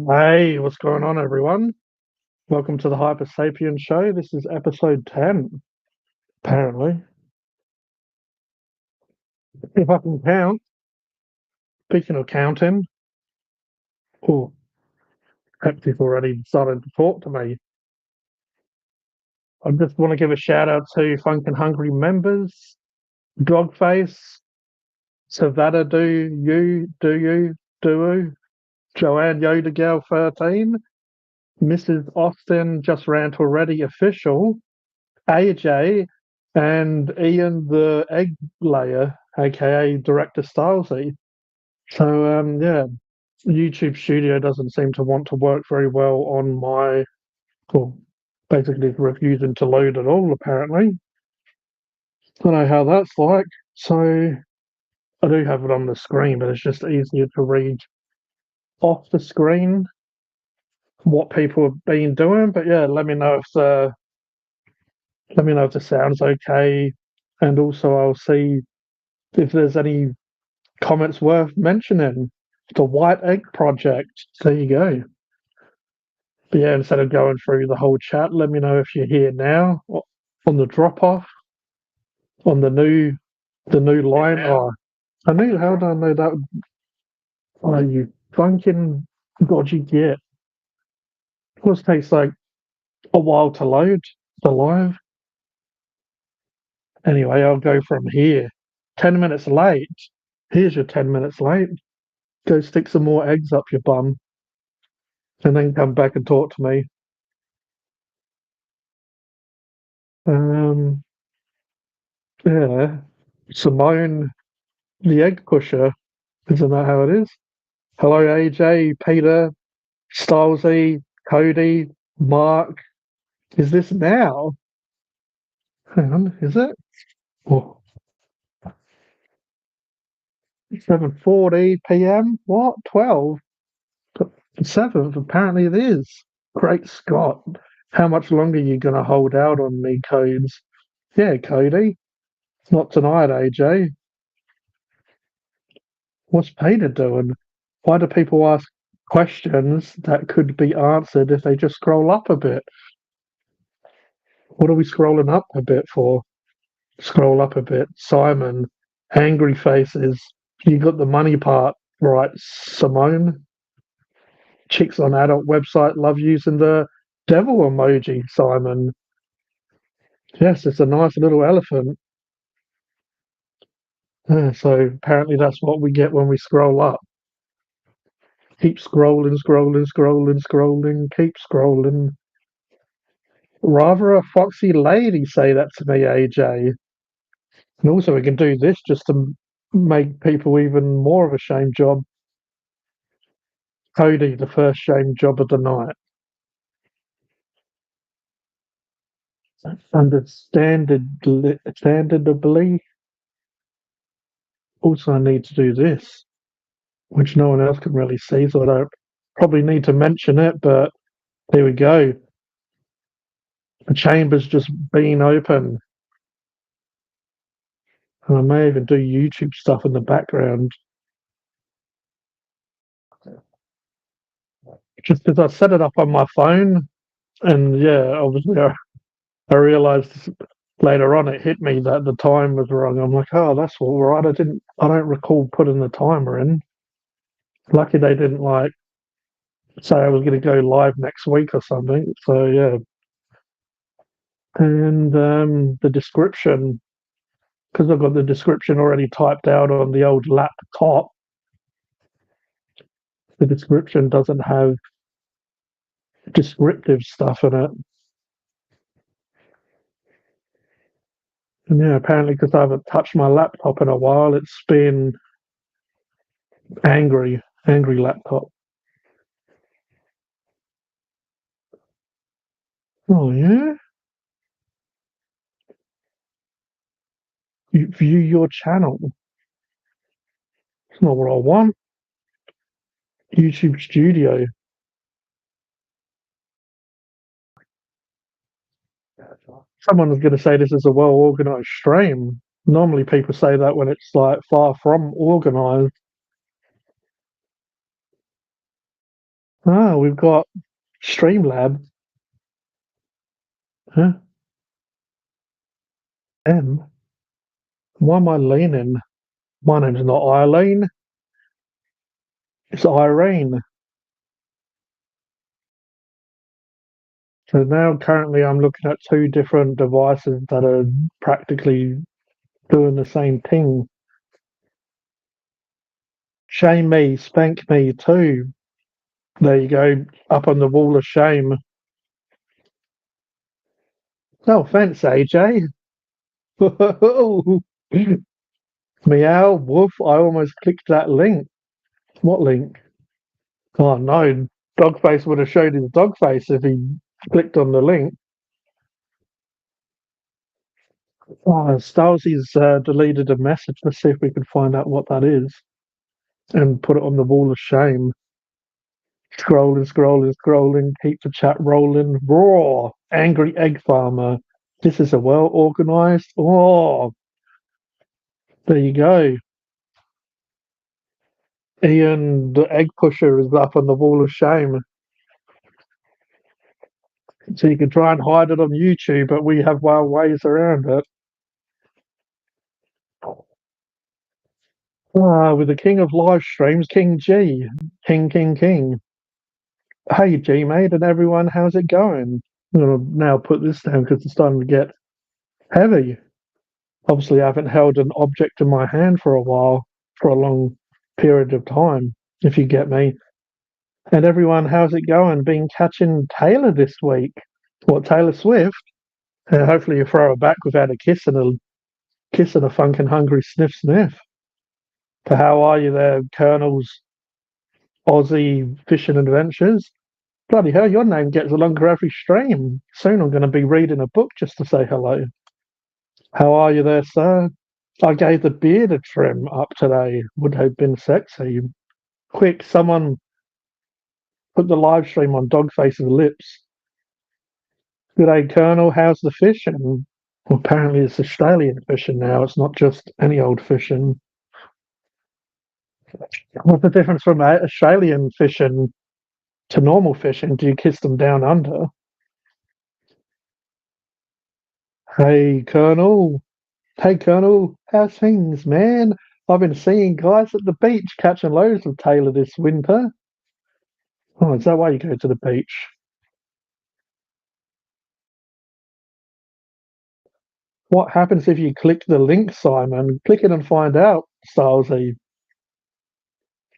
Hey, what's going on, everyone? Welcome to the Hypersapien Show. This is episode 10, apparently. If I can count, speaking of counting, oh, Pepsi's already started to talk to me. I just want to give a shout out to Funk and Hungry members, Dogface, Savada Do, Joanne Yoda Gal 13, Mrs. Austin Just Rant Already Official, AJ, and Ian the Egg Layer, aka Director Stylesy. So yeah, YouTube Studio doesn't seem to want to work very well on my, well, basically it's refusing to load at all apparently. Don't know how that's like. So I do have it on the screen, but it's just easier to read off the screen what people have been doing. But yeah, let me know if the sound's okay, and also I'll see if there's any comments worth mentioning. The White Egg Project. There you go. But yeah, instead of going through the whole chat, let me know if you're here now on the drop off on the new line. Oh, I knew how do I know that? Oh, you funkin' dodgy git. Of course, takes like a while to load the live. Anyway, I'll go from here. 10 minutes late. Here's your 10 minutes late. Go stick some more eggs up your bum, and then come back and talk to me. Um, yeah, Simone, the egg pusher. Isn't that how it is? Hello, AJ, Peter, Stylesy, Cody, Mark. Is this now? Hang on, is it? Oh, 7:40 p.m. What? 12? 7th? Apparently it is. Great Scott. How much longer are you going to hold out on me, Codes? Yeah, Cody. Not tonight, AJ. What's Peter doing? Why do people ask questions that could be answered if they just scroll up a bit? What are we scrolling up a bit for? Scroll up a bit. Simon, angry faces. You got the money part right, Simone. Chicks on adult website love using the devil emoji, Simon. Yes, it's a nice little elephant. So apparently that's what we get when we scroll up. Keep scrolling, scrolling, scrolling, scrolling, keep scrolling. Rather a foxy lady say that to me, AJ. And also we can do this just to make people even more of a shame job. Cody, the first shame job of the night. Understandably, also I need to do this, which no one else can really see, so I don't probably need to mention it, but there we go. The chamber's just been open. And I may even do YouTube stuff in the background. Just because I set it up on my phone, and yeah, obviously I realized later on it hit me that the time was wrong. I'm like, oh, that's all right. I don't recall putting the timer in. Lucky they didn't like say I was going to go live next week or something. So yeah, and the description, because I've got the description already typed out on the old laptop. The description doesn't have descriptive stuff in it. And yeah, apparently because I haven't touched my laptop in a while, it's been angry laptop. Oh yeah, you view your channel. It's not what I want. YouTube Studio. Someone was going to say this is a well organized stream. Normally people say that when it's like far from organised. Ah, we've got Streamlab. Huh? M. Why am I leaning? My name's not Eileen. It's Irene. So now currently I'm looking at two different devices that are practically doing the same thing. Shame me, spank me too. There you go, up on the wall of shame. No offense, AJ. Meow, woof, I almost clicked that link. What link? Oh no, Dogface would have showed his dog face if he clicked on the link. Oh, Stalsy's deleted a message. Let's see if we can find out what that is and put it on the wall of shame. Scrolling, scrolling, scrolling, keep the chat rolling. Raw, angry egg farmer. This is a well organized. Oh, there you go. Ian, the egg pusher, is up on the wall of shame. So you can try and hide it on YouTube, but we have our ways around it. Ah, with the king of live streams, King G. King, king, king. Hey, G mate, and everyone, how's it going? I'm gonna now put this down because it's starting to get heavy. Obviously, I haven't held an object in my hand for a while, for a long period of time, if you get me. And everyone, how's it going? Been catching Taylor this week. What, Taylor Swift? Hopefully you throw her back without a kiss and a funkin' hungry sniff sniff. So how are you there, Colonel's Aussie Fishing Adventures? Bloody hell, your name gets longer every stream. Soon I'm going to be reading a book just to say hello. How are you there, sir? I gave the beard a trim up today. Would have been sexy. Quick, someone put the live stream on Dogface's lips. Good day, Colonel. How's the fishing? Well, apparently it's Australian fishing now. It's not just any old fishing. What's the difference from Australian fishing to normal fishing? Do you kiss them down under? Hey, Colonel. Hey, Colonel. How's things, man? I've been seeing guys at the beach catching loads of Taylor this winter. Oh, is that why you go to the beach? What happens if you click the link, Simon? Click it and find out, Stylesy.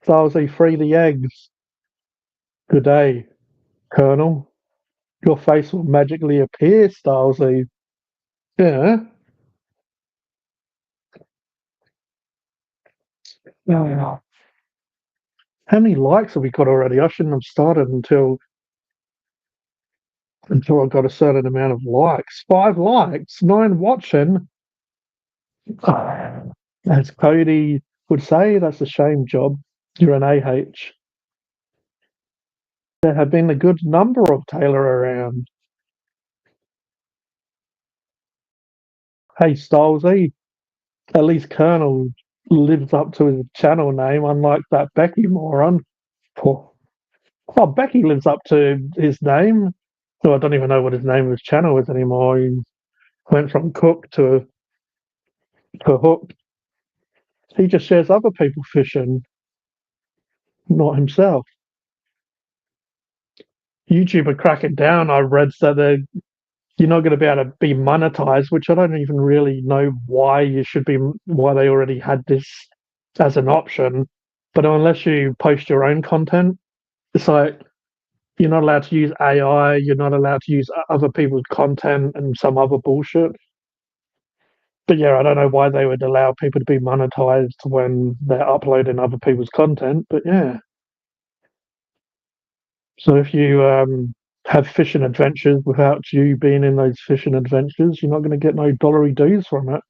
Stylesy, free the eggs. Good day, Colonel. Your face will magically appear, Stylesy. Yeah. Oh, how many likes have we got already? I shouldn't have started until I got a certain amount of likes. 5 likes, 9 watching. As Kodie would say, that's a shame job. You're an AH. There have been a good number of Taylor around. Hey, Stylesy, at least Colonel lives up to his channel name, unlike that Becky moron. Poor. Oh, Becky lives up to his name. So I don't even know what his name of his channel is anymore. He went from Cook to Hook. He just shares other people fishing, not himself. YouTube are cracking down. I read that you're not going to be able to be monetized, which I don't even really know why you should be. Why they already had this as an option, but unless you post your own content, it's like you're not allowed to use AI. You're not allowed to use other people's content and some other bullshit. But yeah, I don't know why they would allow people to be monetized when they're uploading other people's content. But yeah. So if you have fishing adventures without you being in those fishing adventures, you're not going to get no dollary dues from it.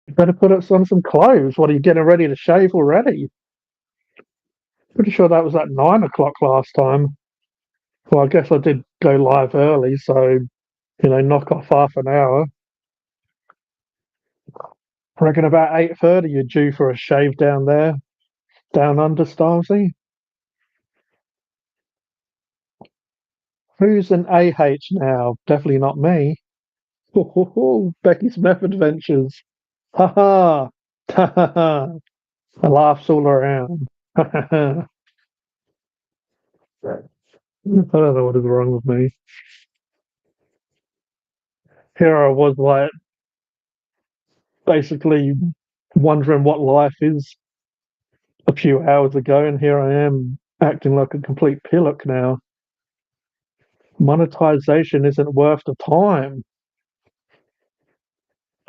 You better put us on some clothes. What are you getting ready to shave already? Pretty sure that was at 9 o'clock last time. Well, I guess I did go live early, so knock off half an hour. Reckon about 8:30 you're due for a shave down there, down under, Stylesy. Who's an AH now? Definitely not me. Ho, ho, ho. Becky's Meth Adventures. Ha ha. Ha ha ha. Laughs all around. Ha ha ha. I don't know what is wrong with me. Here I was, like, basically wondering what life is a few hours ago, and here I am acting like a complete pillock now. Monetization isn't worth the time.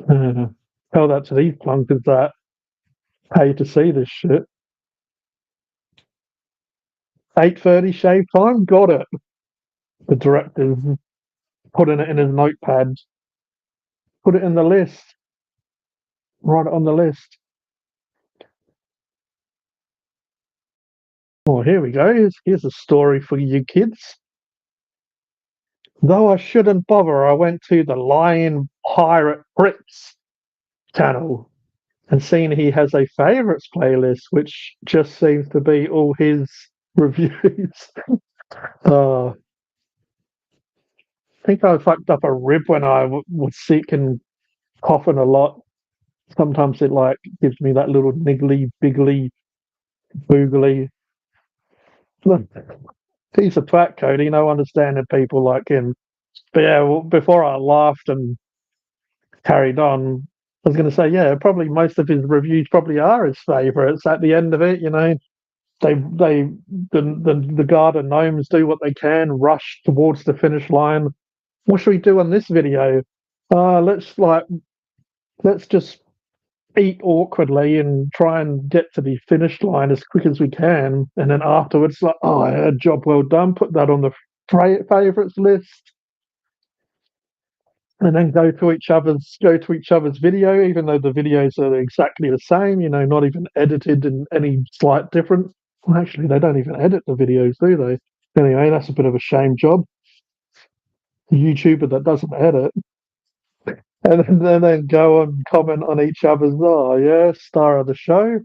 Uh, Tell that to these plunkers that pay to see this shit. 8:30 shave time, got it. The director's putting it in his notepad. Put it in the list. Write it on the list. Oh, here we go. Here's a story for you kids. Though I shouldn't bother, I went to the Lion Pirate Fritz channel and seen he has a favourites playlist, which just seems to be all his reviews. I think I fucked up a rib when I was sick and coughing a lot. Sometimes it like gives me that little niggly, biggly, boogly. Look, he's a twat, Cody. No understanding people like him. But yeah, well, before I laughed and carried on, I was going to say, yeah, probably most of his reviews probably are his favourites. At the end of it, they the garden gnomes do what they can, rush towards the finish line. What should we do on this video? Let's just eat awkwardly and try and get to the finish line as quick as we can, and then afterwards, like, oh, a job well done. Put that on the favourites list, and then go to each other's video, even though the videos are exactly the same. Not even edited in any slight difference. Well, actually, they don't even edit the videos, do they? Anyway, that's a bit of a shame job. The YouTuber that doesn't edit, and then go and comment on each other's. Oh yeah, star of the show.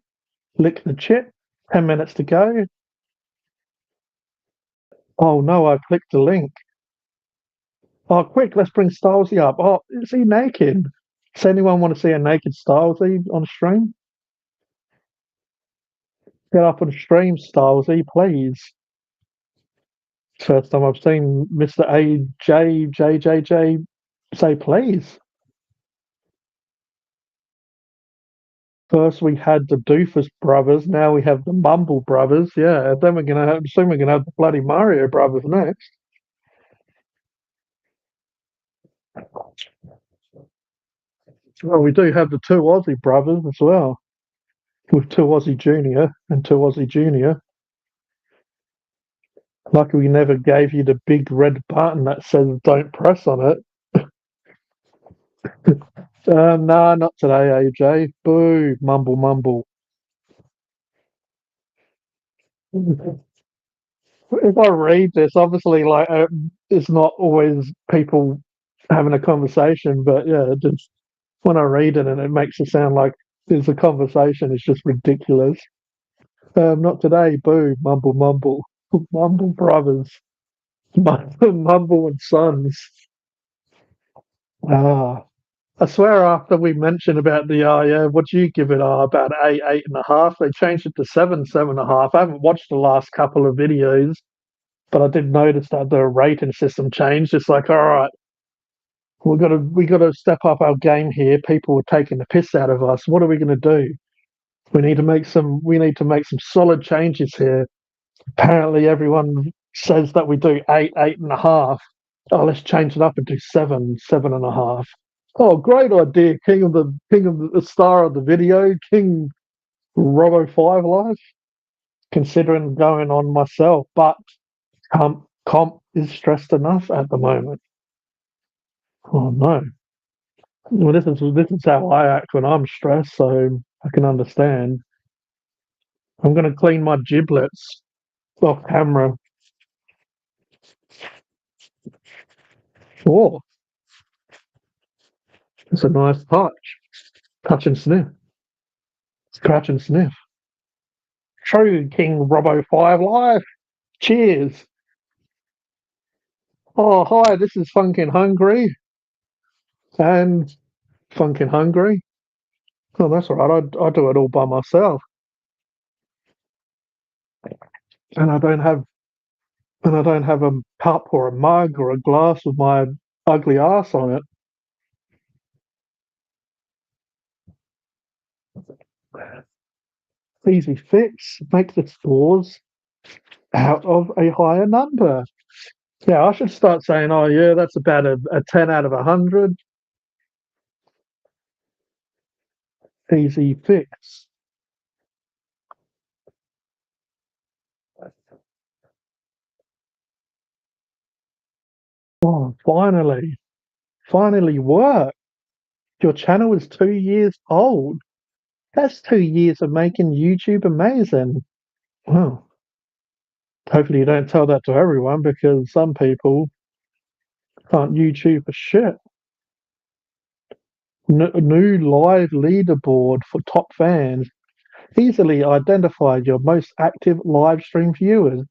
Lick the chip. 10 minutes to go. Oh no, I clicked the link. Oh, quick, let's bring Stylesy up. Oh, is he naked? Does anyone want to see a naked Stylesy on stream? Get up on stream, Stylesy, please. First time I've seen Mr. AJJJJ say please. First we had the Doofus brothers, now we have the Mumble brothers. Yeah, then soon we're gonna have the bloody Mario brothers next. Well, we do have the two Aussie brothers as well, with two Aussie Junior and two Aussie Junior. Lucky we never gave you the big red button that says don't press on it. Nah, not today, AJ. Boo, mumble, mumble. If I read this, obviously, like, it's not always people having a conversation, but yeah, just when I read it and it makes it sound like there's a conversation, it's just ridiculous. Not today, boo, mumble, mumble. Mumble brothers. Mumble and sons. Ah. I swear after we mentioned about the yeah, what do you give it? About 8.5. They changed it to 7.5. I haven't watched the last couple of videos, but I did notice that the rating system changed. It's like, all right, we gotta step up our game here. People are taking the piss out of us. What are we gonna do? We need to make some solid changes here. Apparently everyone says that we do 8.5. Oh, let's change it up and do 7.5. Oh, great idea, King of the star of the video, King Robo5 Life. Considering going on myself, but comp is stressed enough at the moment. Oh no. Well, this is how I act when I'm stressed, so I can understand. I'm gonna clean my giblets off camera. Oh, it's a nice touch. Touch and sniff. Scratch and sniff. True King Robbo 5 Life. Cheers. Oh, hi, this is Funkin' Hungry. And Funkin' Hungry. Oh, that's all right. I do it all by myself. And I don't have a cup or a mug or a glass with my ugly ass on it. Easy fix. Make the scores out of a higher number. Yeah, I should start saying, oh, yeah, that's about a 10 out of 100. Easy fix. Oh, finally work. Your channel is 2 years old. That's 2 years of making YouTube amazing. Well, hopefully you don't tell that to everyone because some people can't YouTube for shit. New live leaderboard for top fans. Easily identified your most active live stream viewers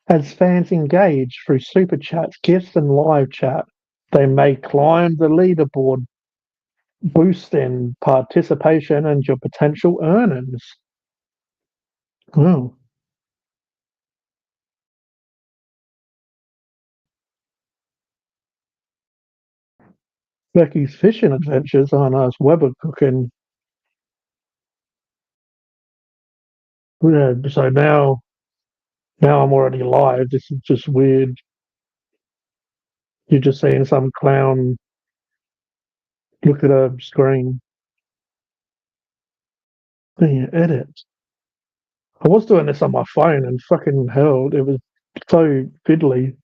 as fans engage through super chats, gifts, and live chat. They may climb the leaderboard, boosting participation and your potential earnings. Oh, Becky's fishing adventures. Oh, nice. Weber cooking. Yeah, so now I'm already live. This is just weird. You're just seeing some clown look at a screen. Then you edit. I was doing this on my phone and fucking hell, it was so fiddly.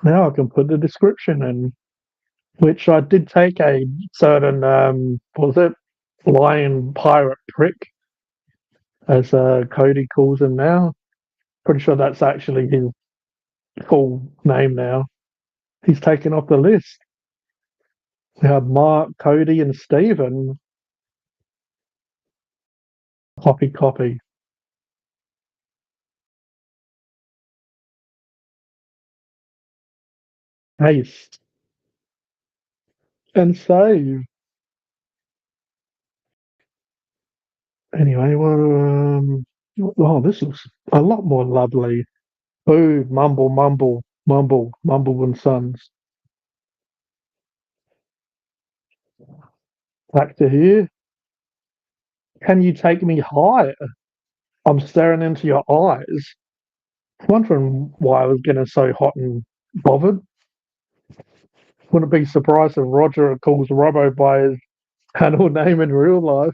Now I can put the description in, which I did take a certain what was it? Lion pirate prick, as Kodie calls him now. Pretty sure that's actually his full name now. He's taken off the list. We have Mark, Kodie, and Stephen. Copy. Paste. And save. Anyway, oh, this looks a lot more lovely. Ooh, mumble and sons. Back to here. Can you take me higher? I'm staring into your eyes, wondering why I was getting so hot and bothered. Wouldn't be surprised if Roger calls Robbo by his handle name in real life.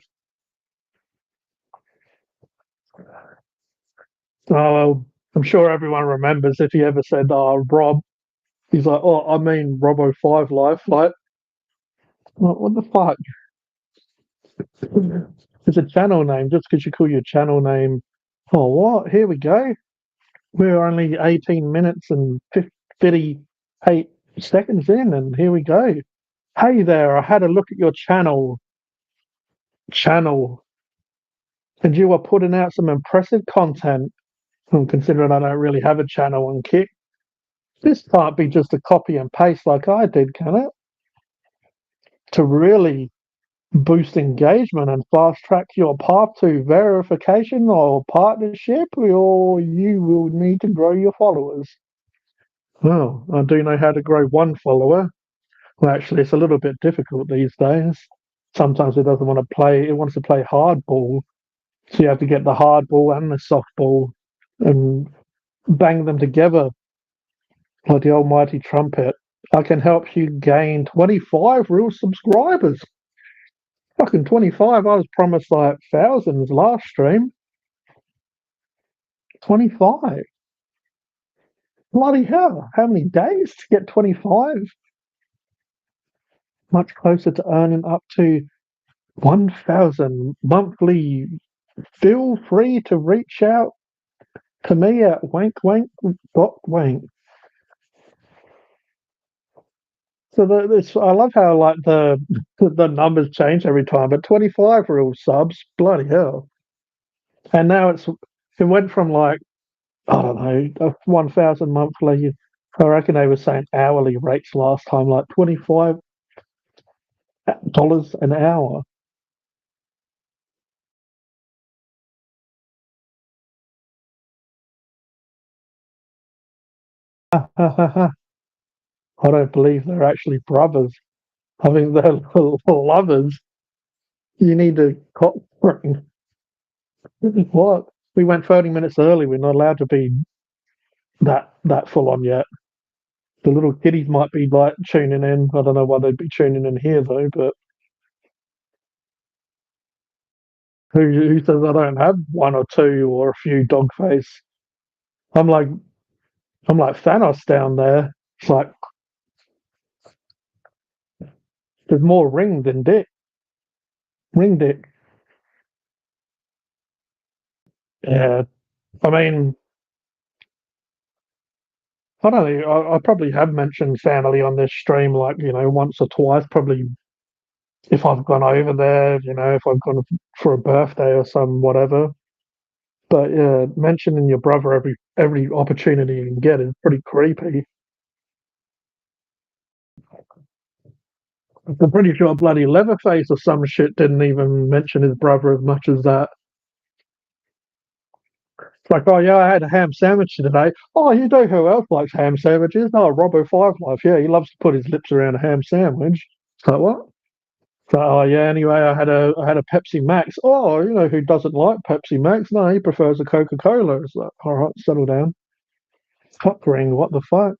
Oh, well, I'm sure everyone remembers if he ever said, Rob, he's like, oh, I mean Robbo 5 Life. Like, what the fuck? It's a channel name just because you call your channel name. Oh, what? Here we go. We're only 18 minutes and 58 seconds in, and here we go. Hey there, I had a look at your channel, and you are putting out some impressive content. And considering I don't really have a channel on Kick, this can't be just a copy and paste like I did, can it? To really boost engagement and fast track your path to verification or partnership, or you will need to grow your followers. Well, I do know how to grow one follower. Well, actually, it's a little bit difficult these days. Sometimes it doesn't want to play, it wants to play hardball. So you have to get the hardball and the softball and bang them together like the almighty trumpet. I can help you gain 25 real subscribers. Fucking 25. I was promised like thousands last stream. 25. Bloody hell. How many days to get 25? Much closer to earning up to 1,000 monthly. Feel free to reach out to me at wank. So I love how like the numbers change every time, but 25 real subs, bloody hell! And now it went from like I don't know 1,000 monthly. I reckon they were saying hourly rates last time, like $25 an hour. I don't believe they're actually brothers. I think they're lovers. You need to cop ring. What? We went 30 minutes early. We're not allowed to be that full on yet. The little kiddies might be like tuning in. I don't know why they'd be tuning in here though, but who says I don't have one or two or a few dog face? I'm like I'm like Thanos down there. It's like there's more ring than dick. Ring dick. Yeah. I mean, I don't know. I probably have mentioned family on this stream, like once or twice. Probably if I've gone over there, if I've gone for a birthday or some whatever. But yeah, mentioning your brother every opportunity you can get is pretty creepy. I'm pretty sure bloody Leatherface or some shit didn't even mention his brother as much as that. It's like, oh yeah, I had a ham sandwich today. Oh, you know who else likes ham sandwiches? No, Robbo Five Life. Yeah, he loves to put his lips around a ham sandwich. It's like what? So, oh yeah. Anyway, I had a Pepsi Max. Oh, you know who doesn't like Pepsi Max? No, he prefers a Coca Cola. It's like, all right, settle down. Cock ring. What the fuck?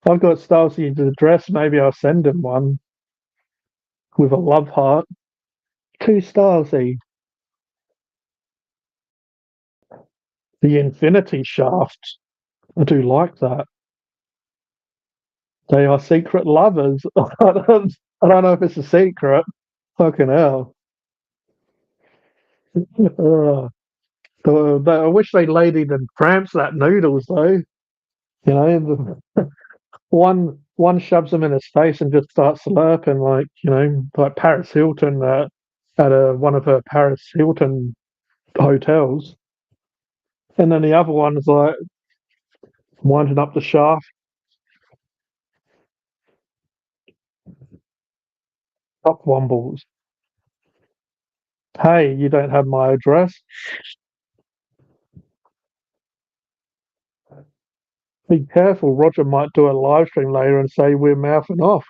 I've got Stacy's address. Maybe I'll send him one with a love heart. To Stacy. The Infinity Shaft. I do like that. They are secret lovers. I don't know if it's a secret. Fucking hell. Uh, I wish they ladied and tramps that noodles though. One shoves them in his face and just starts slurping like Paris Hilton at one of her Paris Hilton hotels, and then the other one is like winding up the shaft. Up Wombles. Hey, you don't have my address. Be careful. Roger might do a live stream later and say we're mouthing off.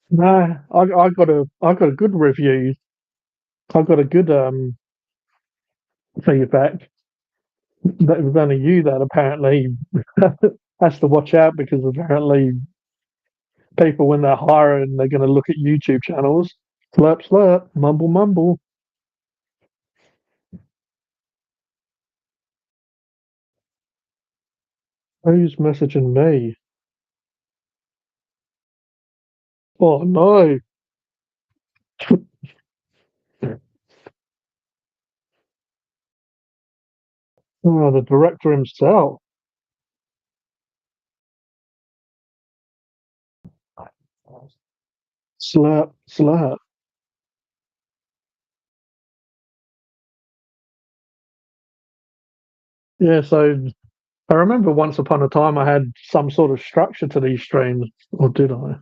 Nah, I got a good review. I got a good feedback. That was only you that apparently has to watch out because apparently people when they're hiring they're going to look at YouTube channels. Slurp slurp, mumble mumble. Who's messaging me? Oh no! Oh, the director himself. Slurp slurp. Yeah, so I remember once upon a time I had some sort of structure to these streams, or did I?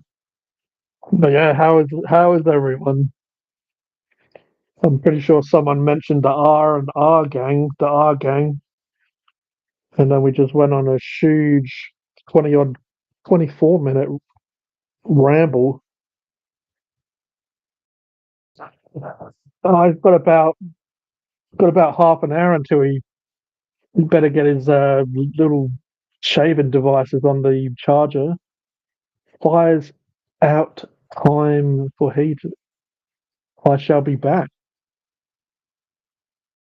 But yeah, how is everyone? I'm pretty sure someone mentioned the R gang, and then we just went on a huge 20 odd 24-minute ramble. I've got about half an hour until he better get his little shaving devices on the charger. Fires out. Time for heat. I shall be back.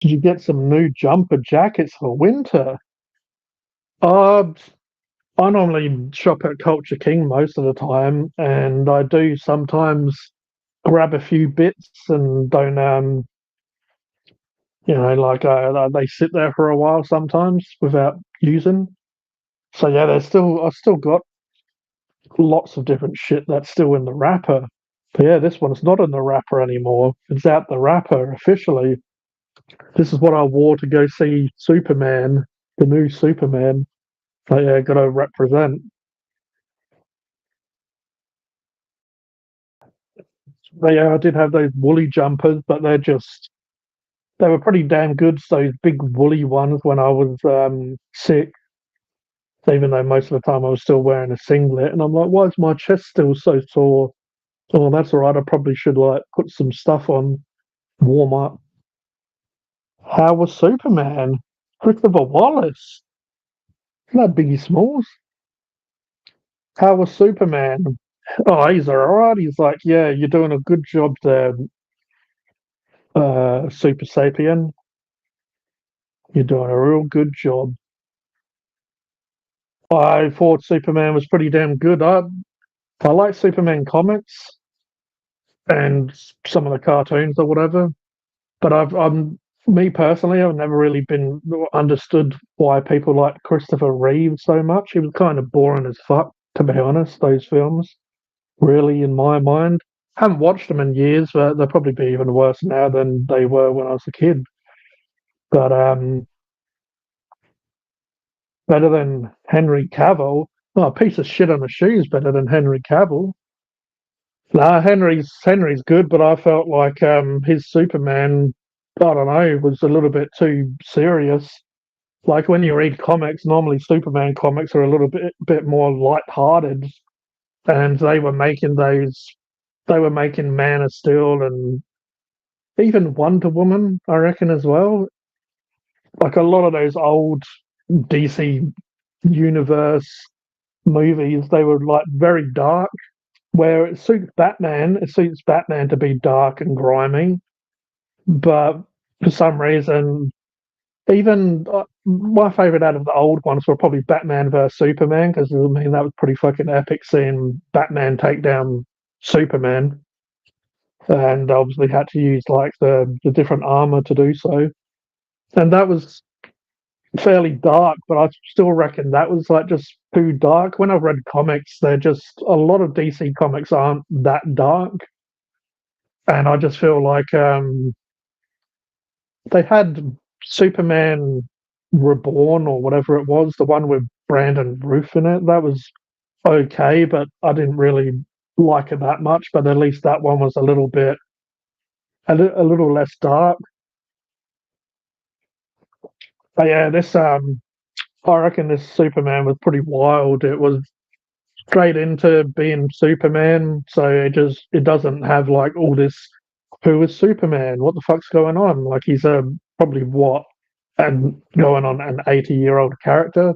Did you get some new jumper jackets for winter? Uh, I normally shop at Culture King most of the time, and I do sometimes grab a few bits and don't like they sit there for a while sometimes without using. So yeah, there's still I've still got lots of different shit that's still in the wrapper. But yeah, this one's not in the wrapper anymore. It's out the wrapper officially. This is what I wore to go see Superman, the new Superman. But yeah, got to represent. But yeah, I did have those woolly jumpers, but they were pretty damn good. Those big woolly ones when I was sick. Even though most of the time I was still wearing a singlet, and I'm like, why is my chest still so sore? Oh, that's all right. I probably should like put some stuff on, warm up. How was Superman? Christopher Wallace. Isn't that Biggie Smalls? How was Superman? Oh, he's alright. He's like, yeah, you're doing a good job there, SuperSapien. You're doing a real good job. I thought Superman was pretty damn good. I like Superman comics and some of the cartoons or whatever, but I'm me personally, I've never really been understood why people like Christopher Reeve so much. He was kind of boring as fuck, to be honest. Those films, really, in my mind, haven't watched them in years, but they'll probably be even worse now than they were when I was a kid. But better than Henry Cavill. Oh, a piece of shit on the shoes better than Henry Cavill. Nah, Henry's good, but I felt like his Superman, I don't know, was a little bit too serious. Like when you read comics, normally Superman comics are a little bit more light-hearted, and they were making Man of Steel and even Wonder Woman, I reckon as well. Like a lot of those old DC universe movies, they were like very dark. Where it suits Batman to be dark and grimy, but for some reason, even my favorite out of the old ones were probably Batman vs Superman because I mean that was pretty fucking epic seeing Batman take down Superman, and obviously had to use like the different armor to do so, and that was fairly dark, but I still reckon that was like just too dark. When I've read comics, they're just a lot of DC comics aren't that dark, and I just feel like they had Superman Reborn or whatever it was, the one with Brandon Roof in it. That was okay, but I didn't really like it that much. But at least that one was a little less dark. But yeah, this I reckon this Superman was pretty wild. It was straight into being Superman, so it doesn't have like all this. Who is Superman? What the fuck's going on? Like he's probably what and going on an 80-year-old character.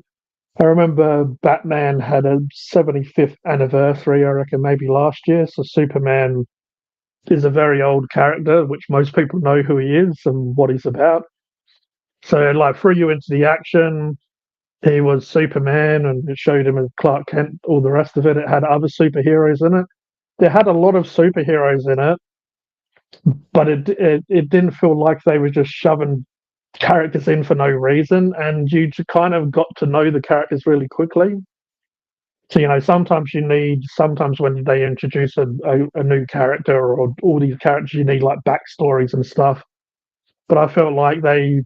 I remember Batman had a 75th anniversary, I reckon maybe last year. So Superman is a very old character, which most people know who he is and what he's about. So like threw you into the action. He was Superman, and it showed him as Clark Kent. All the rest of it, it had other superheroes in it. There had a lot of superheroes in it, but it didn't feel like they were just shoving characters in for no reason, and you kind of got to know the characters really quickly. So sometimes when they introduce a new character or all these characters, you need like backstories and stuff. But I felt like they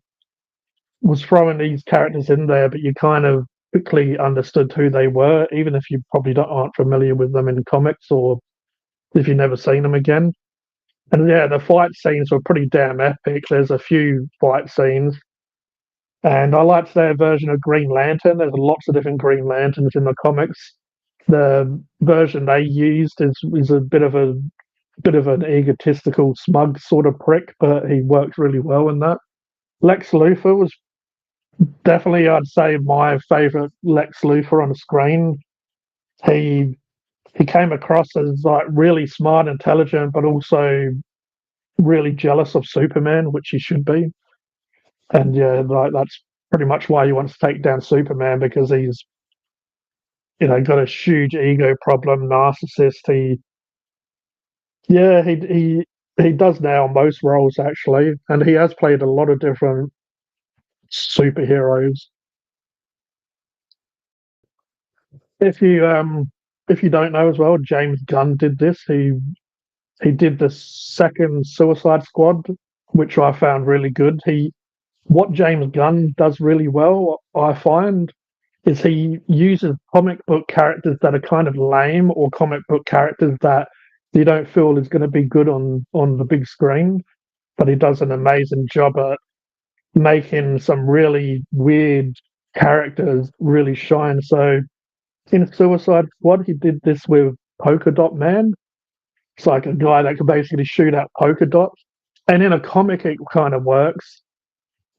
was throwing these characters in there, but you kind of quickly understood who they were, even if you probably aren't familiar with them in comics or if you've never seen them again. And yeah, the fight scenes were pretty damn epic. There's a few fight scenes. And I liked their version of Green Lantern. There's lots of different Green Lanterns in the comics. The version they used is a bit of an egotistical, smug sort of prick, but he worked really well in that. Lex Luthor was definitely, I'd say, my favorite Lex Luthor on the screen. He he came across as like really smart, intelligent, but also really jealous of Superman, which he should be. And yeah, like that's pretty much why he wants to take down Superman because he's got a huge ego problem, narcissist. Yeah he does now most roles actually, and he has played a lot of different superheroes. If you if you don't know as well, James Gunn did this. He did the second Suicide Squad, which I found really good. He What James Gunn does really well, I find, is he uses comic book characters that are kind of lame or comic book characters that you don't feel is going to be good on the big screen, but he does an amazing job at making some really weird characters really shine. So in Suicide Squad, he did this with Polka Dot Man. It's like a guy that can basically shoot out polka dots. And in a comic, it kind of works,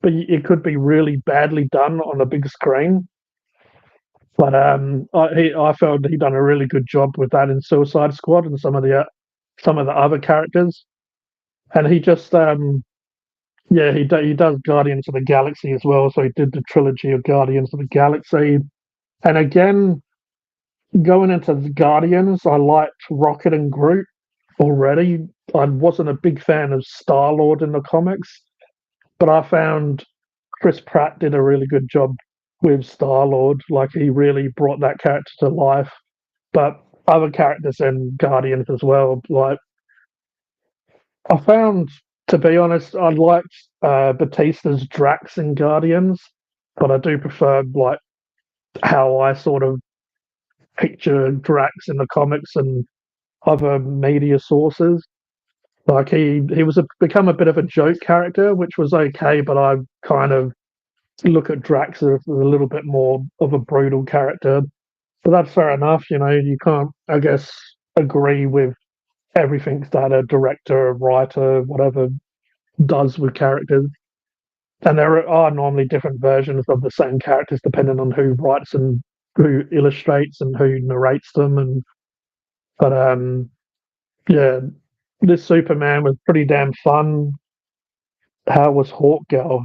but it could be really badly done on a big screen. But I felt he done a really good job with that in Suicide Squad and some of the other characters. And he just yeah, he does Guardians of the Galaxy as well. So he did the trilogy of Guardians of the Galaxy. And again, going into the Guardians, I liked Rocket and Groot already. I wasn't a big fan of Star Lord in the comics, but I found Chris Pratt did a really good job with Star Lord. Like he really brought that character to life. But other characters in Guardians as well. Like I found, to be honest, I liked Batista's Drax in Guardians, but I do prefer like how I sort of picture Drax in the comics and other media sources. Like he was become a bit of a joke character, which was okay, but I kind of look at Drax as a little bit more of a brutal character. But that's fair enough, you know. You can't, I guess, agree with everything that a director, writer, whatever does with characters. And there are normally different versions of the same characters depending on who writes and who illustrates and who narrates them. And but yeah, this Superman was pretty damn fun. How was Hawkgirl?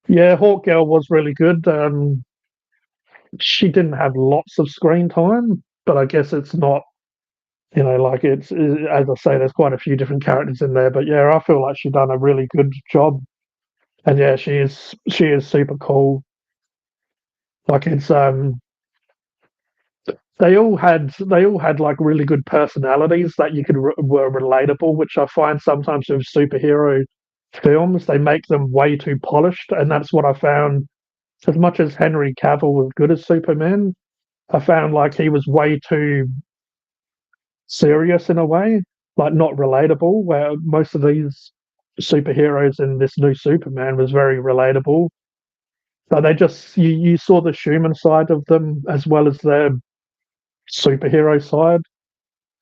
Yeah, Hawkgirl was really good. She didn't have lots of screen time, but I guess it's not, you know, like as I say, there's quite a few different characters in there. But yeah, I feel like she done a really good job, and yeah, she is super cool. Like it's they all had like really good personalities that you could were relatable, which I find sometimes with superhero films they make them way too polished, and that's what I found. As much as Henry Cavill was good as Superman, I found like he was way too serious in a way, like not relatable. Where most of these superheroes in this new Superman was very relatable. But they just you saw the human side of them as well as their superhero side.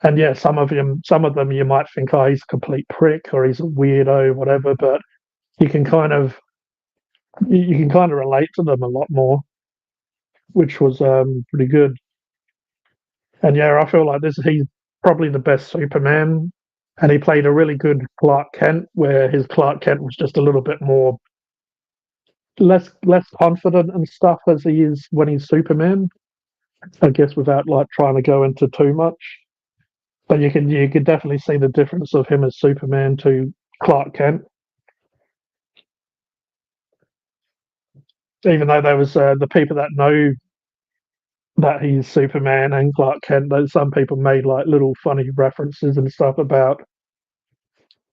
And yeah, some of them you might think, oh, he's a complete prick or he's a weirdo, whatever. But you can kind of you can kind of relate to them a lot more, which was pretty good. And yeah, I feel like this he's probably the best Superman, and he played a really good Clark Kent, where his Clark Kent was just a little bit more less confident and stuff as he is when he's Superman. I guess without like trying to go into too much, but you can definitely see the difference of him as Superman to Clark Kent. Even though there was the people that know that he's Superman and Clark Kent, though some people made like little funny references and stuff about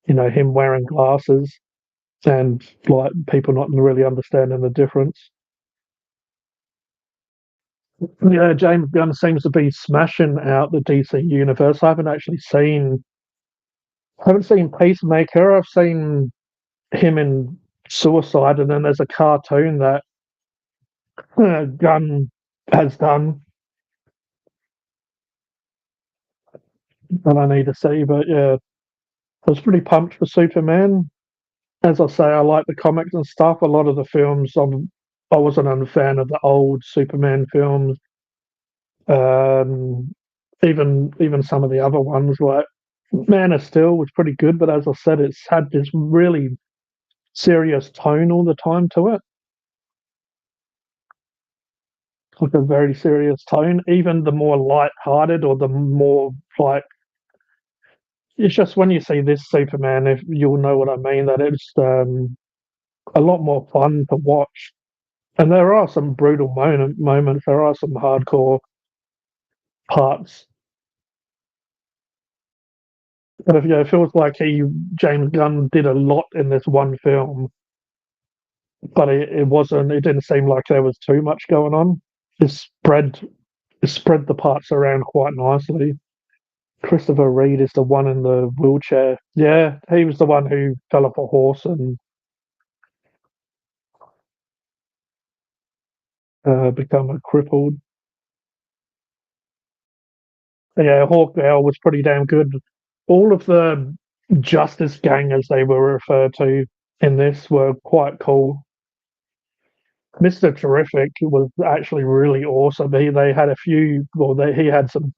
him wearing glasses and like people not really understanding the difference. Yeah, James Gunn seems to be smashing out the DC universe. I haven't seen Peacemaker. I've seen him in Suicide, and then there's a cartoon that Gunn has done that I need to see. But yeah, I was pretty pumped for Superman. As I say, I like the comics and stuff. A lot of the films, I wasn't a fan of the old Superman films. Um, even some of the other ones, like Man of Steel, was pretty good. But as I said, it's had this really serious tone all the time to it, like a very serious tone. Even the more light-hearted or the more like, it's just when you see this Superman, if you'll know what I mean, that it's a lot more fun to watch. And there are some brutal moments. There are some hardcore parts. But if, yeah, it feels like James Gunn did a lot in this one film, but it wasn't. It didn't seem like there was too much going on. It spread it spread the parts around quite nicely. Christopher Reed is the one in the wheelchair. Yeah, he was the one who fell off a horse and become a crippled. Yeah, Hawkgirl was pretty damn good. All of the Justice Gang, as they were referred to in this, were quite cool. Mr. Terrific was actually really awesome. They had a few, well, he had some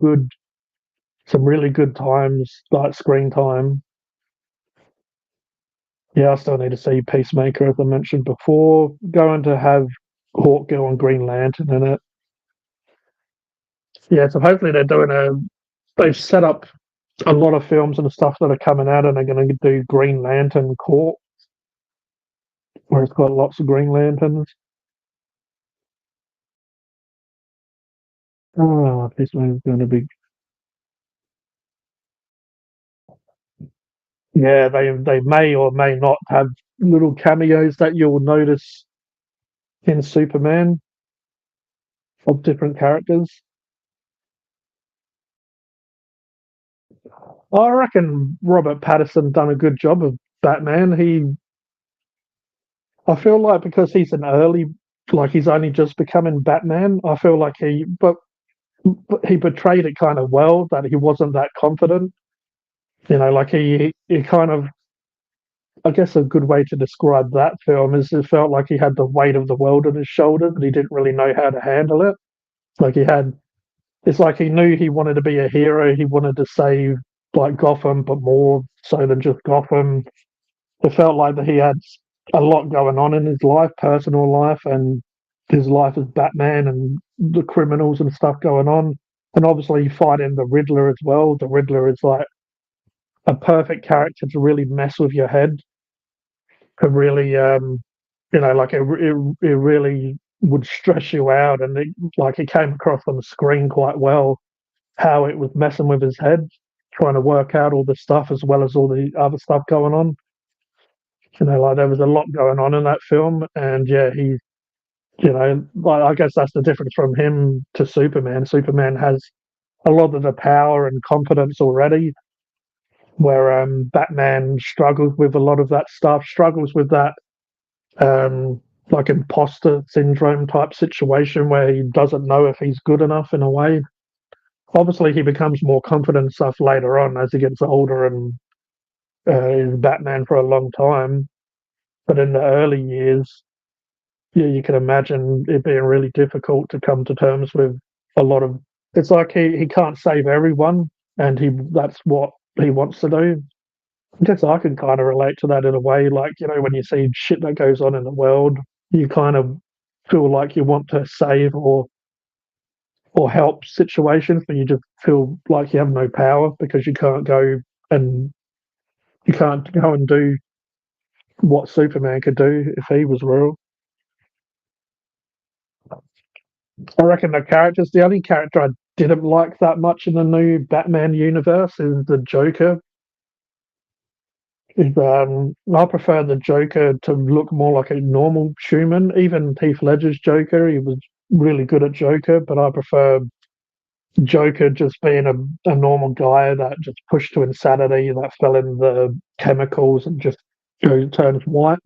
really good times, like screen time. Yeah, I still need to see Peacemaker, as I mentioned before. Going to have Hawkgirl and Green Lantern in it. Yeah, so hopefully they've set up a lot of films and stuff that are coming out, and they're going to do Green Lantern Corps, where it's got lots of Green Lanterns. Oh, this one's going to be. Yeah, they may or may not have little cameos that you'll notice in Superman of different characters. I reckon Robert Pattinson done a good job of Batman. I feel like because he's like he's only just becoming Batman. I feel like but he portrayed it kind of well that he wasn't that confident. Like he kind of. I guess a good way to describe that film is it felt like he had the weight of the world on his shoulders, but he didn't really know how to handle it. Like it's like he knew he wanted to be a hero. He wanted to save like Gotham, but more so than just Gotham. It felt like that he had a lot going on in his life, personal life, and his life as Batman, and the criminals and stuff going on. And obviously fighting the Riddler as well. The Riddler is like a perfect character to really mess with your head. To really, like it really would stress you out, and it came across on the screen quite well how it was messing with his head, trying to work out all the stuff as well as all the other stuff going on. Like there was a lot going on in that film, and yeah, like I guess that's the difference from him to Superman. Superman has a lot of the power and confidence already, where Batman struggles with a lot of that stuff, struggles with that like imposter syndrome type situation where he doesn't know if he's good enough in a way. Obviously, he becomes more confident and stuff later on as he gets older and is Batman for a long time. But in the early years, yeah, you can imagine it being really difficult to come to terms with a lot of. It's like he can't save everyone, and that's what he wants to do. I guess I can kind of relate to that in a way. Like, when you see shit that goes on in the world, you kind of feel like you want to save or help situations, but you just feel like you have no power because and you can't go and do what Superman could do if he was real. I reckon the only character I didn't like that much in the new Batman universe is the Joker. I prefer the Joker to look more like a normal human. Even Heath Ledger's Joker, he was really good at Joker, but I prefer Joker just being a normal guy that just pushed to insanity, that fell in the chemicals and just turns white.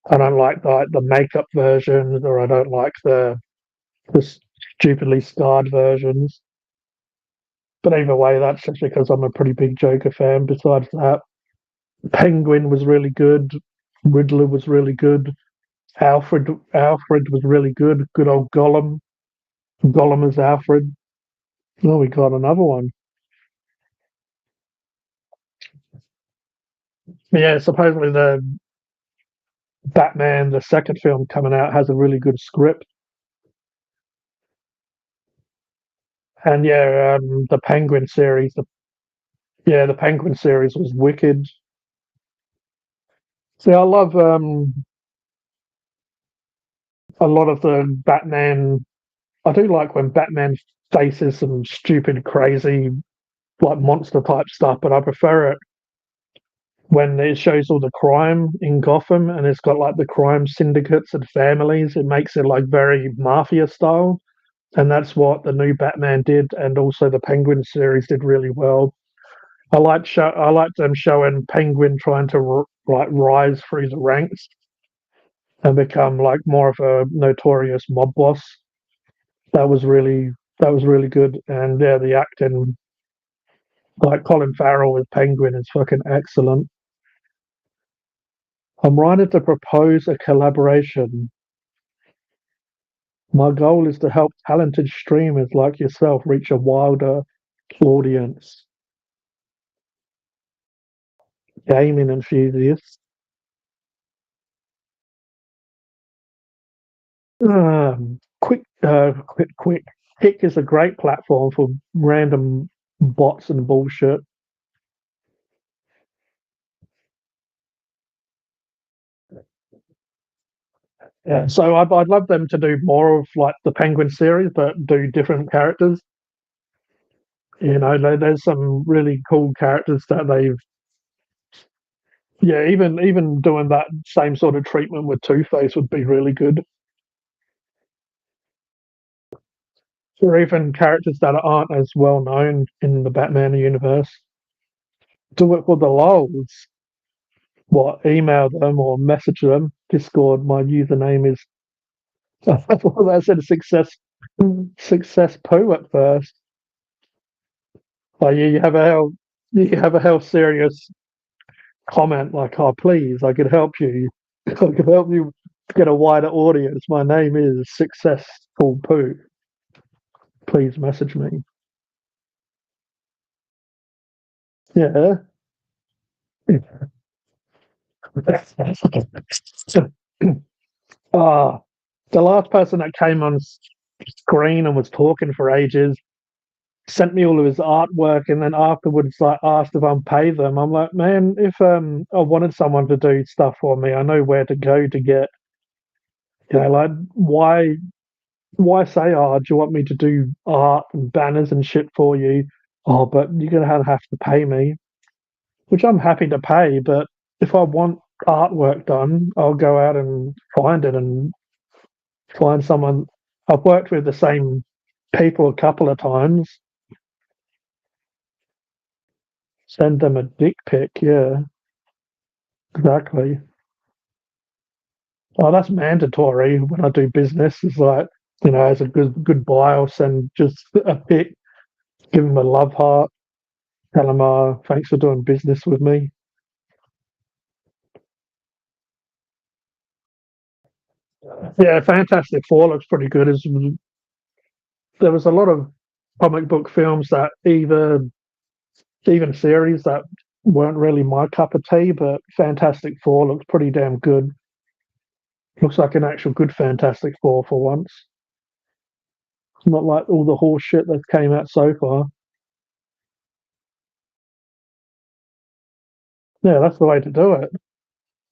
I don't like the makeup versions, or I don't like the stupidly scarred versions. But either way, that's just because I'm a pretty big Joker fan. Besides that, Penguin was really good. Riddler was really good. Alfred was really good. Good old Gollum. Gollum as Alfred. Oh, we got another one. Yeah, supposedly the Batman, the second film coming out, has a really good script. And yeah, the Penguin series, the Penguin series was wicked. See, I love a lot of the Batman. I do like when Batman faces some stupid, crazy, like monster type stuff, but I prefer it when it shows all the crime in Gotham and it's got like the crime syndicates and families. It makes it like very mafia style, and that's what the new Batman did, and also the Penguin series did really well. I like them showing Penguin trying to like rise through the ranks and become like more of a notorious mob boss. That was really that was really good, and yeah, the acting like Colin Farrell with Penguin is fucking excellent. I'm ready to propose a collaboration. My goal is to help talented streamers like yourself reach a wilder audience. Gaming enthusiasts. Quick. Kick is a great platform for random bots and bullshit. Yeah, so I'd love them to do more of like the Penguin series, but do different characters. You know, there's some really cool characters that they've. Yeah, even doing that same sort of treatment with Two Face would be really good. Or even characters that aren't as well known in the Batman universe. Do it for the lols. What? Email them or message them. Discord. My username is. Well, I said success poo at first. Like you have a hell serious comment like, "Oh, please, I could help you. I could help you get a wider audience. My name is Successful Poo. Please message me." Yeah. Ah, the last person that came on screen and was talking for ages sent me all of his artwork, and then afterwards, like, asked if I'm pay them. I'm like, man, if I wanted someone to do stuff for me, I know where to go to get. You know, like why say, oh, do you want me to do art and banners and shit for you? Oh, but you're gonna have to pay me, which I'm happy to pay. But if I want artwork done, I'll go out and find it and find someone. I've worked with the same people a couple of times. Send them a dick pic. Yeah, exactly. Oh, that's mandatory when I do business. It's like, you know, as a goodbye, I'll send just a pic, give them a love heart, tell them, thanks for doing business with me. Yeah, Fantastic Four looks pretty good. There was a lot of comic book films that even series that weren't really my cup of tea, but Fantastic Four looks pretty damn good. Looks like an actual good Fantastic Four for once. It's not like all the horse shit that came out so far. Yeah, that's the way to do it.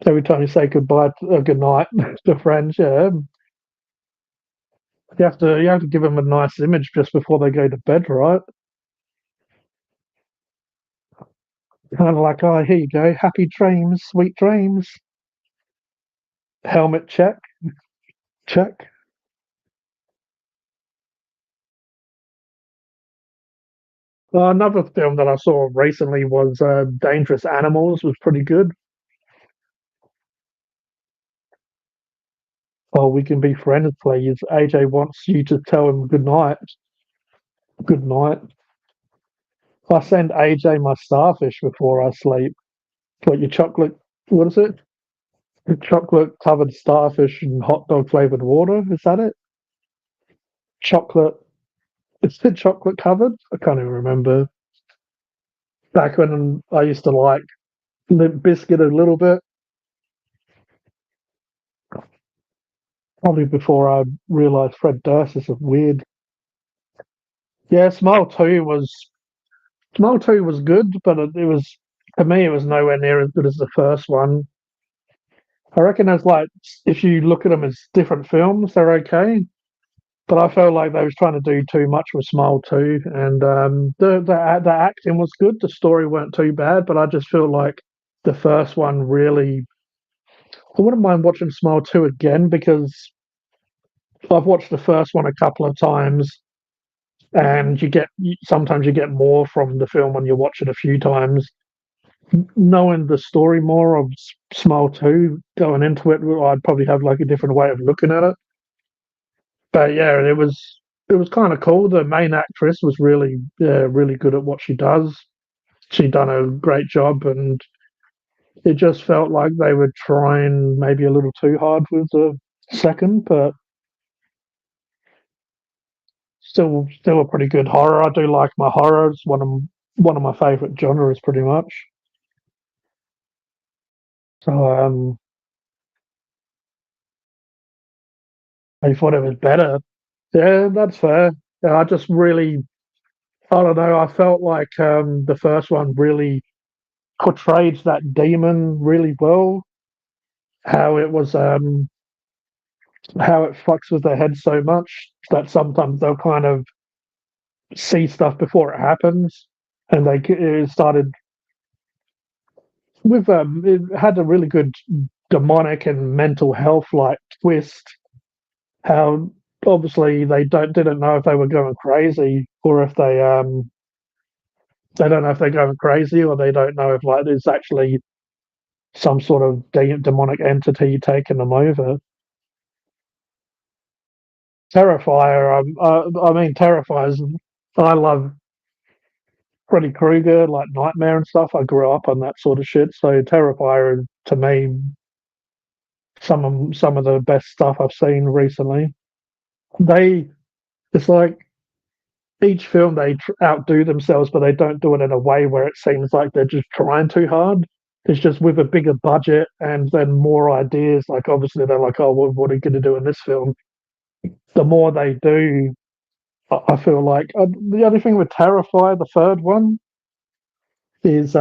Every time you say goodbye, good night to friends, yeah, you have to give them a nice image just before they go to bed, right? Kind of like, oh, here you go, happy dreams, sweet dreams. Helmet check, check. Another film that I saw recently was Dangerous Animals. Was pretty good. Oh, we can be friends, please. AJ wants you to tell him good night. Good night. I send AJ my starfish before I sleep. What your chocolate? What is it? Chocolate covered starfish and hot dog flavored water. Is that it? Chocolate. Is it chocolate covered? I can't even remember. Back when I used to like Limp Biscuit a little bit, probably before I realised Fred Durst is weird. Yeah, Smile 2 was good, but it was to me it was nowhere near as good as the first one. I reckon as like if you look at them as different films, they're okay. but I felt like they was trying to do too much with Smile too, and the acting was good, the story weren't too bad, but I just feel like the first one really. I wouldn't mind watching Smile 2 again because I've watched the first one a couple of times, and sometimes you get more from the film when you watch it a few times. Knowing the story more of Smile 2 going into it, I'd probably have like a different way of looking at it. But yeah, it was kind of cool. The main actress was really good at what she does. She done a great job, and it just felt like they were trying maybe a little too hard with the second, but still a pretty good horror. I do like my horror. It's one of my favorite genres, pretty much. So I thought it was better. Yeah, that's fair. Yeah, I don't know. I felt like the first one really portrayed that demon really well. How it was, how it fucks with their head so much that sometimes they'll kind of see stuff before it happens, and it started with it had a really good demonic and mental health like twist. How obviously didn't know if they were going crazy or if they don't know if they're going crazy or they don't know if like there's actually some sort of demonic entity taking them over. Terrifier, I mean Terrifiers. I love Freddy Krueger, like Nightmare and stuff. I grew up on that sort of shit. So Terrifier is to me some of the best stuff I've seen recently. They it's like each film they outdo themselves, but they don't do it in a way where it seems like they're just trying too hard. It's just with a bigger budget and then more ideas. Like obviously they're like, oh, well, what are you going to do in this film? The more they do, I feel like the only thing with Terrifier, the third one, is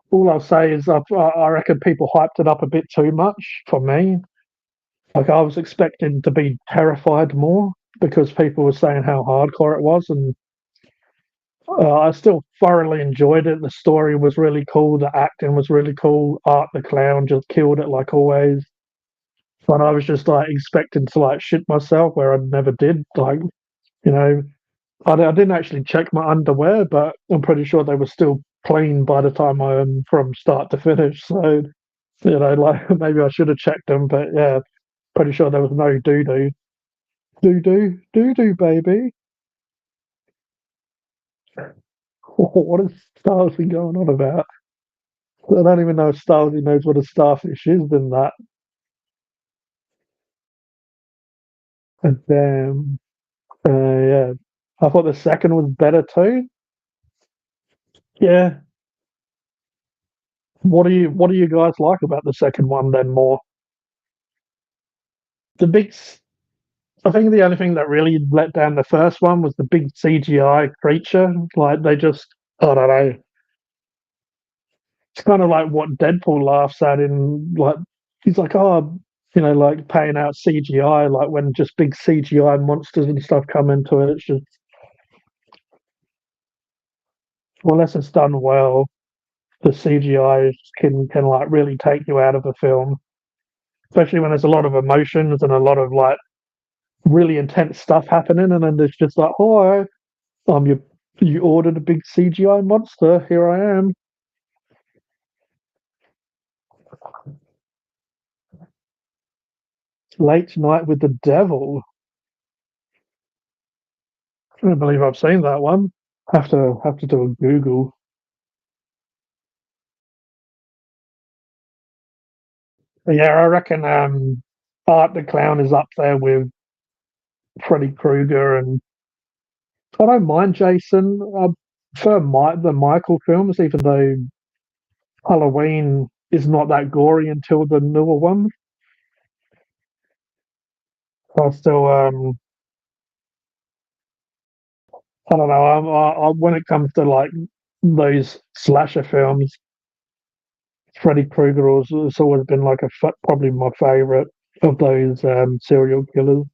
all I'll say is I reckon people hyped it up a bit too much for me. Like I was expecting to be terrified more because people were saying how hardcore it was, and I still thoroughly enjoyed it. The story was really cool. The acting was really cool. Art the clown just killed it like always. But I was just like expecting to like shit myself where I never did. Like you know, I didn't actually check my underwear, but I'm pretty sure they were still clean by the time from start to finish. So like maybe I should have checked them, but yeah, pretty sure there was no doo doo, baby. What is Starsy going on about? I don't even know if Starsy knows what a starfish is. Than that, and yeah, I thought the second was better too. Yeah, what do you guys like about the second one then more? The big I think the only thing that really let down the first one was the big CGI creature. Like they just, I don't know. It's kind of like what Deadpool laughs at in like he's like, oh, like paying out CGI, like when just big CGI monsters and stuff come into it. It's just unless it's done well, the CGI can like really take you out of a film, especially when there's a lot of emotions and a lot of like really intense stuff happening, and then there's just like, oh, you ordered a big CGI monster. Here I am. Late Night with the Devil. I don't believe I've seen that one. Have to do a Google. But yeah, I reckon Art the Clown is up there with Freddy Krueger, and I don't mind Jason. I prefer the Michael films, even though Halloween is not that gory until the newer one. I still I don't know. When it comes to like those slasher films, Freddy Krueger has always been like probably my favorite of those serial killers.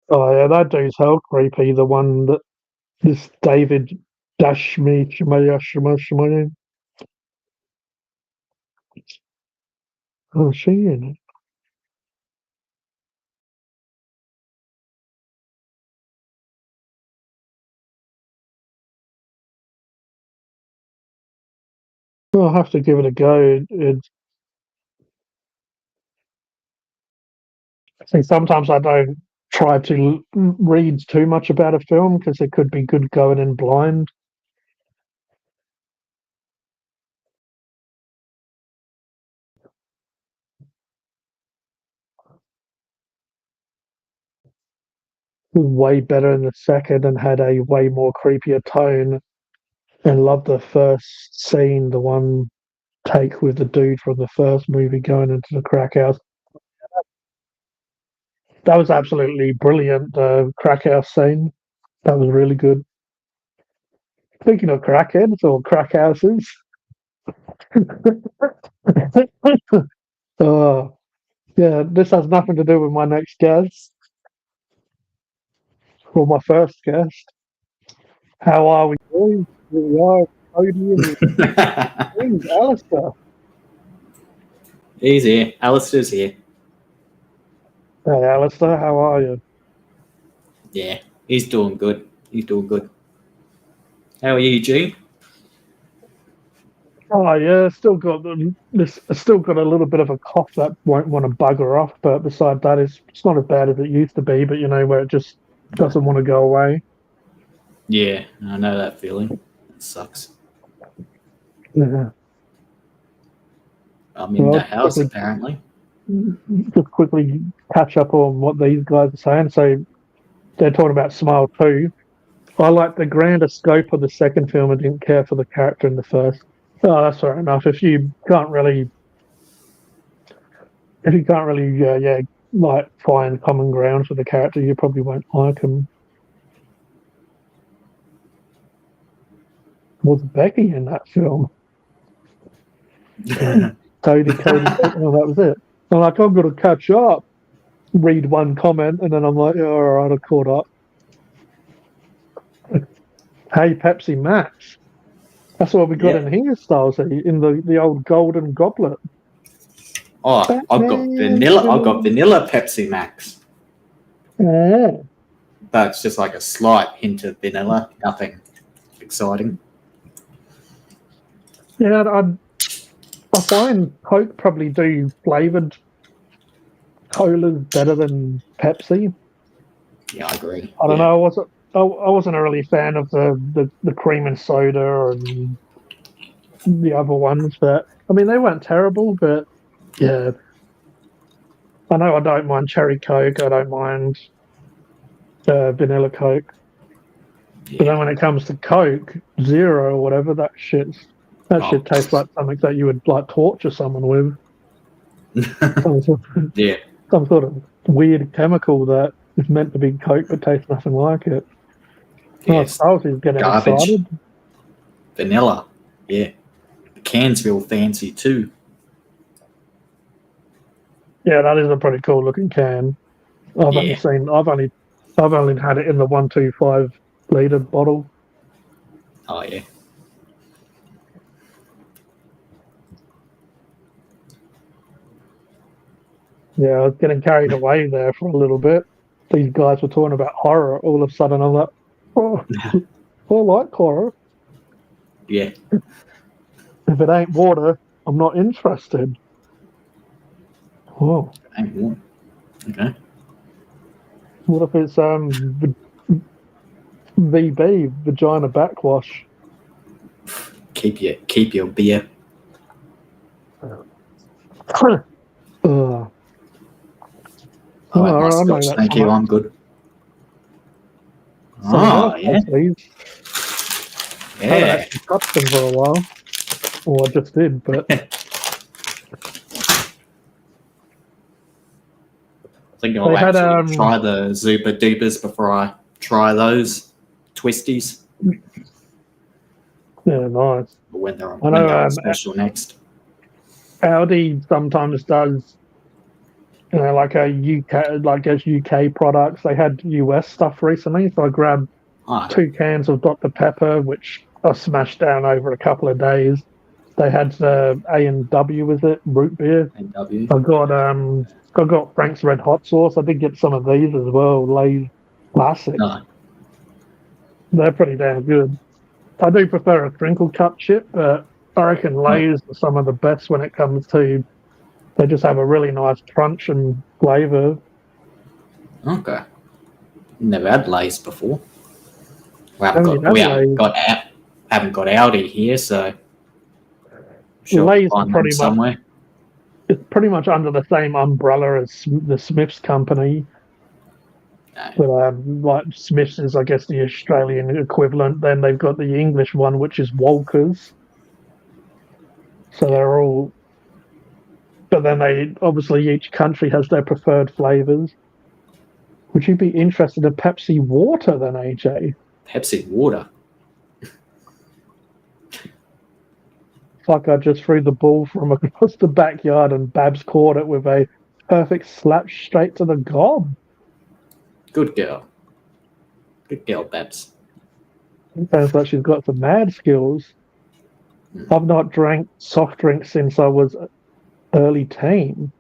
Oh yeah, that dude's hell creepy. The one that this David Dashmi Shmaya Shmaya Shmaya. Oh, is she in it? I'll have to give it a go. I think sometimes I don't try to read too much about a film because it could be good going in blind. Way better in the second and had a way more creepier tone. And loved the first scene, the one take with the dude from the first movie going into the crack house. That was absolutely brilliant. The crack house scene. That was really good. Speaking of crackheads or crack houses, oh yeah, this has nothing to do with my next guest or my first guest. How are we doing? Here we are, Kodie and things, Alistair. He's here. Alistair's here. Hey, Alistair, how are you? Yeah, he's doing good. He's doing good. How are you, G? Oh yeah, still got a little bit of a cough that won't want to bugger off, but beside that, it's not as bad as it used to be. But you know where it just doesn't want to go away. Yeah, I know that feeling. It sucks. Yeah. I'm in Well, the house, apparently. just quickly catch up on what these guys are saying. So they're talking about Smile 2. I like the grander scope of the second film and didn't care for the character in the first. Oh, that's fair enough. If you can't really, like find common ground for the character, you probably won't like him. Was Becky in that film? Cody. Oh, that was it. I'm like, I've got to catch up. Read one comment, and then I'm like, yeah, all right, I've caught up. Hey, Pepsi Max. That's what we got in here, Stylesy, in the old golden goblet. Oh, I've got vanilla. I've got vanilla Pepsi Max. Oh. That's just like a slight hint of vanilla. Nothing exciting. Yeah, I find Coke probably do flavored colas better than Pepsi. Yeah, I agree. I don't know. I wasn't a really fan of the cream and soda and the other ones, but I mean they weren't terrible. But yeah, I know I don't mind cherry Coke. I don't mind vanilla Coke. But then when it comes to Coke Zero or whatever, that shit tastes like something that you would like torture someone with. Yeah. Some sort of weird chemical that is meant to be Coke but tastes nothing like it. Yes. Oh, Stylesy is getting Garbage. excited. Vanilla. Yeah. The cans feel fancy too. Yeah, that is a pretty cool looking can. I've only had it in the 125 litre bottle. Oh yeah. Yeah, I was getting carried away there for a little bit. These guys were talking about horror. All of a sudden, I'm like, oh, I like horror. Yeah. If it ain't water, I'm not interested. Oh, Okay. what if it's VB, vagina backwash? Keep your beer. Oh, I like my I know scotch. that Thank you. I'm good. Someone Yeah. else these. I haven't Yeah. actually touched them for a while. Or I just did, but I think I'll actually try the Zupa Dupas before I try those twisties. Yeah, nice. When they're I know, on special next. Audi sometimes does like a UK, like as UK products. They had US stuff recently, so I grabbed 2 cans of Dr Pepper, which I smashed down over a couple of days. They had A&W with it, root beer. A&W. I got Frank's Red Hot sauce. I did get some of these as well, Lay's Classics. No. They're pretty damn good. I do prefer a crinkle cut chip, but I reckon Lay's are some of the best when it comes to. They just have a really nice crunch and flavour. Okay. Never had Lay's before. We haven't got Audi here, so sure Lay's it's pretty much under the same umbrella as the Smiths company. No. But like Smiths is, I guess, the Australian equivalent. Then they've got the English one, which is Walker's. So they're all. But then they obviously each country has their preferred flavours. Would you be interested in Pepsi Water then, AJ? Pepsi Water? It's like I just threw the ball from across the backyard and Babs caught it with a perfect slap straight to the gob. Good girl. Good girl, Babs. Sounds like she's got some mad skills. I've not drank soft drinks since I was early teen.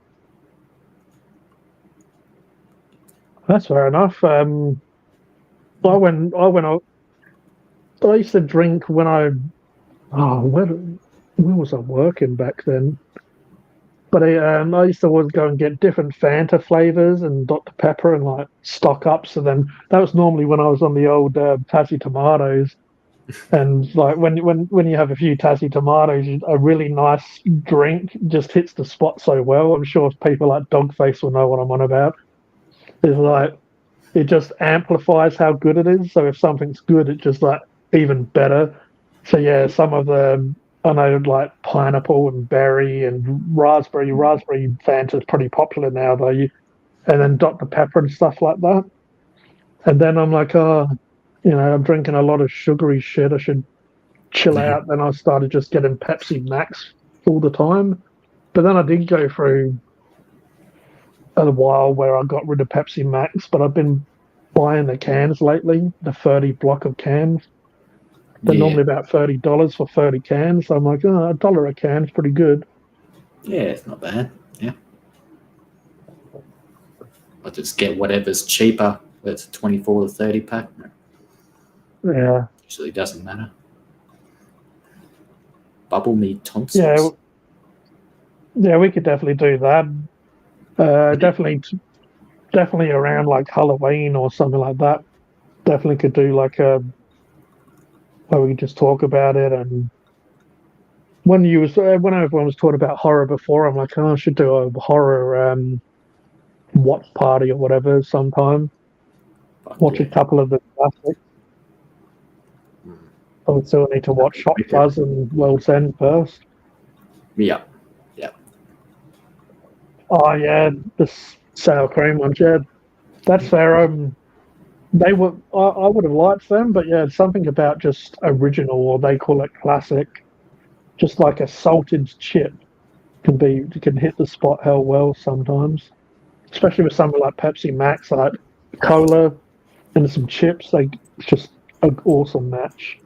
That's fair enough. I used to drink when where was I working back then? But I used to always go and get different Fanta flavors and Dr Pepper and like stock up. So then that was normally when I was on the old Tassie tomatoes. And like when you have a few Tassie tomatoes, a really nice drink just hits the spot so well. I'm sure people like Dogface will know what I'm on about. It's like it just amplifies how good it is. So if something's good, it's just like even better. So yeah, some of the I know like pineapple and berry and raspberry Fanta is pretty popular now though. And then Dr Pepper and stuff like that. And then I'm like, I'm drinking a lot of sugary shit. I should chill out. Then I started just getting Pepsi Max all the time. But then I did go through a while where I got rid of Pepsi Max, but I've been buying the cans lately, the 30 block of cans. They're normally about $30 for 30 cans. So I'm like, $1 a can is pretty good. Yeah, it's not bad. Yeah. I'll just get whatever's cheaper. It's a 24 to 30 pack. Yeah. Usually doesn't matter. Bubble me tonsils. Yeah, we could definitely do that. Definitely around like Halloween or something like that. Definitely could do like where we could just talk about it. And when everyone was talking about horror before, I'm like, I should do a horror watch party or whatever sometime. Watch a couple of the classics. I would still need to watch Hot Fuzz and World's End first. Yeah. Oh yeah, the sour cream ones. Yeah, that's fair. They were. I would have liked them, but yeah, something about just original, or they call it classic. Just like a salted chip can hit the spot hell well sometimes, especially with something like Pepsi Max, like cola and some chips. It's just an awesome match.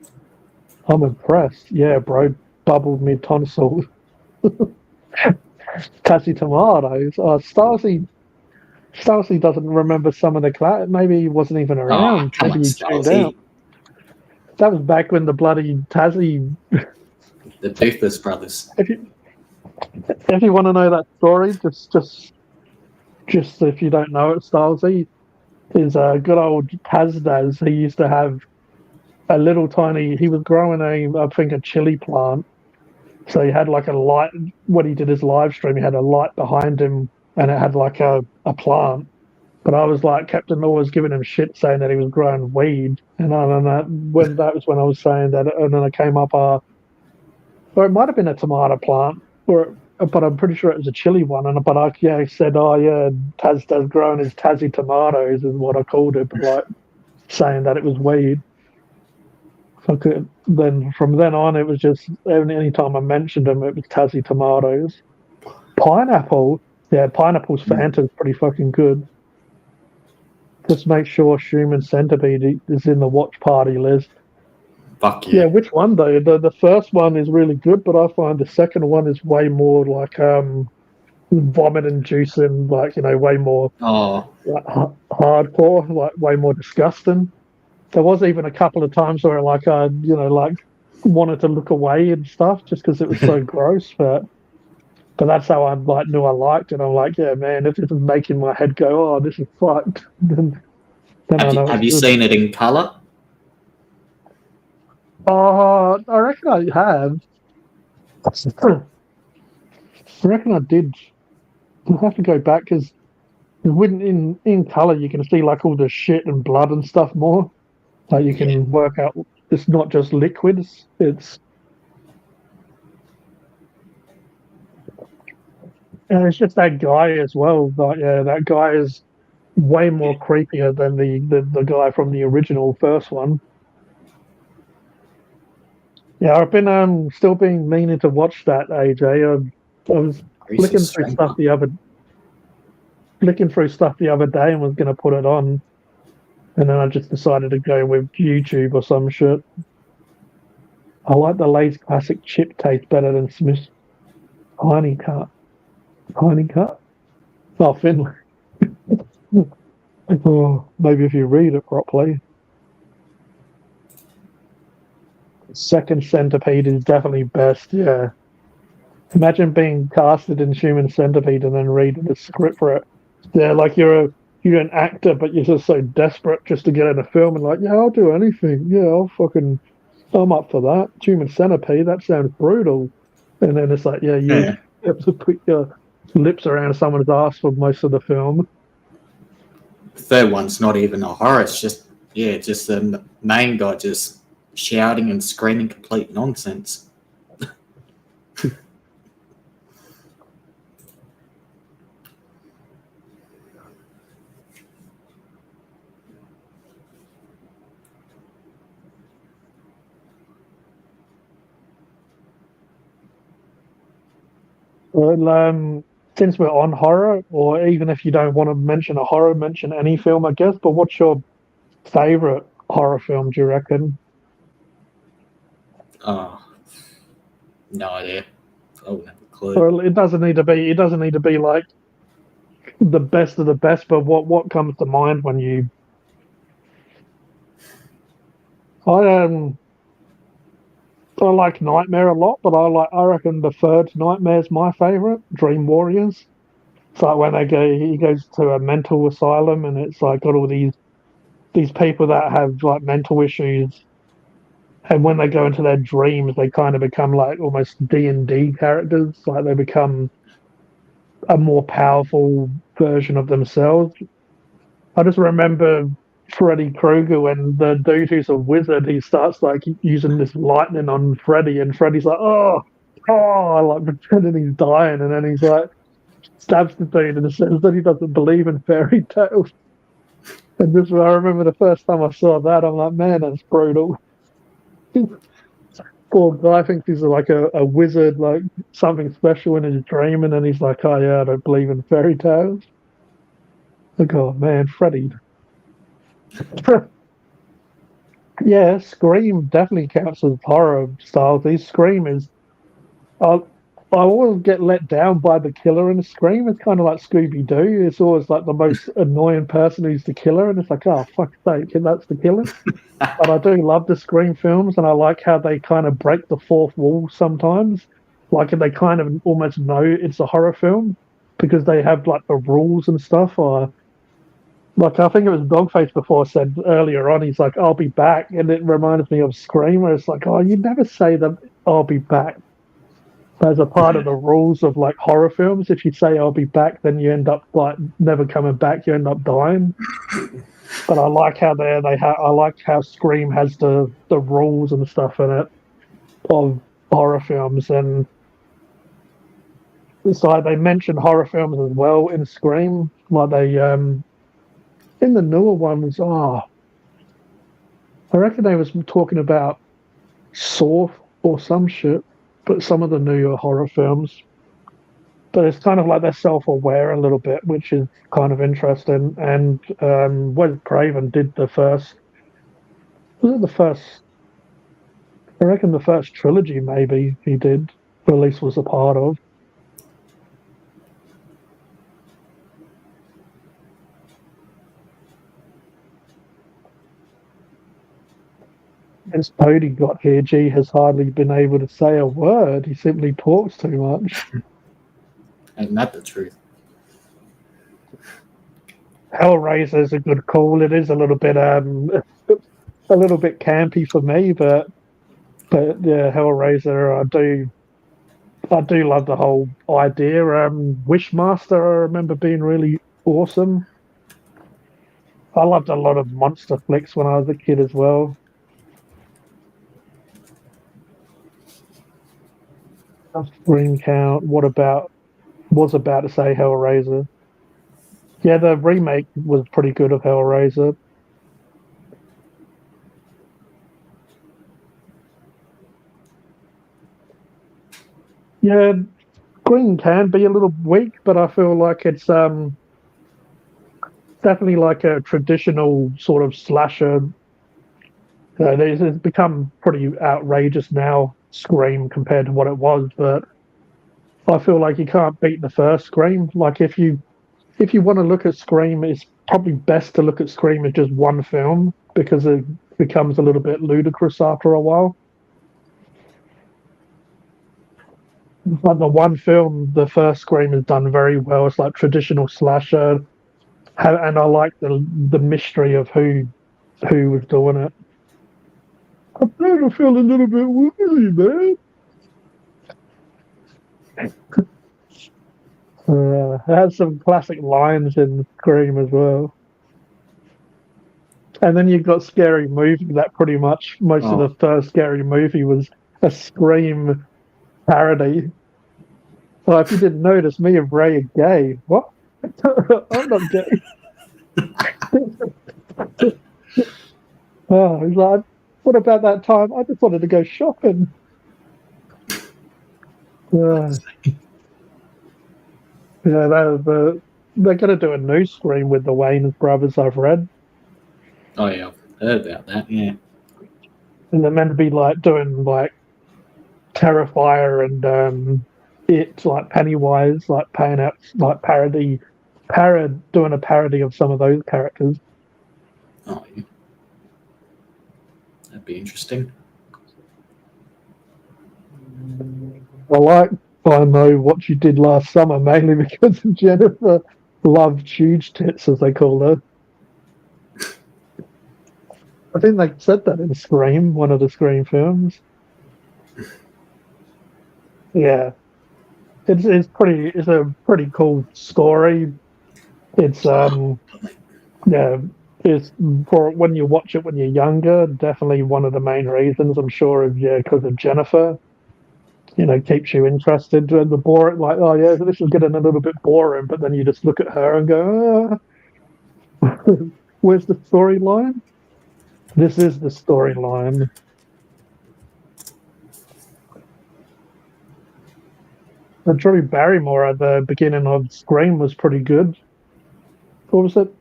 I'm impressed. Yeah, bro, bubbled me tonsil. Tassie tomatoes. Starsy doesn't remember some of the class. Maybe he wasn't even around. Maybe he tuned out. That was back when the bloody Tassie. The Doofus brothers. If you want to know that story, just if you don't know it, Starsy is a good old Tazdaz. He used to have a little tiny. He was growing a chili plant. So he had like a light. When he did his live stream, he had a light behind him, and it had like a plant. But I was like, Captain always giving him shit, saying that he was growing weed, and that was when I was saying that, and then I came up, or it might have been a tomato plant, but I'm pretty sure it was a chili one. But I said, Taz does growing his Tassie tomatoes is what I called it, but like saying that it was weed. Then from then on, it was just any time I mentioned them, it was Tassie tomatoes. Pineapple. Yeah, Pineapple's Fanta's pretty fucking good. Just make sure Human Centipede is in the watch party list. Fuck Yeah, yeah. which one though? The first one is really good, but I find the second one is way more like vomit inducing, like way more Oh, like hardcore, like way more disgusting. There was even a couple of times where like I like wanted to look away and stuff just because it was so gross, but that's how I like knew I liked it. I'm like, yeah, man, if this is making my head go, oh, this is fucked, then I know it's have you good. seen it in color? Oh, I reckon I have. I reckon I did. I'll have to go back because when in color you can see like all the shit and blood and stuff more. Like you Yeah. can work out it's not just liquids. It's just that guy as well. Like yeah, that guy is way more creepier than the guy from the original first one. Yeah, I've been still been meaning to watch that, AJ. I was Grease flicking is through stuff stronger. the other day and was going to put it on, and then I just decided to go with YouTube or some shit. I like the Lay's classic chip taste better than Smith's Tiny Cut. Tiny Cut? Oh, Finley. Oh, maybe if you read it properly. Second Centipede is definitely best, yeah. Imagine being casted in Human Centipede and then reading the script for it. Yeah, like you're an actor, but you're just so desperate just to get in a film and like, yeah, I'll do anything. Yeah, I'm up for that. Human Centipede, that sounds brutal. And then it's like, yeah, you Yeah. have to put your lips around someone's ass for most of the film. The third one's not even a horror. It's just the main guy just shouting and screaming complete nonsense. Well, since we're on horror, or even if you don't want to mention a horror, mention any film, I guess. But what's your favorite horror film? Do you reckon? Oh, no idea. I wouldn't have a clue. Well, it doesn't need to be. It doesn't need to be like the best of the best. But what comes to mind when you? I I like Nightmare a lot, but I reckon the third Nightmare's my favorite. Dream Warriors. It's like when he goes to a mental asylum, and it's like got all these people that have like mental issues, and when they go into their dreams, they kind of become like almost D&D characters. Like they become a more powerful version of themselves. I just remember Freddy Krueger when the dude who's a wizard, he starts like using this lightning on Freddy, and Freddy's like, like pretending he's dying, and then he's like stabs the dude and says that he doesn't believe in fairy tales. And just I remember the first time I saw that, I'm like, man, that's brutal. Poor guy thinks he's like a wizard, like something special in his dream, and then he's like, oh yeah, I don't believe in fairy tales. Like, oh man, Freddy. Yeah, Scream definitely counts as horror style. These Scream is I I always get let down by the killer in a Scream. It's kind of like Scooby Doo. It's always like the most annoying person who's the killer, and it's like, oh fuck's sake, that's the killer. But I do love the Scream films, and I like how they kind of break the fourth wall sometimes. Like they kind of almost know it's a horror film because they have like the rules and stuff. Or like I think it was Dogface before said earlier on, he's like, "I'll be back," and it reminds me of Scream, where it's like, "Oh, you never say that I'll be back." As a part of the rules of like horror films, if you say I'll be back, then you end up like never coming back. You end up dying. But I like how I like how Scream has the rules and stuff in it of horror films, and it's like they mention horror films as well in Scream. Like they in the newer ones, I reckon they was talking about Saw or some shit, but some of the newer horror films. but it's kind of like they're self-aware a little bit, which is kind of interesting. And Wes Craven did the first. Was it the first? I reckon the first trilogy, maybe he did, or at least was a part of. Since Kodie got here, G has hardly been able to say a word. He simply talks too much. Ain't that the truth? Hellraiser is a good call. It is a little bit campy for me, but yeah, Hellraiser, I do love the whole idea. Wishmaster, I remember being really awesome. I loved a lot of monster flicks when I was a kid as well. Screen count. Was about to say Hellraiser. Yeah, the remake was pretty good of Hellraiser. Yeah, Green can be a little weak, but I feel like it's definitely like a traditional sort of slasher. It's become pretty outrageous now, Scream, compared to what it was, but I feel like you can't beat the first Scream. Like if you want to look at Scream, it's probably best to look at Scream as just one film because it becomes a little bit ludicrous after a while. But the one film, the first Scream, is done very well. It's like traditional slasher, and I like the mystery of who was doing it. I'm starting to feel a little bit woozy, man. It has some classic lines in Scream as well. And then you've got Scary Movie. That pretty much most of the first Scary Movie was a Scream parody. Well, if you didn't notice, me and Ray are gay. What? I'm not gay. Oh, he's like, what about that time? I just wanted to go shopping. Yeah, they're going to do a new Scream with the Wayans brothers, I've read. Oh, yeah, I've heard about that, yeah. And they're meant to be like doing like Terrifier and It, like Pennywise, like paying out like doing a parody of some of those characters. Oh, yeah. That'd be interesting. I know what you did last summer, mainly because Jennifer loved huge tits, as they call her. I think they said that in Scream, one of the Scream films. Yeah, it's a pretty cool story. It's yeah, it's for when you watch it when you're younger. Definitely one of the main reasons. I'm sure is because of Jennifer. Keeps you interested. And the boring, like, oh yeah, this is getting a little bit boring, but then you just look at her and go, where's the storyline? This is the storyline. And Drew Barrymore at the beginning of Scream was pretty good. What was it?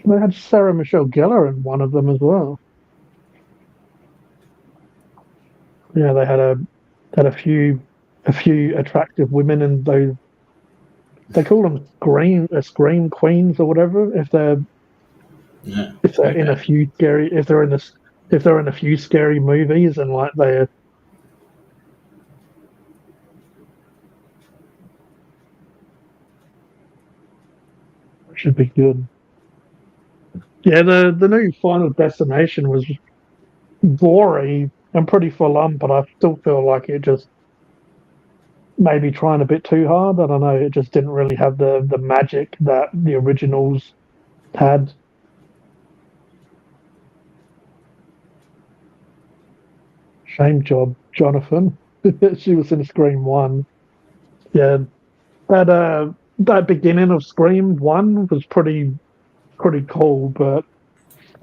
They had Sarah Michelle Gellar in one of them as well. Yeah, they had a few attractive women in those. They call them scream queens or whatever. If they're in a few scary, if they're in a few scary movies and like they should be good. Yeah, the new Final Destination was gory and pretty full on, but I still feel like it just maybe trying a bit too hard. I don't know. It just didn't really have the magic that the originals had. Shame job, Jonathan. She was in Scream 1. Yeah, that beginning of Scream 1 was pretty cool, but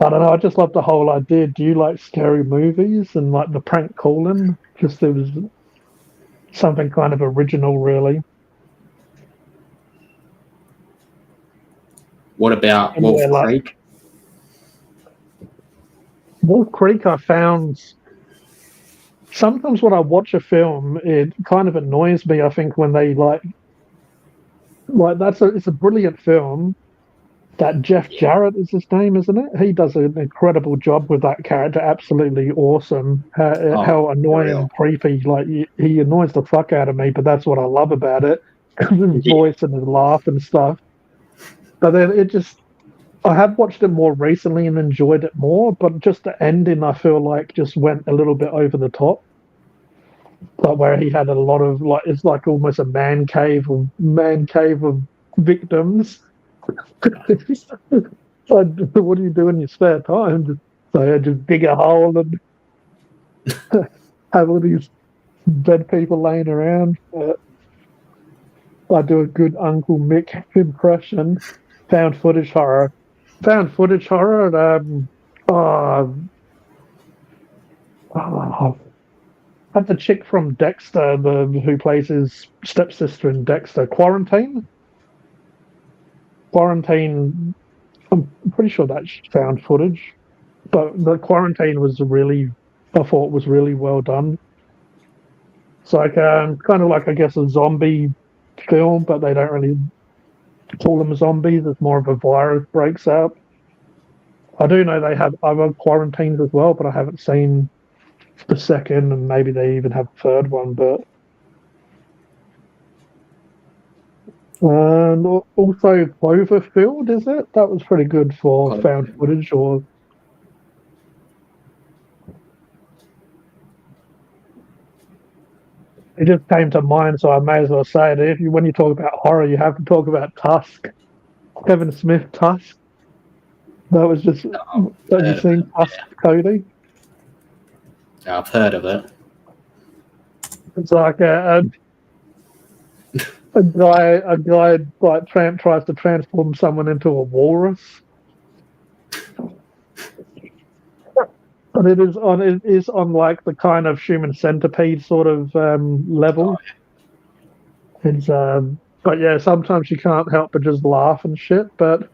I don't know. I just love the whole idea. Do you like scary movies and like the prank calling? Just it was something kind of original, really. What about Wolf Yeah, like Creek? Wolf Creek, I found sometimes when I watch a film, it kind of annoys me. I think when they like it's a brilliant film. That Jeff Yeah. Jarrett is his name, isn't it? He does an incredible job with that character. Absolutely awesome. Oh, How annoying real. and creepy. Like he annoys the fuck out of me, but that's what I love about it. His Yeah. voice and his laugh and stuff. But then I have watched it more recently and enjoyed it more. But just the ending, I feel like just went a little bit over the top. Like where he had a lot of like it's like almost a man cave of victims. So what do you do in your spare time? So I just dig a hole and have all these dead people laying around. I do a good Uncle Mick impression. Found footage horror. Found footage horror. Oh, oh, had the chick from Dexter, who plays his stepsister in Dexter. Quarantine. I'm pretty sure that's found footage, but the Quarantine was I thought was really well done. It's like kind of like I guess a zombie film, but they don't really call them zombies. It's more of a virus breaks out. I do know they have other quarantines as well, but I haven't seen the second, and maybe they even have a third one. But and also Cloverfield, is it? That was pretty good for found footage. Or it just came to mind, so I may as well say it. When you talk about horror, you have to talk about Tusk. Kevin Smith Tusk. That was just. Have you Heard of it. seen Tusk, Cody? Yeah, I've heard of it. It's like a guy like tries to transform someone into a walrus, but it is on like the kind of human centipede sort of level. It's but yeah, sometimes you can't help but just laugh and shit. But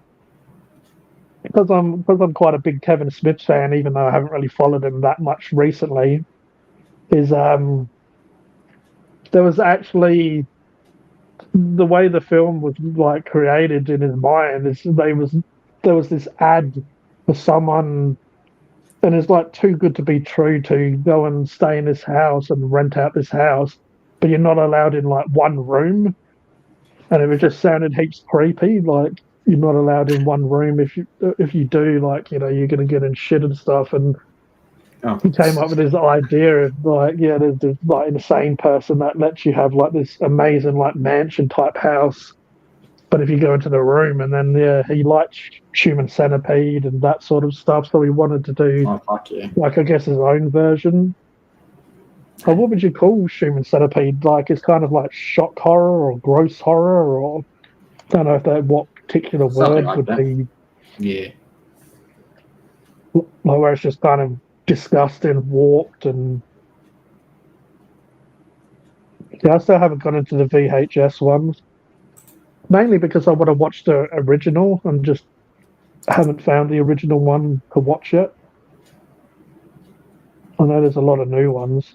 because I'm quite a big Kevin Smith fan, even though I haven't really followed him that much recently, is there was actually the way the film was like created in his mind is there was this ad for someone, and it's like too good to be true to go and stay in this house and rent out this house, but you're not allowed in like one room, and it just sounded heaps creepy. Like you're not allowed in one room if you do, like you're gonna get in shit and stuff. And Oh, he came up with this idea of like, yeah, there's this like insane person that lets you have like this amazing like mansion type house. But if you go into the room, and then yeah, he likes human centipede and that sort of stuff, so he wanted to do oh fuck yeah. like I guess his own version. But what would you call human centipede? Like it's kind of like shock horror or gross horror, or I don't know if that what particular Something word like would that. be Yeah. like where it's just kind of disgusting, warped, and yeah, I still haven't gone into the VHS ones. Mainly because I want to watch the original and just haven't found the original one to watch yet. I know there's a lot of new ones.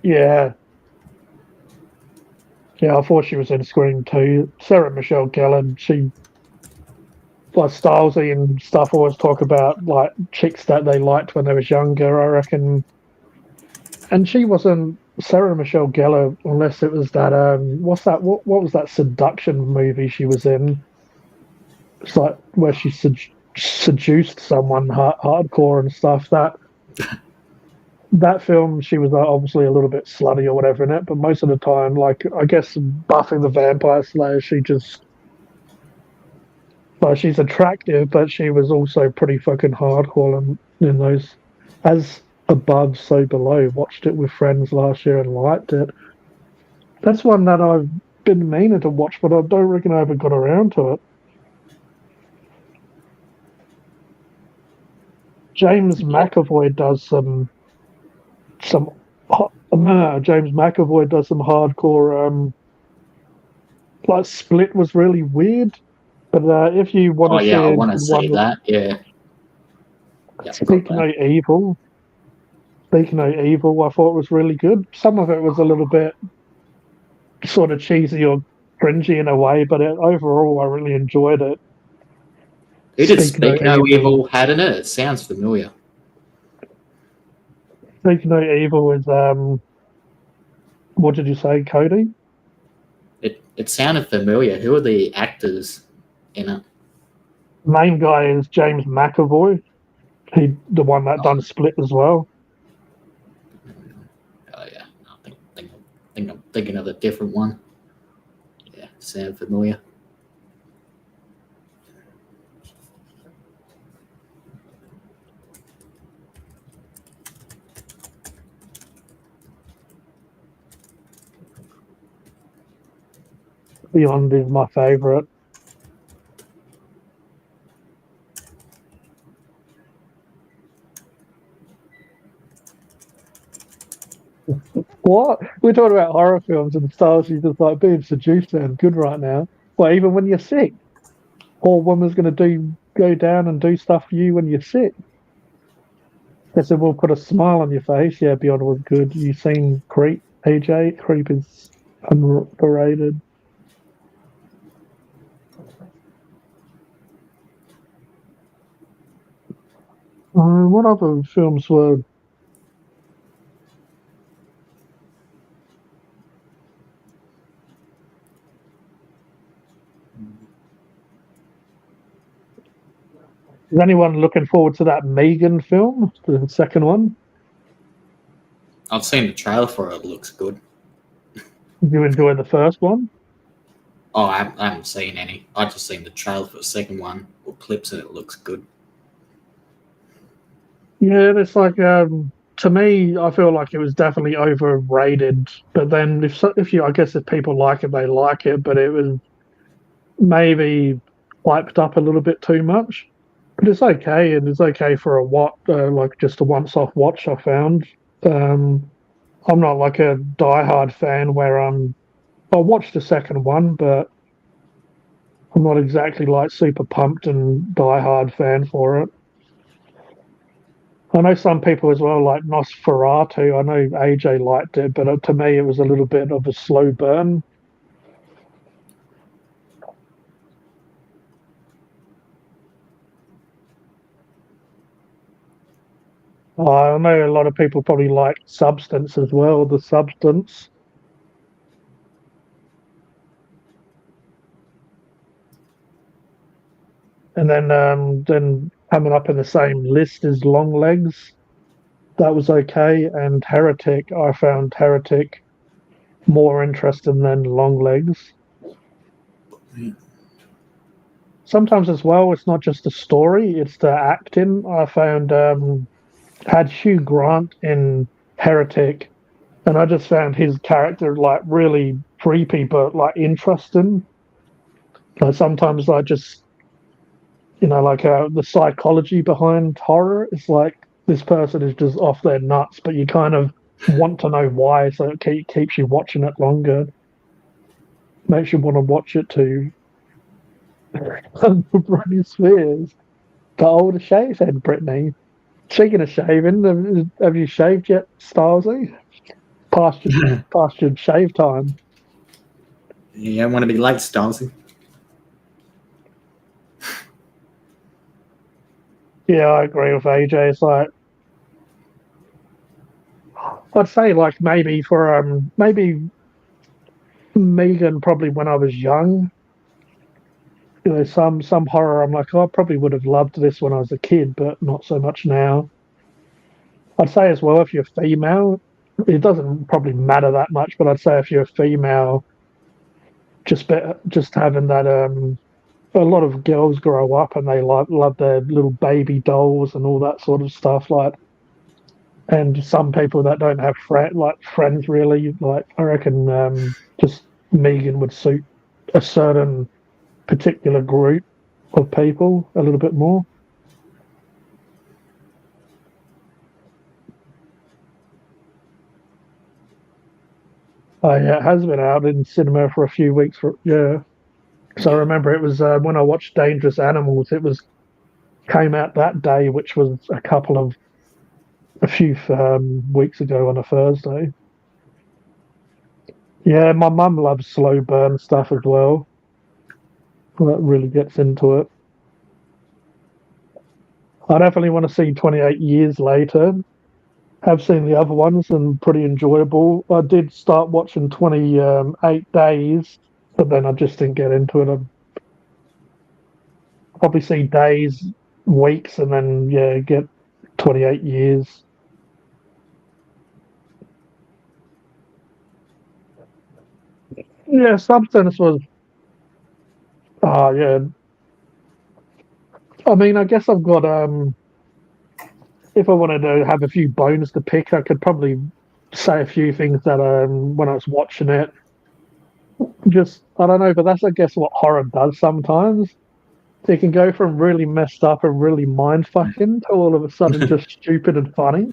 Yeah. Yeah, I thought she was in Scream too. Sarah Michelle Gellar, she like Stylesy and stuff always talk about like chicks that they liked when they was younger, I reckon. And she wasn't Sarah Michelle Gellar unless it was that what was that seduction movie she was in? It's like where she seduced someone hardcore and stuff. That film, she was obviously a little bit slutty or whatever in it, but most of the time, like I guess Buffy the Vampire Slayer, she's attractive, but she was also pretty fucking hardcore in those. As Above, So Below. Watched it with friends last year and liked it. That's one that I've been meaning to watch, but I don't reckon I ever got around to it. James McAvoy does some James McAvoy does some hardcore. Like Split was really weird, but if you want Oh to yeah, I see want to see that. Yeah. Speak No Evil. Speak No Evil, I thought was really good. Some of it was a little bit sort of cheesy or cringy in a way, but overall I really enjoyed it. Who did Speak No Evil had in it? It sounds familiar. Speak No Evil is what did you say, Kodie? It sounded familiar. Who are the actors in it? The main guy is James McAvoy. The one that done Split as well. Oh yeah, I think I'm thinking of a different one. Yeah, sound familiar. Beyond is my favourite. What? We're talking about horror films and stars you just like being seduced and good right now. Well, even when you're sick. Or woman's going to go down and do stuff for you when you're sick. They said, we'll put a smile on your face. Yeah, Beyond was good. You seen Creep, AJ? Creep is underrated. What other films were... Is anyone looking forward to that Megan film, the second one? I've seen the trailer for it. It looks good. Did you enjoy the first one? Oh, I haven't seen any. I just seen the trailer for the second one or clips, and it looks good. Yeah, it's like to me, I feel like it was definitely overrated. But then, I guess if people like it, they like it. But it was maybe hyped up a little bit too much. But it's okay, and it's okay for like just a once-off watch. I found. I'm not like a die-hard fan where I watched the second one, but I'm not exactly like super pumped and die-hard fan for it. I know some people as well like Nosferatu. I know AJ liked it, but to me it was a little bit of a slow burn. I know a lot of people probably like Substance as well, The Substance. And then coming up in the same list is Longlegs. That was okay. And Heretic, I found Heretic more interesting than Longlegs. Sometimes as well, it's not just the story, it's the acting. I found had Hugh Grant in Heretic, and I just found his character like really creepy but like interesting. Like sometimes I just like the psychology behind horror is like this person is just off their nuts, but you kind of want to know why, so it keeps you watching it longer. Makes you want to watch it too. Britney Spears, the older shave head Britney. Speaking of shaving, have you shaved yet, Stalsy? Past your shave time. You don't want to be late, Stalsy. Yeah, I agree with AJ. It's like I'd say like maybe for maybe Megan probably when I was young. Some horror I'm like, oh, I probably would have loved this when I was a kid, but not so much now. I'd say as well if you're female, it doesn't probably matter that much, but I'd say if you're a female, just having that a lot of girls grow up and they love their little baby dolls and all that sort of stuff, like, and some people that don't have friends really, like I reckon just Megan would suit a certain particular group of people a little bit more. Oh yeah, it has been out in cinema for a few weeks. Yeah, so I Yeah. remember it was when I watched Dangerous Animals. It was came out that day, which was a few weeks ago on a Thursday. Yeah, my mum loves slow burn stuff as well. That really gets into it. I definitely want to see 28 Years Later. Have seen the other ones and pretty enjoyable. I did start watching 28 Days, but then I just didn't get into it. I'd probably see Days, weeks, and then, yeah, get 28 Years. Yeah, Substance was, yeah. I mean, I guess I've got, if I wanted to have a few bones to pick, I could probably say a few things that, when I was watching it, just, I don't know, but that's, I guess, what horror does sometimes. It can go from really messed up and really mind fucking to all of a sudden just stupid and funny.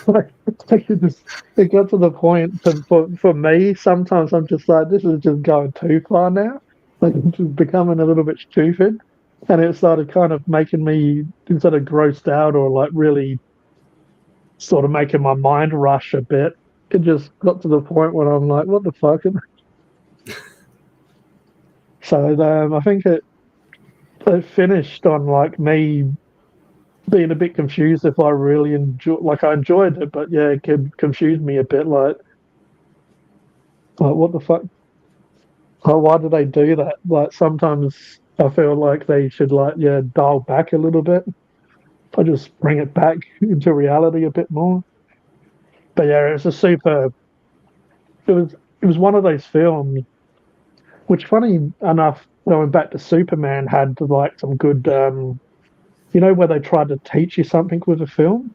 Like, it got to the point for me, sometimes I'm just like, this is just going too far now. Like, it's just becoming a little bit stupid. And it started kind of making me, instead of grossed out or like really sort of making my mind rush a bit, it just got to the point where I'm like, what the fuck? So I think it finished on like me being a bit confused if I really I enjoyed it, but yeah, it confused me a bit. Like what the fuck? Like, why do they do that? Like sometimes I feel like they should like dial back a little bit. I just bring it back into reality a bit more. But yeah, it's a super. It was one of those films which, funny enough, going back to Superman, had like some good. Where they tried to teach you something with a film.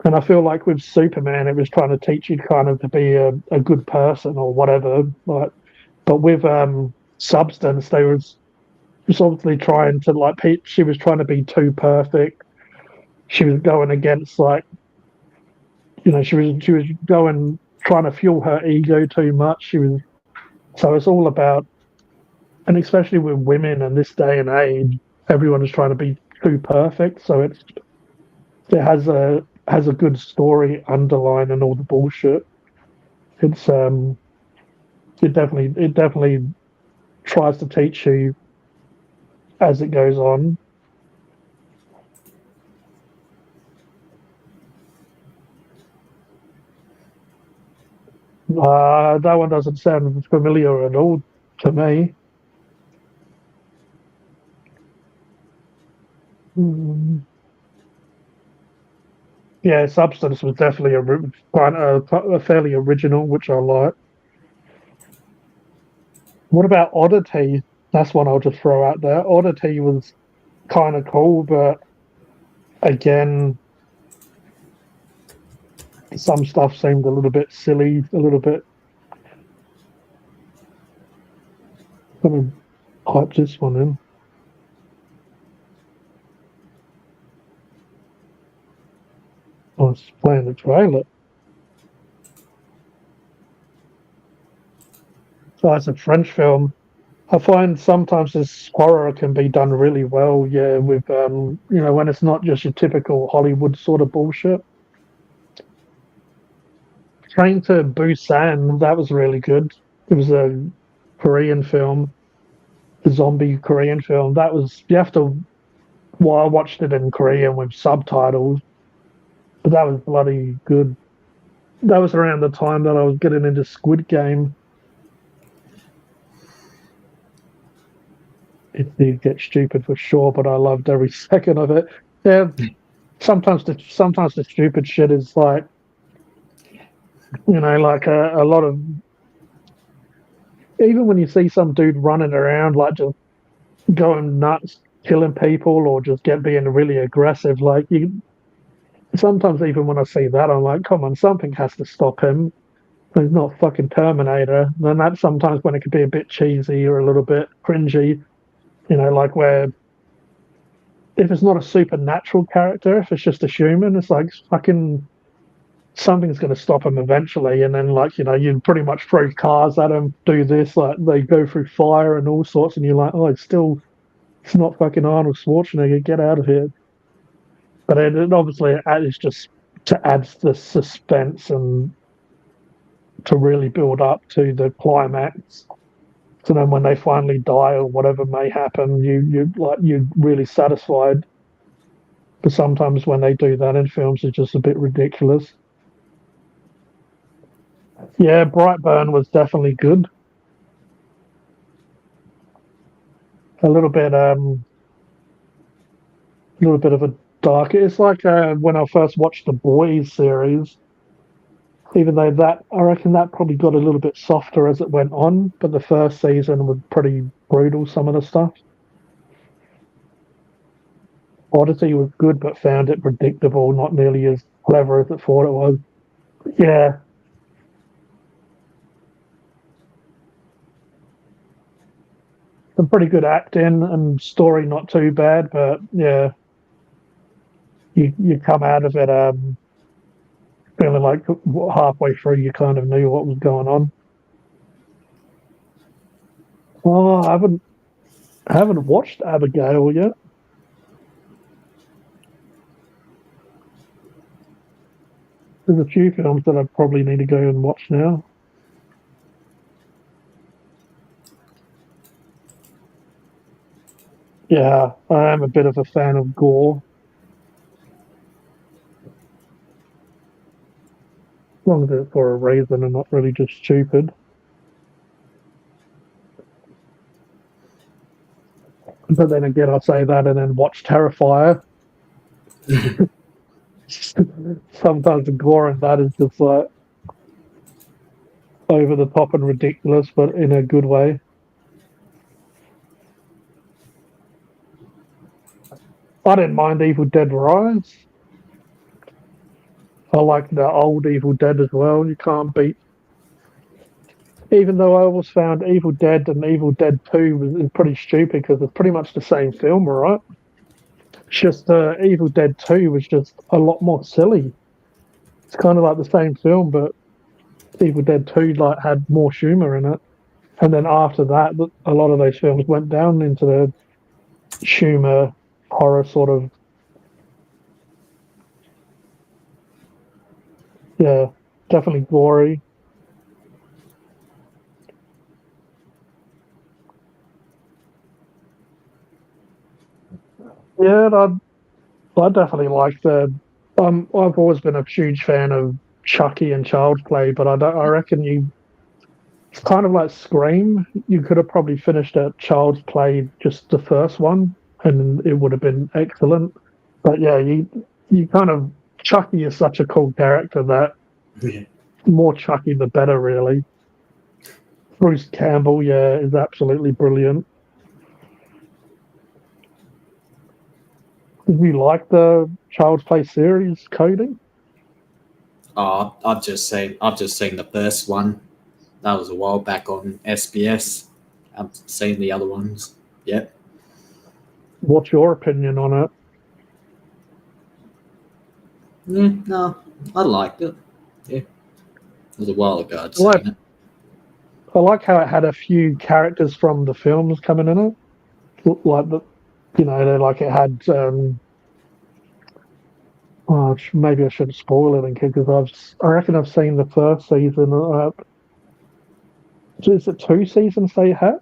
And I feel like with Superman, it was trying to teach you kind of to be a good person or whatever. Like, but with Substance, they was obviously trying to like she was trying to be too perfect. She was going against like she was going trying to fuel her ego too much. So it's all about, and especially with women in this day and age, everyone is trying to be too perfect. So it has a good story underlining all the bullshit. It's it definitely tries to teach you as it goes on. That one doesn't sound familiar at all to me. Mm. Yeah, Substance was definitely quite a fairly original, which I like. What about Oddity? That's one I'll just throw out there. Oddity was kind of cool, but again, some stuff seemed a little bit silly, a little bit. Let me type this one in. I was playing the trailer. So it's a French film. I find sometimes this horror can be done really well, yeah, with when it's not just your typical Hollywood sort of bullshit. Train to Busan, that was really good. It was a Korean film, a zombie Korean film. That was you have to. Well, I watched it in Korean with subtitles, but that was bloody good. That was around the time that I was getting into Squid Game. It did get stupid for sure, but I loved every second of it. Yeah, sometimes the stupid shit is like like a lot of, even when you see some dude running around like just going nuts, killing people, or just being really aggressive. Like you, sometimes even when I see that, I'm like, come on, something has to stop him. He's not fucking Terminator. Then that's sometimes when it could be a bit cheesy or a little bit cringy. Like where if it's not a supernatural character, if it's just a human, it's like fucking something's going to stop him eventually. And then, you pretty much throw cars at him, do this, like they go through fire and all sorts, and you're like, oh, it's not fucking Arnold Schwarzenegger, get out of here. But it obviously is just to add the suspense and to really build up to the climax. So then when they finally die or whatever may happen, you're really satisfied. But sometimes when they do that in films, it's just a bit ridiculous. Yeah, Brightburn was definitely good. A little bit of a dark. It's like when I first watched the Boys series. Even though I reckon that probably got a little bit softer as it went on, but the first season was pretty brutal. Some of the stuff. Odyssey was good, but found it predictable, not nearly as clever as it thought it was. Yeah, some pretty good acting and story, not too bad, but yeah, you come out of it feeling like halfway through you kind of knew what was going on. Oh, I haven't watched Abigail yet. There's a few films that I probably need to go and watch now. Yeah, I am a bit of a fan of gore. As long as it's for a reason and not really just stupid. But then again, I say that and then watch Terrifier. Sometimes the gore in that is just like over the top and ridiculous, but in a good way. I didn't mind Evil Dead Rise. I like the old Evil Dead as well. You can't beat. Even though I always found Evil Dead and Evil Dead 2 was pretty stupid because it's pretty much the same film, right? It's just Evil Dead 2 was just a lot more silly. It's kind of like the same film, but Evil Dead 2 had more humor in it. And then after that, a lot of those films went down into the humor horror sort of. Yeah, definitely gory. Yeah, I definitely like the. I've always been a huge fan of Chucky and Child's Play, but I reckon it's kind of like Scream. You could have probably finished at Child's Play, just the first one, and it would have been excellent. But yeah, you kind of Chucky is such a cool character that Yeah. more Chucky the better, really. Bruce Campbell, yeah, is absolutely brilliant. Did you like the Child's Play series, Cody? Oh, I've just seen the first one. That was a while back on SBS. I've seen the other ones. Yep. What's your opinion on it? Yeah, no, I liked it. Yeah. It was a while ago I'd Like, seen it. I like how it had a few characters from the films coming in it. Like they like it had. Maybe I shouldn't spoil it because I reckon I've seen the first season. Is it 2 seasons they had?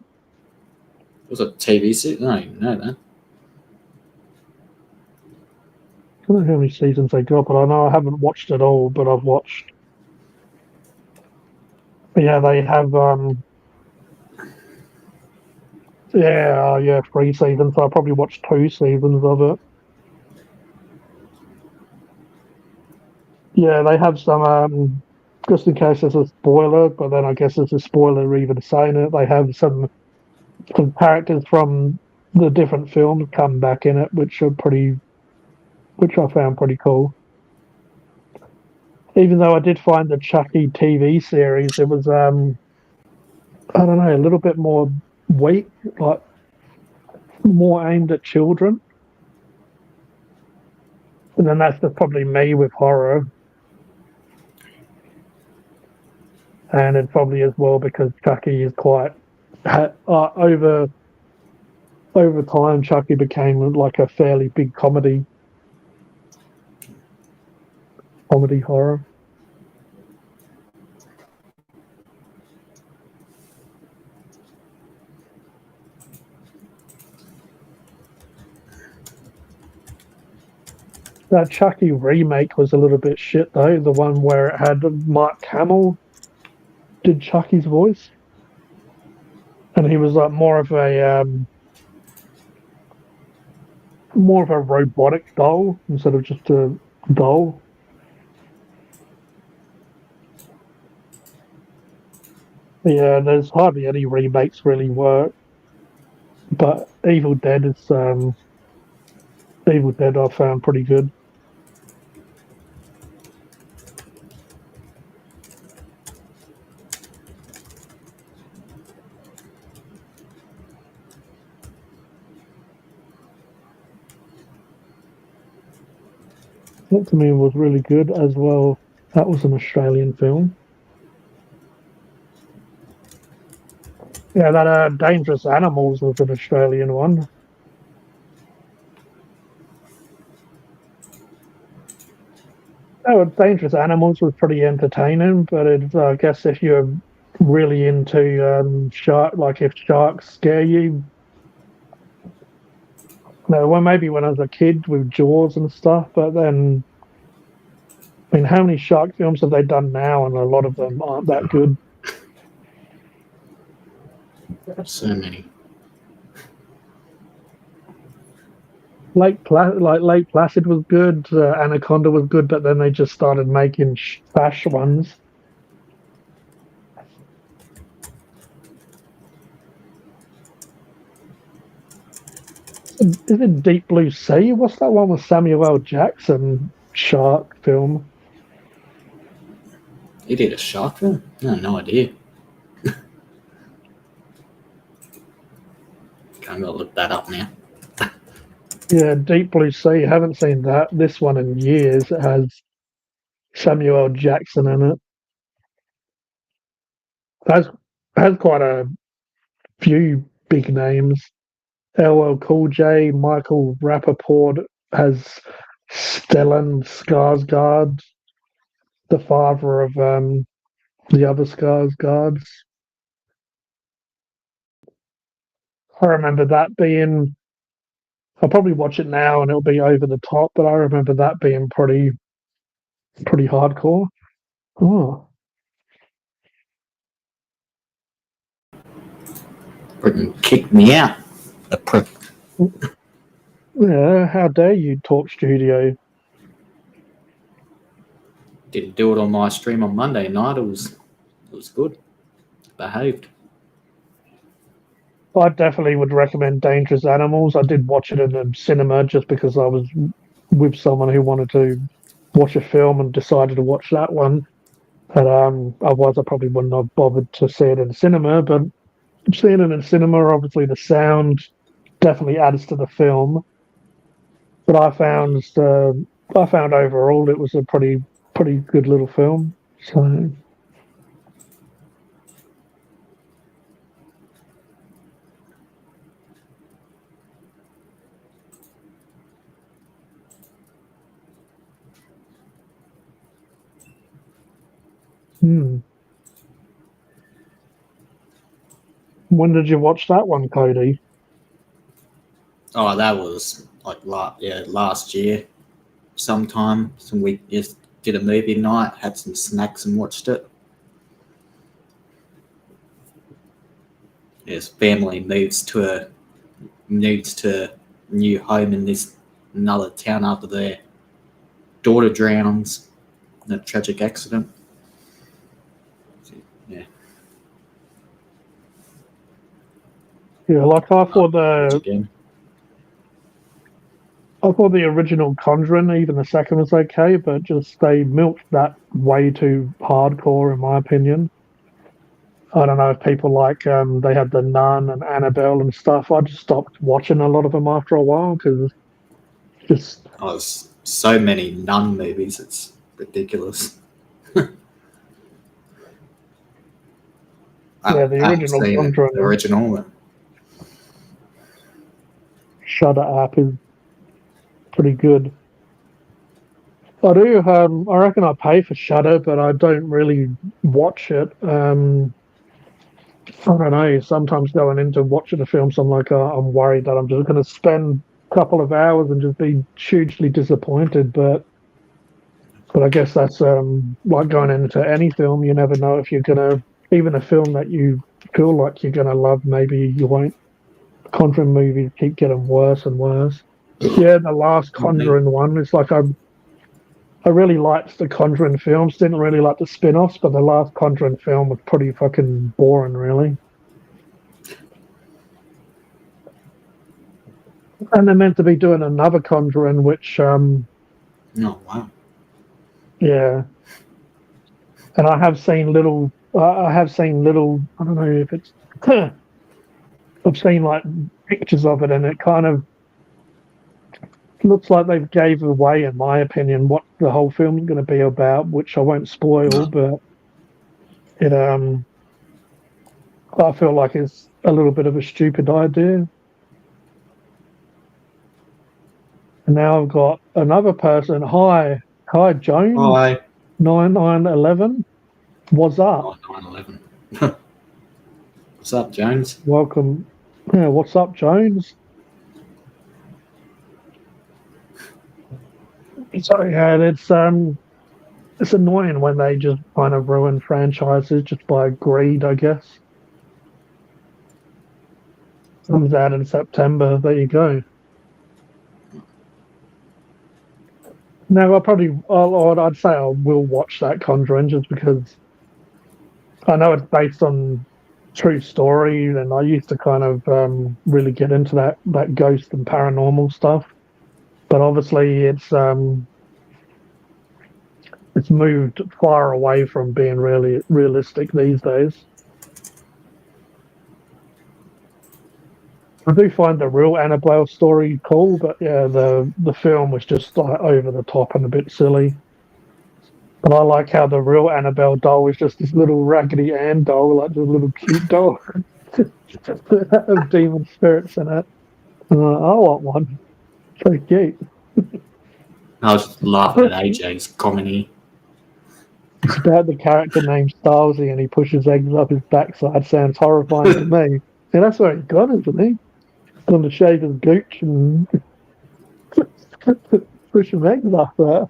Was it TV series? I don't even know that. I don't know how many seasons they got, but I know I haven't watched it all. But I've watched. But yeah, they have. Yeah, 3 seasons. So I probably watched 2 seasons of it. Yeah, they have some. Just in case there's a spoiler, but then I guess it's a spoiler even saying it. They have some characters from the different films come back in it, which I found pretty cool. even though I did find the Chucky TV series, it was I don't know, a little bit more weak, like more aimed at children. And then that's just probably me with horror. And it probably as well because Chucky is quite over time. Chucky became like a fairly big comedy horror. That Chucky remake was a little bit shit though. The one where it had Mark Hamill did Chucky's voice, and he was like more of a robotic doll instead of just a doll. Yeah, there's hardly any remakes really work, but Evil Dead I found pretty good. That to me was really good as well. That was an Australian film. Yeah, that Dangerous Animals was an Australian one. Oh, Dangerous Animals was pretty entertaining, but I guess if you're really into like if sharks scare you, no, well, maybe when I was a kid with Jaws and stuff, but then, I mean, how many shark films have they done now? And a lot of them aren't that good. So many. Lake Placid was good, Anaconda was good, but then they just started making trash ones. Is it Deep Blue Sea? What's that one with Samuel L. Jackson shark film? He did a shark film? I have no idea. I'm gonna look that up now. Yeah, Deep Blue Sea. Haven't seen that. This one in years. It has Samuel L. Jackson in it. Has quite a few big names. LL Cool J, Michael Rappaport has Stellan Skarsgård, the father of the other Skarsgårds. I remember that being. I'll probably watch it now and it'll be over the top, but I remember that being pretty hardcore. Oh, Britain kicked me out. The prick. yeah. How dare you talk studio? Didn't do it on my stream on Monday night. It was good. Behaved. I definitely would recommend Dangerous Animals. I did watch it in the cinema just because I was with someone who wanted to watch a film and decided to watch that one. But otherwise, I probably wouldn't have bothered to see it in the cinema. But seeing it in cinema, obviously, the sound definitely adds to the film. But I found overall it was a pretty good little film. So. Hmm. When did you watch that one, Kodie? Oh, that was like last year sometime. So we just did a movie night, had some snacks and watched it. His family moves to a new home in this another town after their daughter drowns in a tragic accident. Yeah. Yeah, like I thought Again. I thought the original Conjuring, even the second was okay, but just they milked that way too hardcore, in my opinion. I don't know if people like they had the Nun and Annabelle and stuff. I just stopped watching a lot of them after a while because just Oh, there's so many nun movies, it's ridiculous. yeah, the I haven't original seen Conjuring the original. Shudder app is pretty good. I do. I reckon I pay for Shudder, but I don't really watch it. I don't know. Sometimes going into watching a film, so I'm like, I'm worried that I'm just going to spend a couple of hours and just be hugely disappointed. But I guess that's like going into any film. You never know if you're gonna, even a film that you feel like you're gonna love, maybe you won't. Conjuring movies keep getting worse and worse. Yeah, the last Conjuring one, it's like I really liked the Conjuring films. Didn't really like the spin-offs, but the last Conjuring film was pretty fucking boring, really. And they're meant to be doing another Conjuring, which Oh, wow. yeah. And I have seen little. I have seen little. I don't know if it's. I've seen like pictures of it, and it kind of looks like they've gave away, in my opinion, what the whole film is going to be about, which I won't spoil, No. but it I feel like it's a little bit of a stupid idea. And now I've got another person. Hi, Jones, Bye. 9911. What's up? Oh, 9/11. What's up, Jones? Welcome. Yeah, what's up, Jones? So yeah, it's annoying when they just kind of ruin franchises just by greed, I guess. Comes out in September. There you go. Now, I'd say I will watch that Conjuring just because I know it's based on true story, and I used to kind of really get into that ghost and paranormal stuff. But obviously, it's moved far away from being really realistic these days. I do find the real Annabelle story cool, but yeah, the film was just like over the top and a bit silly. And I like how the real Annabelle doll is just this little Raggedy Ann doll, like this little cute doll of demon spirits in it. I want one. So cute. I was just laughing at AJ's comedy. It's about the character named Stalsy and he pushes eggs up his backside. Sounds horrifying to me. And that's where he's gone, isn't he? On the shave his gooch and push some eggs up there.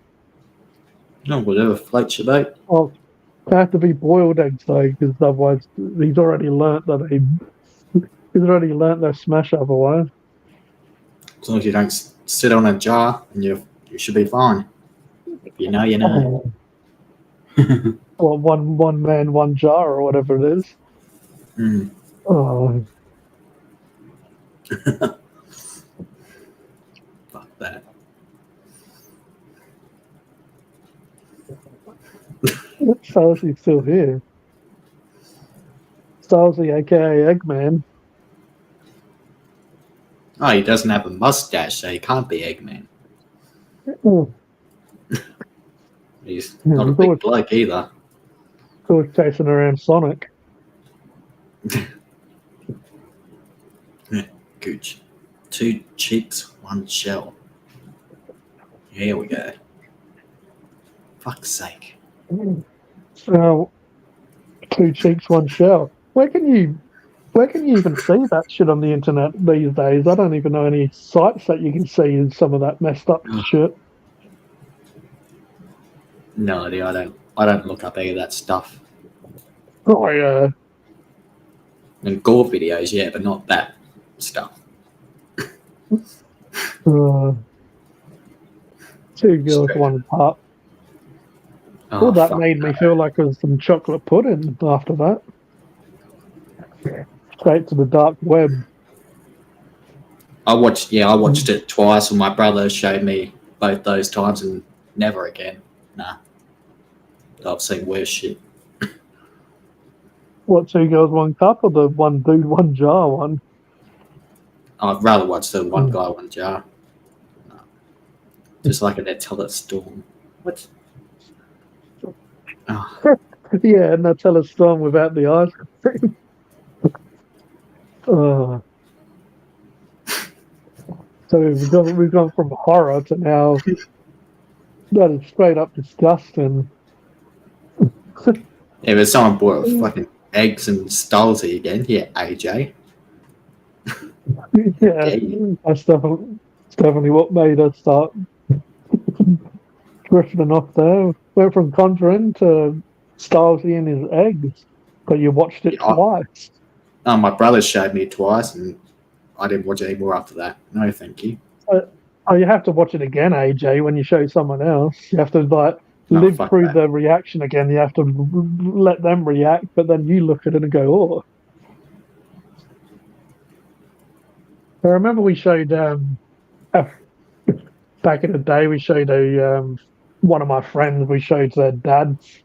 No, whatever floats your boat. Oh, they have to be boiled eggs though, because otherwise he's already learnt their smash otherwise. As long as you don't sit on a jar, and you should be fine. You know, you know. Well, one man, one jar, or whatever it is. Mm. Oh, Fuck that. Stalsy's still here. Stalsy, aka Eggman. Oh, he doesn't have a mustache, so he can't be Eggman. Oh, He's yeah, not a big bloke either. always chasing around Sonic. Gooch. 2 cheeks, 1 shell. Here we go. Fuck's sake. So, 2 cheeks, 1 shell. Where can you even see that shit on the internet these days? I don't even know any sites that you can see some of that messed up shit. No idea. I don't look up any of that stuff. Oh yeah. And gore videos, yeah, but not that stuff. 2 girls, 1 pup. Oh, That fuck made me feel like it was some chocolate pudding after that. Straight to the dark web. I watched it twice, and my brother showed me both those times, and never again. Nah, I've seen worse shit. What, Two Girls, One Cup, or the One Dude, One Jar one? I'd rather watch the One Guy, One Jar. No. Just like an Attila Storm. What? Oh. Yeah, and Nutella Storm without the ice cream. So we've gone from horror to now that is straight up disgusting. Yeah, but someone bought fucking eggs and Stolzy again. Yeah, AJ. Yeah, that's definitely what made us start drifting off there. Went from Conjuring to Stylesy and his eggs, but you watched it twice. My brother showed me twice, and I didn't watch any more after that. No, thank you. You have to watch it again, AJ, when you show someone else. You have to live through the reaction again. You have to let them react, but then you look at it and go, "Oh." I remember we showed back in the day. We showed one of my friends. We showed their dads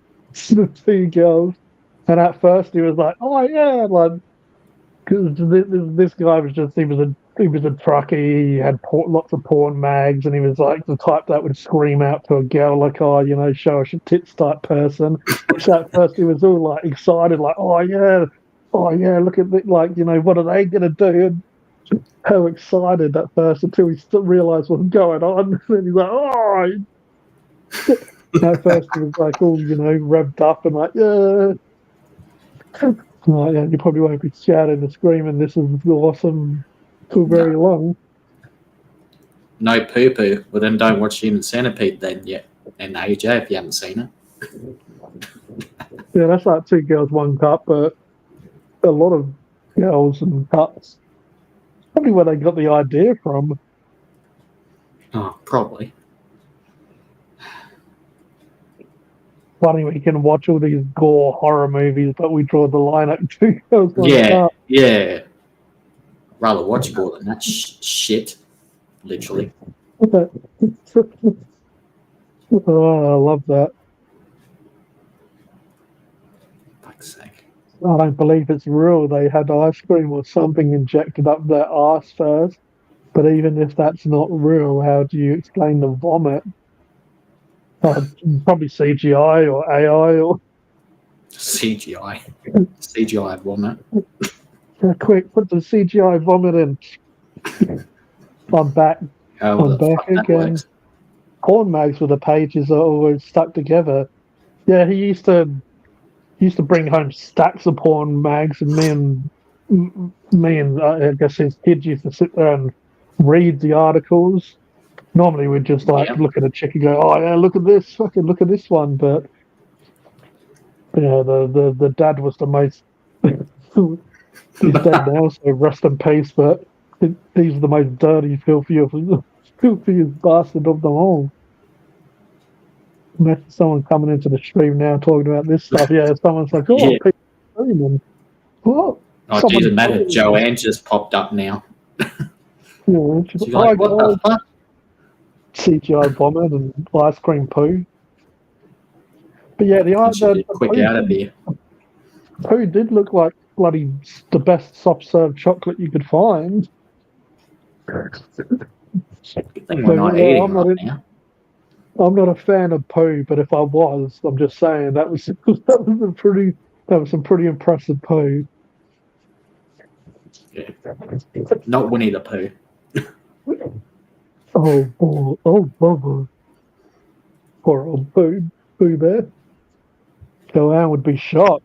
the two girls, and at first he was like, "Oh yeah," like because this guy was just he was a truckie. He had lots of porn mags, and he was like the type that would scream out to a girl like, "Oh, you know, show us your tits" type person. So at first he was all like excited, like, "Oh yeah, look at it, like, you know, what are they gonna do?" And how excited at first until he still realised what's going on. And then he's like, "Oh!" At first he was like all, you know, revved up and like, "Yeah." Like, yeah, you probably won't be shouting and screaming, "This is awesome," for very long. No poo poo. Well, then don't watch Human Centipede then yet. And AJ if you haven't seen it. Yeah, that's like Two Girls, One Cup, but a lot of girls and cups. Probably where they got the idea from. Oh, probably. Funny, we can watch all these gore horror movies, but we draw the line at Two Girls, One Cup. Yeah. Rather watch more than that shit. Literally. Oh, I love that. Fuck's sake. I don't believe it's real. They had ice cream or something injected up their arse first. But even if that's not real, how do you explain the vomit? Probably CGI or AI or CGI vomit. Quick, put the CGI vomit in. I'm back. I'm back again. Porn mags with the pages are always stuck together. Yeah, he used to bring home stacks of porn mags, and me and I guess his kids used to sit there and read the articles. Normally we'd just look at a chick and go, "Oh yeah, look at this, fucking look at this one." But yeah, the dad was the most. He's dead now, so rest in peace. But he's the most dirty, filthiest bastard of them all. Imagine someone coming into the stream now talking about this stuff. Yeah, someone's like, "Oh, people streaming." What? Oh, geez, imagine Joanne just popped up now. Yeah, she's like, what the fuck? CGI vomit and ice cream poo. But yeah, the quick out of here. Poo did look like bloody the best soft serve chocolate you could find. Good thing we're not eating right now. I'm not a fan of poo, but if I was, I'm just saying that was some pretty impressive poo. Yeah. Not Winnie the Pooh. Oh, Bubba. Poor old Boo Bear. Joanne would be shocked.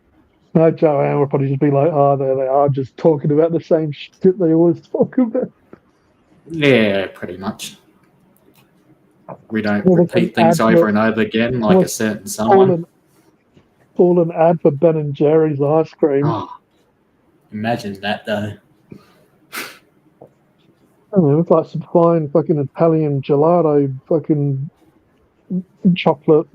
No, Joanne would probably just be like, "Oh, there they are, just talking about the same shit they always talk about." Yeah, pretty much. We don't repeat things over and over again like a certain someone. All an ad for Ben and Jerry's ice cream. Oh, imagine that, though. I mean, it's like some fine fucking Italian gelato, fucking chocolate.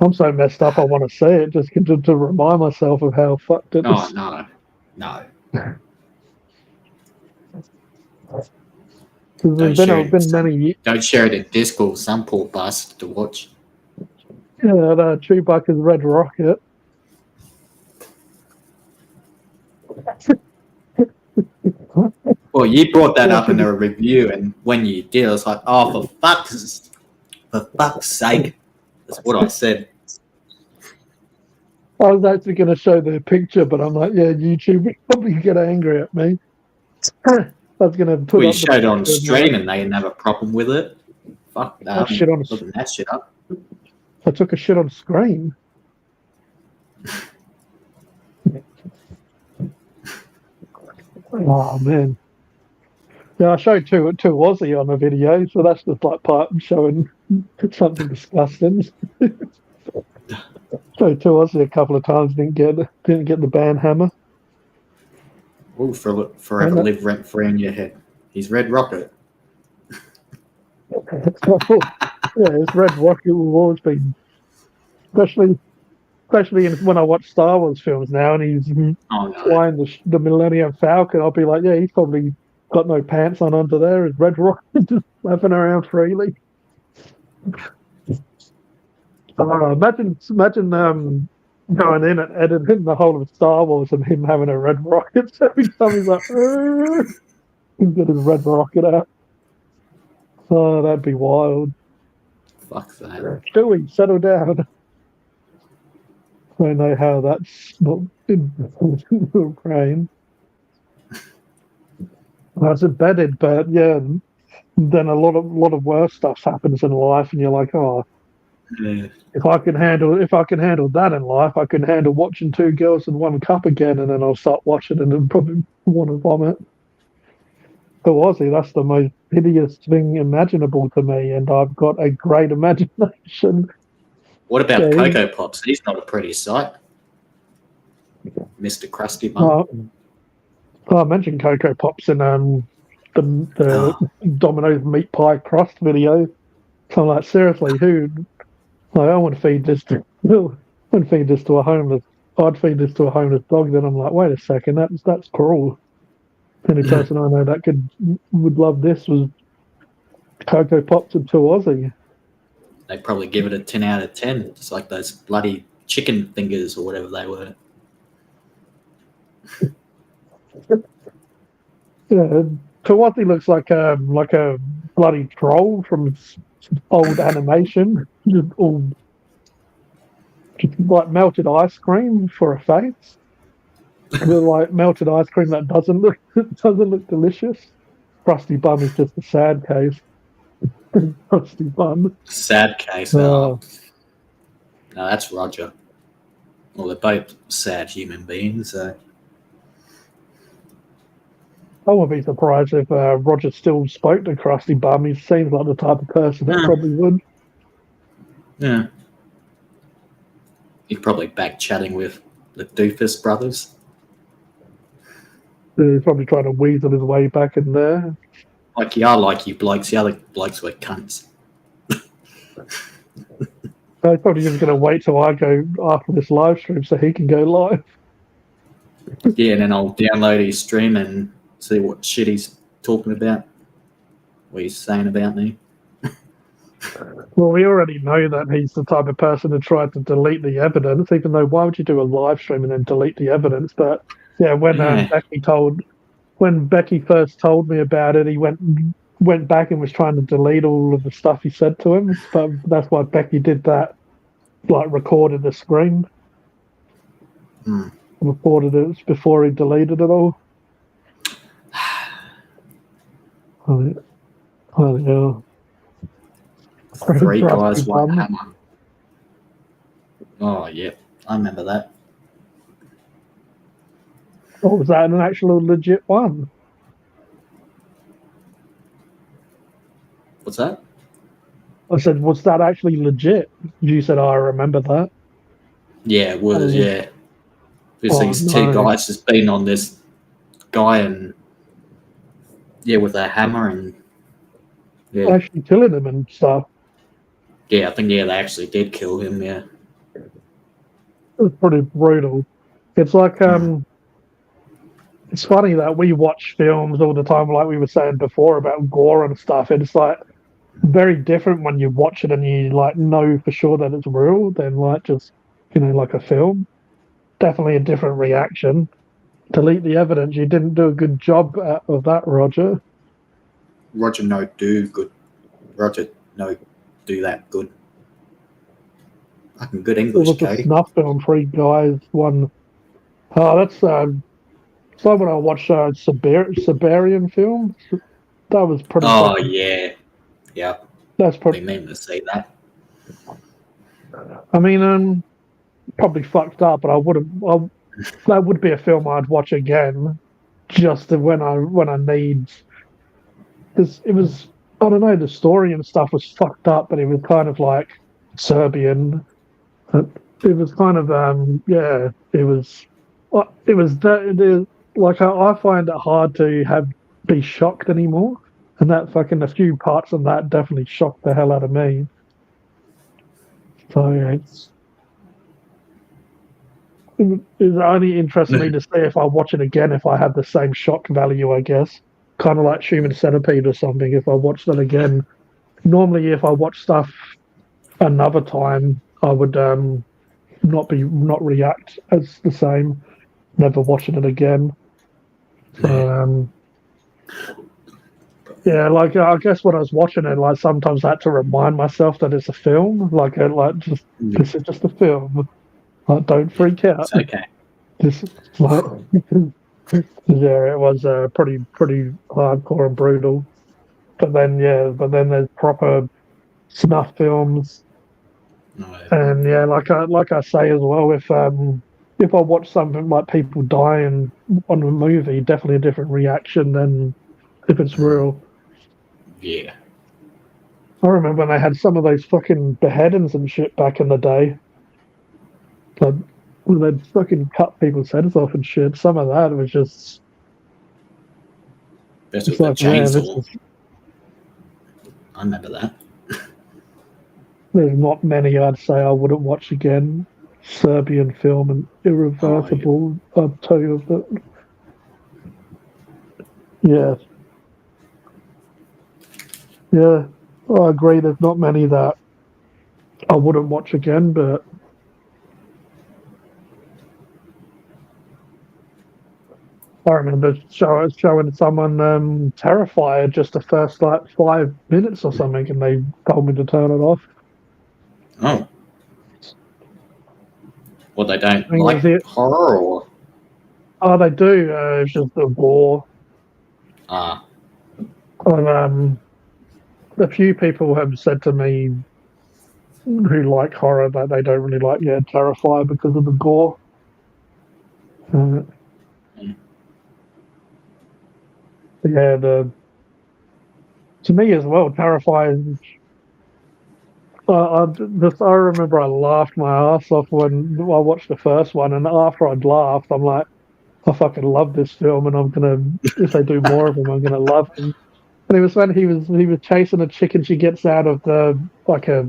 I'm so messed up. I want to see it just to remind myself of how fucked it Oh is. no! There's been many. Don't share it in Discord. Some poor bastard to watch. Yeah, Chewbacca's Red Rocket. Well, you brought that Yeah, up in a review, and when you did, I was like, "Oh, for fuck's sake!" That's what I said. I was actually going to show the picture, but I'm like, yeah, YouTube would probably get angry at me. I was going to put We up the showed on picture. stream, and they didn't have a problem with it. Fuck that! I'm looking that shit up. I took a shit on screen. Oh man. Yeah, I showed two Aussie on the video, so that's just like part showing something disgusting. Showed two Aussie a couple of times, didn't get the band hammer. Will forever live rent free in your head. He's Red Rocket. Yeah, it's Red Rocket will always be, especially when I watch Star Wars films now, and he's flying the Millennium Falcon. I'll be like, yeah, he's probably got no pants on under there. Is Red Rocket just flapping around freely? Imagine going in and editing the whole of Star Wars and him having a red rocket. So every time he's like, he's got his red rocket out. Oh, that'd be wild. Fuck that. Chewie, settle down. I don't know how that's not in Ukraine. That's embedded, but yeah, then a lot of worse stuff happens in life, and you're like, oh, yeah. if I can handle that in life, I can handle watching Two Girls and One Cup again, and then I'll start watching it and probably want to vomit. For Aussie, that's the most hideous thing imaginable to me, and I've got a great imagination. What about Cocoa Pops? He's not a pretty sight. Mr. Krusty Bum. I mentioned Cocoa Pops in the Domino's meat pie crust video. So I'm like, seriously, who? Like, I want to feed this to. I want to feed this to a homeless. I'd feed this to a homeless dog. Then I'm like, wait a second, that's cruel. The only person I know that would love this was Cocoa Pops and Two Aussie. They'd probably give it a 10 out of 10. It's like those bloody chicken fingers or whatever they were. Yeah, Kawati looks like a bloody troll from old animation, just like melted ice cream for a face. Like melted ice cream that doesn't look delicious. Krusty Bum is just a sad case. Krusty Bum. Sad case. No, that's Roger. Well, they're both sad human beings, so. I wouldn't be surprised if Roger still spoke to Krusty Bum. He seems like the type of person that probably would. Yeah. He's probably back chatting with the Doofus brothers. He's probably trying to weasel his way back in there. Like, yeah, I like you blokes. The other blokes were cunts. He's probably just going to wait till I go after this live stream so he can go live. Yeah, and then I'll download his stream and see what shit he's talking about. What he's saying about me. Well, we already know that he's the type of person who tried to delete the evidence, even though why would you do a live stream and then delete the evidence? But yeah, when Becky first told me about it, he went back and was trying to delete all of the stuff he said to him. But that's why Becky did that, like recorded the screen. Recorded it before he deleted it all. Oh yeah. 3 guys, 1 hammer. Oh, yeah. I remember that. Oh, was that an actual legit one? What's that? I said, was that actually legit? You said, I remember that. Yeah, it was, yeah. Because these 2 guys just been on this guy and, yeah, with a hammer and, yeah. Actually killing him and stuff. Yeah, I think, they actually did kill him, yeah. was pretty brutal. It's like it's funny that we watch films all the time, like we were saying before about gore and stuff. And it's like very different when you watch it and you like know for sure that it's real than like just like a film. Definitely a different reaction. Delete the evidence. You didn't do a good job of that, Roger. Roger, no, do good. Roger, no, do that good. Fucking good It English, was a Cody. snuff film. Three guys, one. Oh, that's it's like when I watched Siberian film. That was pretty Oh, fucking. yeah. Yeah, That's they pretty. meant to say that. I mean, probably fucked up, but I wouldn't. That would be a film I'd watch again, just when I need. Because it was, I don't know, the story and stuff was fucked up, but it was kind of like Serbian. It was kind of yeah. Like I find it hard to be shocked anymore, and that fucking a few parts of that definitely shocked the hell out of me. So yeah, it only interests me to see if I watch it again if I have the same shock value, I guess. Kind of like Human Centipede or something. If I watch that again, normally if I watch stuff another time, I would not react as the same. Never watching it again. So yeah, like I guess when I was watching it, like sometimes I had to remind myself that it's a film. Like just this is just a film. Like don't freak out. It's okay. Just like yeah, it was pretty hardcore and brutal. But then there's proper snuff films, No, and yeah, like I say as well, if I watch something like people dying on a movie, definitely a different reaction than if it's real. yeah. I remember when they had some of those fucking beheadings and shit back in the day. Like when they'd fucking cut people's heads off and shit. Some of that was just That's it's with the like, man, this chainsaw. is I remember that. there's not many I'd say I wouldn't watch again. Serbian film and Oh, yeah. Irreversible, I'd tell you that. Yeah, yeah, I agree. There's not many that I wouldn't watch again, but I remember showing someone Terrifier just the first like 5 minutes or something, and they told me to turn it off. Oh. Well, they I don't think it was like it. horror or. Oh, they do. It's just the gore. Ah, And, a few people have said to me who like horror that they don't really like Terrifier because of the gore. Uh, yeah, to me as well, Terrifier. I remember I laughed my ass off when I watched the first one, and after I'd laughed, I'm like, I fucking love this film, and I'm gonna if they do more of them, I'm gonna love them. And it was when he was chasing a chick, and she gets out of the like a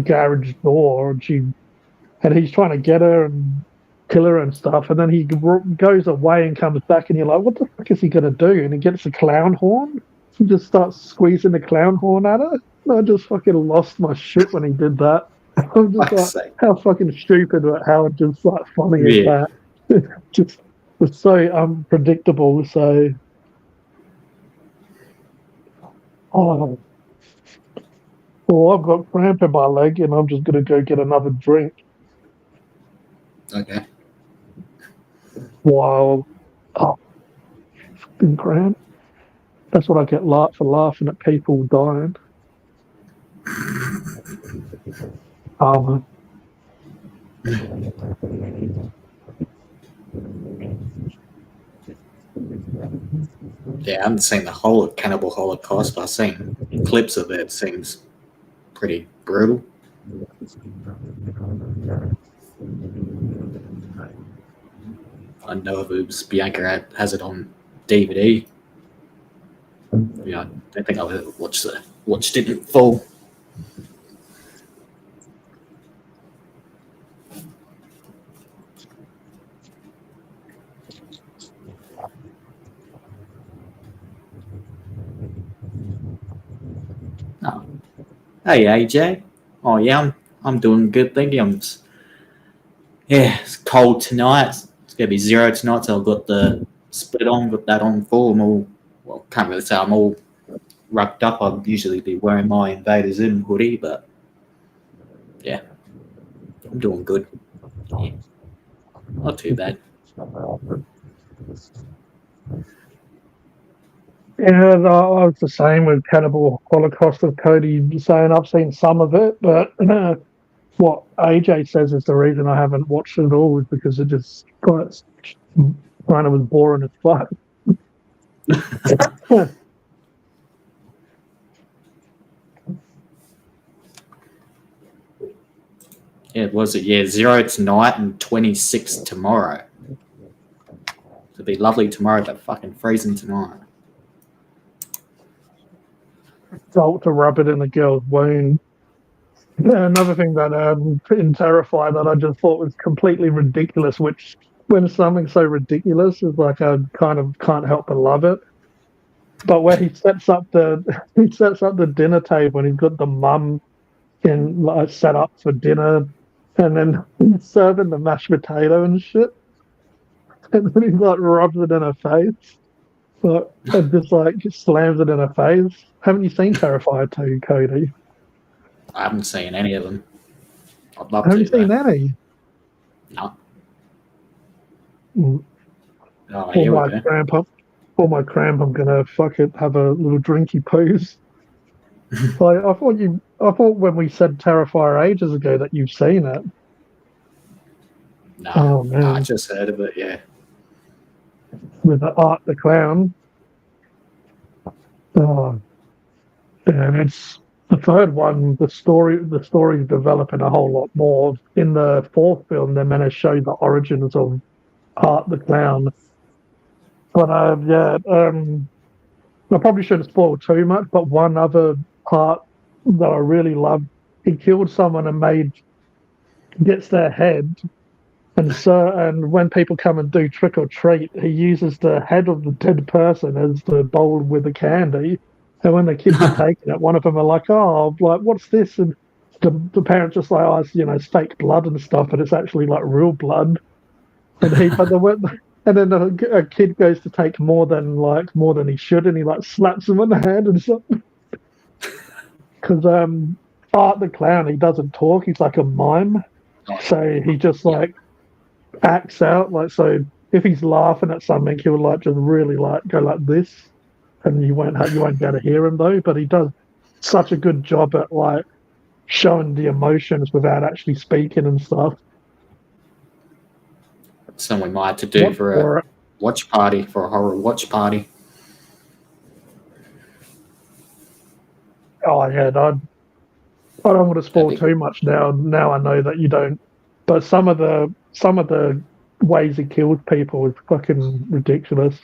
garage door, and he's trying to get her and kill her and stuff, and then he goes away and comes back, and you're like, what the fuck is he gonna do? And he gets a clown horn. He just starts squeezing the clown horn at her. And I just fucking lost my shit when he did that. I'm just fuck's like, sake. how fucking stupid, but how just like funny is Yeah. that? Just was so unpredictable. So, oh, well, I've got cramp in my leg, and I'm just gonna go get another drink. Okay. While fucking cramp. That's what I get for laughing at people dying. Um, Yeah, I haven't seen the whole of Cannibal Holocaust, but I've seen clips of it. It seems pretty brutal. I know of Oops, Bianca has it on DVD. Yeah, I don't think I've ever watched it in full. Hey AJ. Oh yeah, I'm doing good, thank you. It's cold tonight. It's gonna be 0 tonight, so I've got the split on, got that on full. I'm all can't really say I'm all rugged up. I'd usually be wearing my Invaders in hoodie, but yeah, I'm doing good. Yeah, not too bad. Yeah, I was the same with Cannibal Holocaust of Kodie saying I've seen some of it, but what AJ says is the reason I haven't watched it all is because it just kind of was boring as fuck. Yeah, was it? Yeah, 0 tonight and 26 tomorrow. It'll be lovely tomorrow, but fucking freezing tonight. Salt to rub it in the girl's wound. Yeah, another thing that in Terrifier that I just thought was completely ridiculous, which when something's so ridiculous is like I kind of can't help but love it. But where he sets up the he sets up the dinner table and he's got the mum in like set up for dinner, and then he's serving the mashed potato and shit, and then he like rubs it in her face, like, and just slams it in her face. Haven't you seen Terrifier 2, Kodie? I haven't seen any of them. I'd love Haven't you to, seen though. any? No. Mm. Oh, For here we my go. cramp up, for my cramp, I'm gonna fuck it, have a little drinky poos. Like I thought when we said Terrifier ages ago that you've seen it. No, Oh I man, just heard of it. Yeah. with the Art the Clown. Oh, and it's the third one. The story's developing a whole lot more. In the fourth film, they're meant to show the origins of Art the Clown. But I probably shouldn't spoil too much. But one other part that I really loved, he killed someone and gets their head. And when people come and do trick or treat, he uses the head of the dead person as the bowl with the candy. And when the kids are taking it, one of them are like, "Oh, like what's this?" And the parents just like, "Oh, it's fake blood and stuff, but it's actually like real blood." And then a kid goes to take more than he should, and he like slaps him on the hand and stuff. Because Art the Clown, he doesn't talk; he's like a mime, so he just like acts out like so. If he's laughing at something, he'll like just really like go like this, and you won't be able to hear him though. But he does such a good job at like showing the emotions without actually speaking and stuff. Something we might have to do for a watch party, for a horror watch party. Oh yeah, I don't want to spoil too much now. Now I know that you don't. But some of the ways he kills people is fucking ridiculous.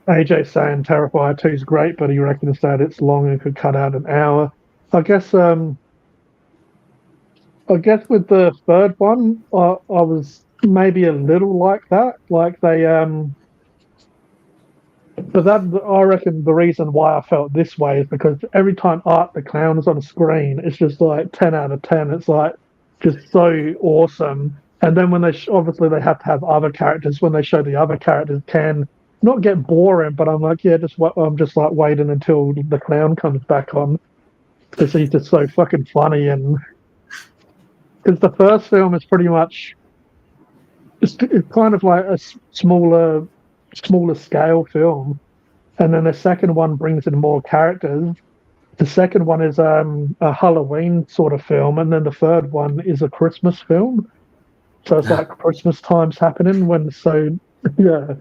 AJ saying Terrifier 2 is great, but he reckons that it's long and could cut out an hour. I guess with the third one, I was maybe a little like that. Like they but that I reckon the reason why I felt this way is because every time Art the Clown is on screen, it's just like 10 out of 10. It's like just so awesome. And then when obviously they have to have other characters. When they show the other characters, can not get boring, but I'm like, yeah, I'm just like waiting until the clown comes back on because he's just so fucking funny. And because the first film is pretty much it's kind of like a smaller scale film, and then the second one brings in more characters. The second one is a Halloween sort of film, and then the third one is a Christmas film. So it's like Christmas times happening yeah.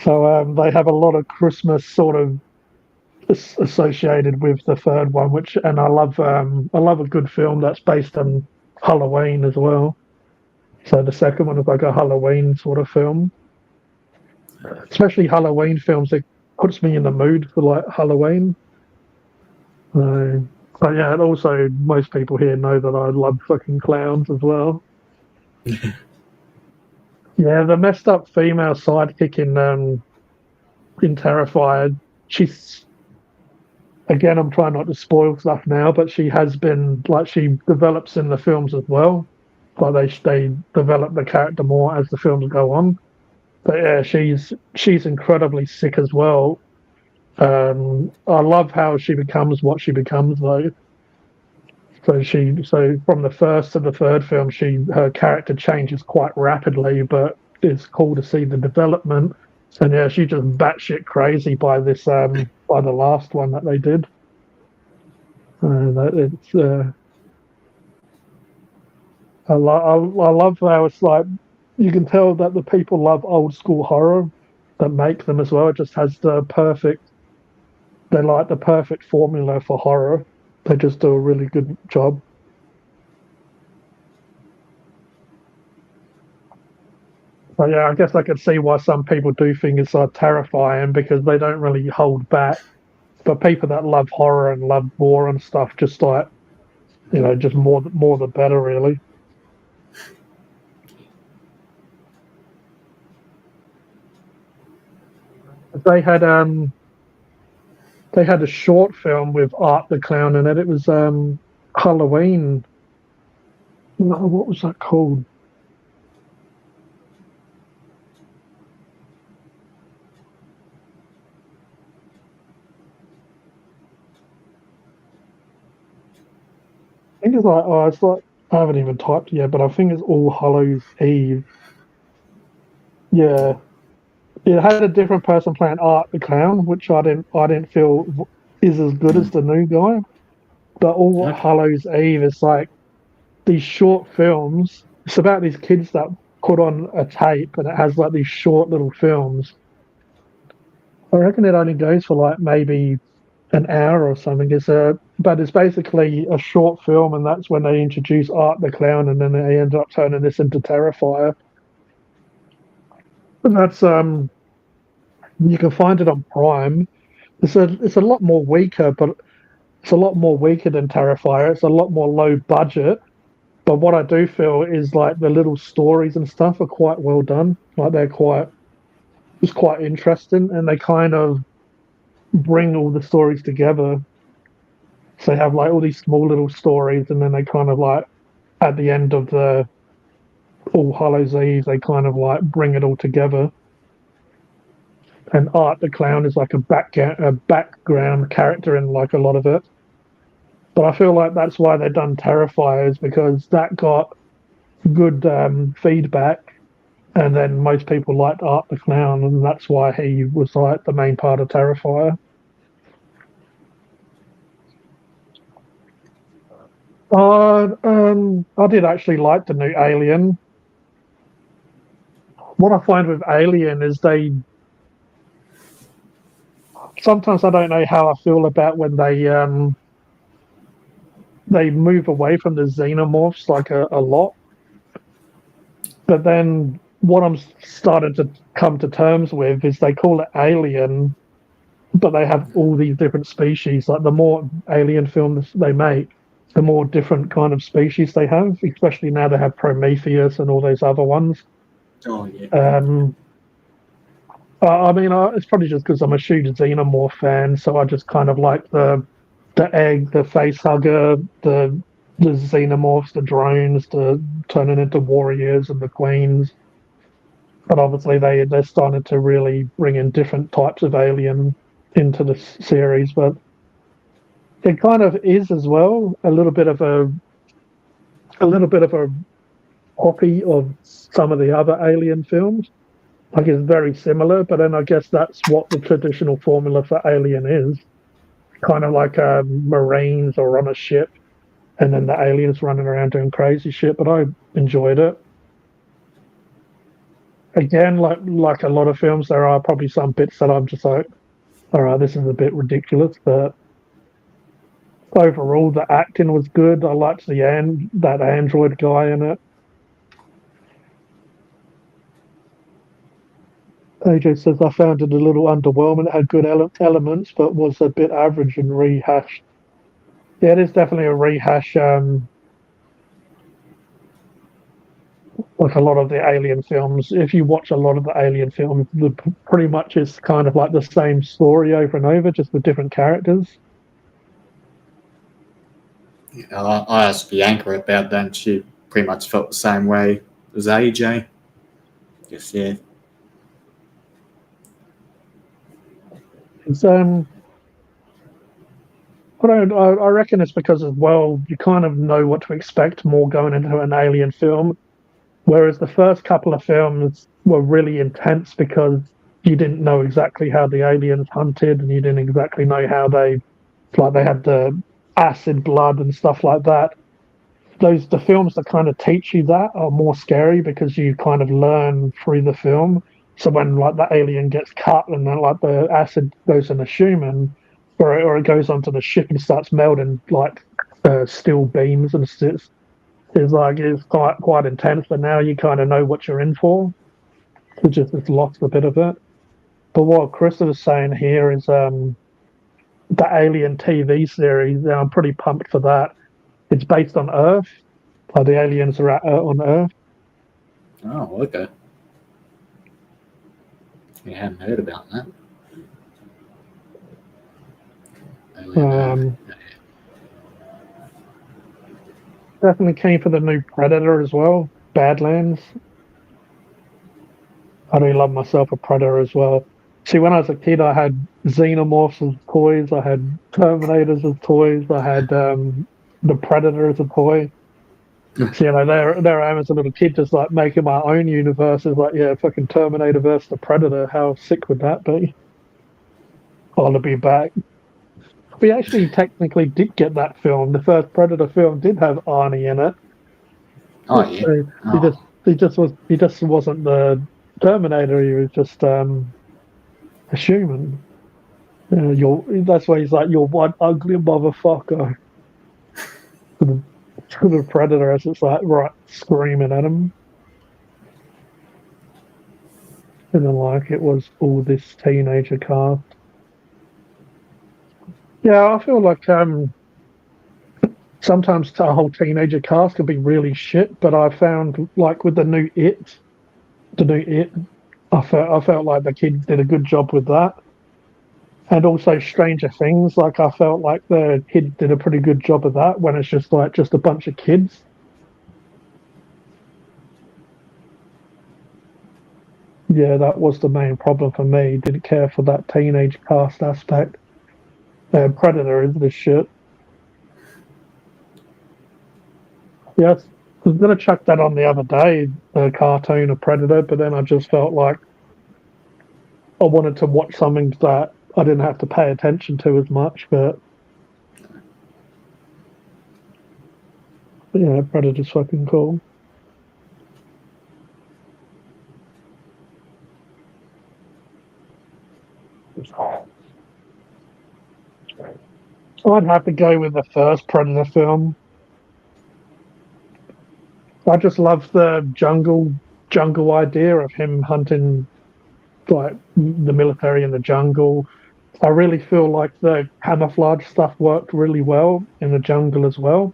So they have a lot of Christmas sort of associated with the third one, and I love a good film that's based on Halloween as well. So the second one is like a Halloween sort of film. Especially Halloween films, it puts me in the mood for like Halloween. But yeah, and also most people here know that I love fucking clowns as well. Yeah, the messed up female sidekick in Terrifier she's again, I'm trying not to spoil stuff now, but she has been like she develops in the films as well. Like they develop the character more as the films go on. But yeah, she's incredibly sick as well. I love how she becomes what she becomes though. So from the first to the third film, her character changes quite rapidly, but it's cool to see the development. And yeah, she just batshit crazy by this by the last one that they did. It's I love how it's like you can tell that the people love old school horror that make them as well. It just has they like the perfect formula for horror. They just do a really good job. But yeah, I guess I could see why some people do think it's terrifying because they don't really hold back. But people that love horror and love gore and stuff, just like just more the better, really. They had they had a short film with Art the Clown in it. It was Halloween. No, what was that called? I think it's like I haven't even typed it yet, but I think it's All Hallows Eve. Yeah, it had a different person playing Art the Clown, which I didn't feel is as good as the new guy. But All Okay. Hallows Eve is like these short films. It's about these kids that put on a tape, and it has like these short little films. I reckon it only goes for like maybe an hour or something. But it's basically a short film, and that's when they introduce Art the Clown, and then they end up turning this into Terrifier. And that's you can find it on Prime. It's a lot more weaker, but it's a lot more weaker than Terrifier. It's a lot more low budget. But what I do feel is like the little stories and stuff are quite well done. Like it's quite interesting, and they kind of bring all the stories together. So they have like all these small little stories, and then they kind of like at the end of the All Hallows Eve, they kind of like bring it all together. And Art the Clown is like a background character in like a lot of it. But I feel like that's why they've done Terrifiers because that got good feedback, and then most people liked Art the Clown, and that's why he was like the main part of Terrifier. I did actually like the new Alien. What I find with Alien is sometimes I don't know how I feel about when they move away from the xenomorphs like a lot. But then what I'm starting to come to terms with is they call it Alien, but they have all these different species. Like the more Alien films they make, the more different kind of species they have. Especially now they have Prometheus and all those other ones. Oh yeah. I mean, it's probably just because I'm a huge xenomorph fan, so I just kind of like the egg, the face hugger, the xenomorphs, the drones, the turning into warriors and the queens. But obviously, they're starting to really bring in different types of alien into the series. But it kind of is as well a little bit of a copy of some of the other alien films. Like it's very similar, but then I guess that's what the traditional formula for Alien is. Kind of like Marines or on a ship, and then the aliens running around doing crazy shit. But I enjoyed it. Again, like a lot of films, there are probably some bits that I'm just like, all right, this is a bit ridiculous. But overall, the acting was good. I liked that android guy in it. AJ says I found it a little underwhelming. It had good elements, but was a bit average and rehashed. Yeah, it is definitely a rehash. like a lot of the Alien films. If you watch a lot of the Alien films, pretty much it's kind of like the same story over and over, just with different characters. Yeah, I asked Bianca about that, and she pretty much felt the same way as AJ. Just yeah. It's I reckon it's because as well you kind of know what to expect more going into an Alien film, whereas the first couple of films were really intense because you didn't know exactly how the aliens hunted, and you didn't exactly know how they had the acid blood and stuff like that. The films that kind of teach you that are more scary because you kind of learn through the film. So when like the alien gets cut and then like the acid goes in the human, or it goes onto the ship and starts melting like steel beams and it's quite intense. But now you kind of know what you're in for. It's lost a bit of it. But what Chris was saying here is the Alien TV series. And I'm pretty pumped for that. It's based on Earth. The aliens are on Earth. Oh, okay. I hadn't heard about that. Definitely keen for the new Predator as well. Badlands. I really love myself a Predator as well. See, when I was a kid, I had Xenomorphs as toys. I had Terminators as toys. I had the Predator as a toy. So, there I am as a little kid, just like making my own universes. Like, yeah, fucking Terminator versus the Predator. How sick would that be? I'll be back. We actually technically did get that film. The first Predator film did have Arnie in it. Oh yeah. So Oh. he just wasn't the Terminator. He was just a human. That's why he's like, you're one ugly motherfucker. To the Predator, as it's like right screaming at him. And then like it was all this teenager cast. Yeah, I feel like sometimes a whole teenager cast can be really shit, but I found like with the new It, I felt like the kids did a good job with that. And also Stranger Things, like I felt like the kids did a pretty good job of that when it's just a bunch of kids. Yeah, that was the main problem for me. Didn't care for that teenage cast aspect. Predator is the shit. Yes, I was gonna chuck that on the other day, the cartoon of Predator, but then I just felt like I wanted to watch something that I didn't have to pay attention to as much. But yeah, Predator's fucking cool. I'd have to go with the first Predator film. I just love the jungle idea of him hunting like the military in the jungle. I really feel like the camouflage stuff worked really well in the jungle as well.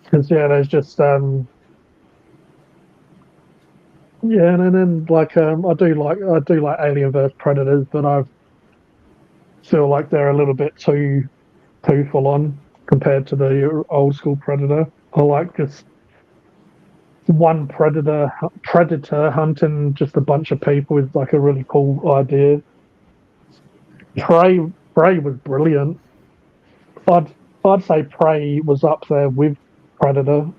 Because yeah, there's just yeah, and then like I do like Alien vs Predators, but I feel like they're a little bit too full on compared to the old school Predator. I like just one predator hunting just a bunch of people is like a really cool idea. Prey Prey was brilliant. I'd I'd say Prey was up there with Predator.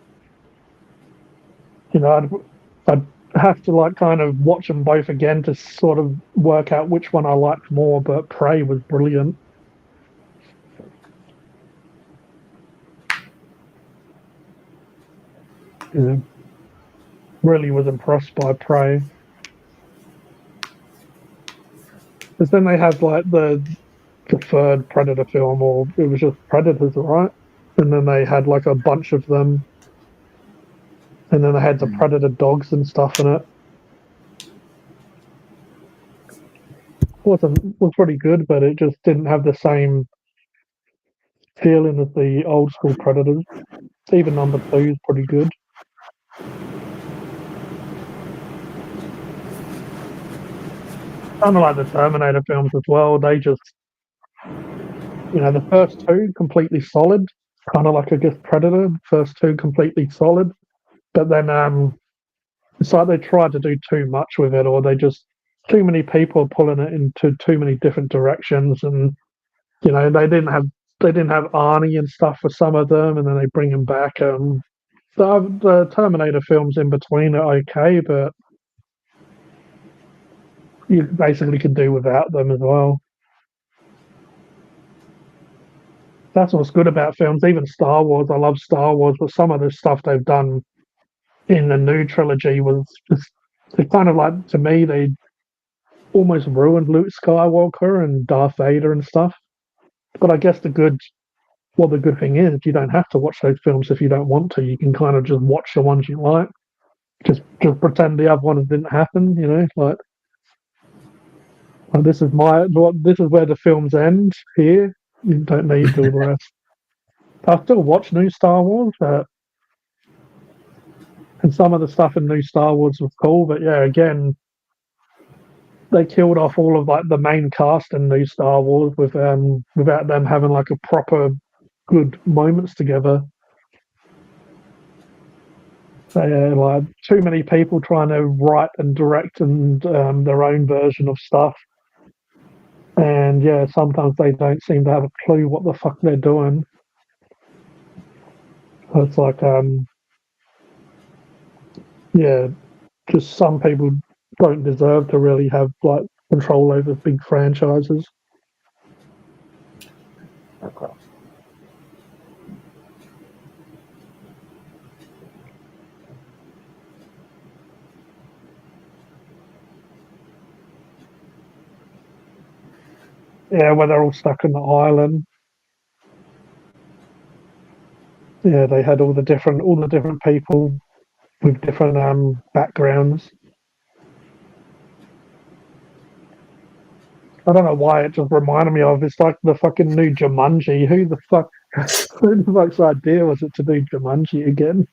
You know, I'd have to like kind of watch them both again to sort of work out which one I liked more, but Prey was brilliant. Yeah, really was impressed by Prey. Because then they had like the third Predator film, or it was just Predators, right? And then they had like a bunch of them, and then they had the Predator dogs and stuff in it. Was pretty good, but it just didn't have the same feeling as the old school Predators. Even number two is pretty good. kind of like the Terminator films as well. They just, the first two completely solid, kind of like I guess Predator. First two completely solid, but then it's like they tried to do too much with it, or they just too many people pulling it into too many different directions, and they didn't have Arnie and stuff for some of them, and then they bring him back. The Terminator films in between are okay, but you basically could do without them as well. That's what's good about films. Even Star Wars, I love Star Wars, but some of the stuff they've done in the new trilogy was just kind of like, to me, they almost ruined Luke Skywalker and Darth Vader and stuff. But I guess the good thing is you don't have to watch those films if you don't want to. You can kind of just watch the ones you like. Just pretend the other ones didn't happen. Like this is where the films end here. You don't need to the rest. I still watch new Star Wars, and some of the stuff in new Star Wars was cool. But yeah, again, they killed off all of like the main cast in new Star Wars without them having like a proper good moments together. So yeah, like too many people trying to write and direct and their own version of stuff. And yeah, sometimes they don't seem to have a clue what the fuck they're doing. So it's like, just some people don't deserve to really have like control over big franchises. Okay. Yeah, where they're all stuck on the island. Yeah, they had all the different people with different backgrounds. I don't know why it just reminded me of. It's like the fucking new Jumanji. Who the fuck's idea was it to do Jumanji again?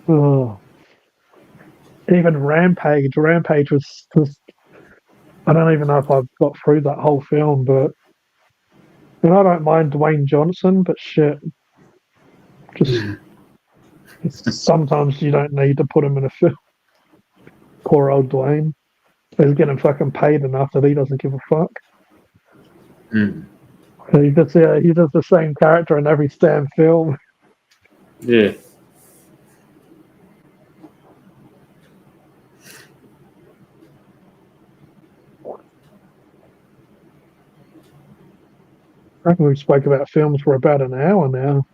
Oh. Even Rampage. Rampage was. I don't even know if I've got through that whole film, but I don't mind Dwayne Johnson, but shit, just sometimes you don't need to put him in a film. Poor old Dwayne. He's getting fucking paid enough that he doesn't give a fuck. Mm. He does the same character in every damn film. Yeah. I reckon we spoke about films for about an hour now.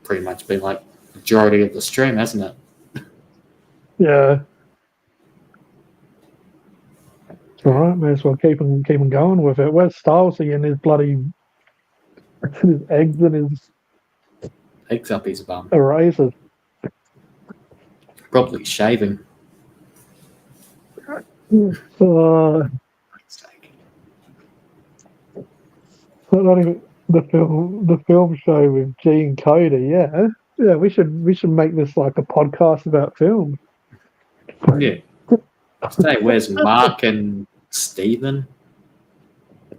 Pretty much been like majority of the stream, hasn't it? Yeah. All right, may as well keep him going with it. Where's Stalsy and his bloody his eggs and his Eggs up his bum. erasers? Probably shaving. Not even the film show with G and Kodie. Yeah. We should make this like a podcast about film. Yeah. Today, where's Mark and Stephen?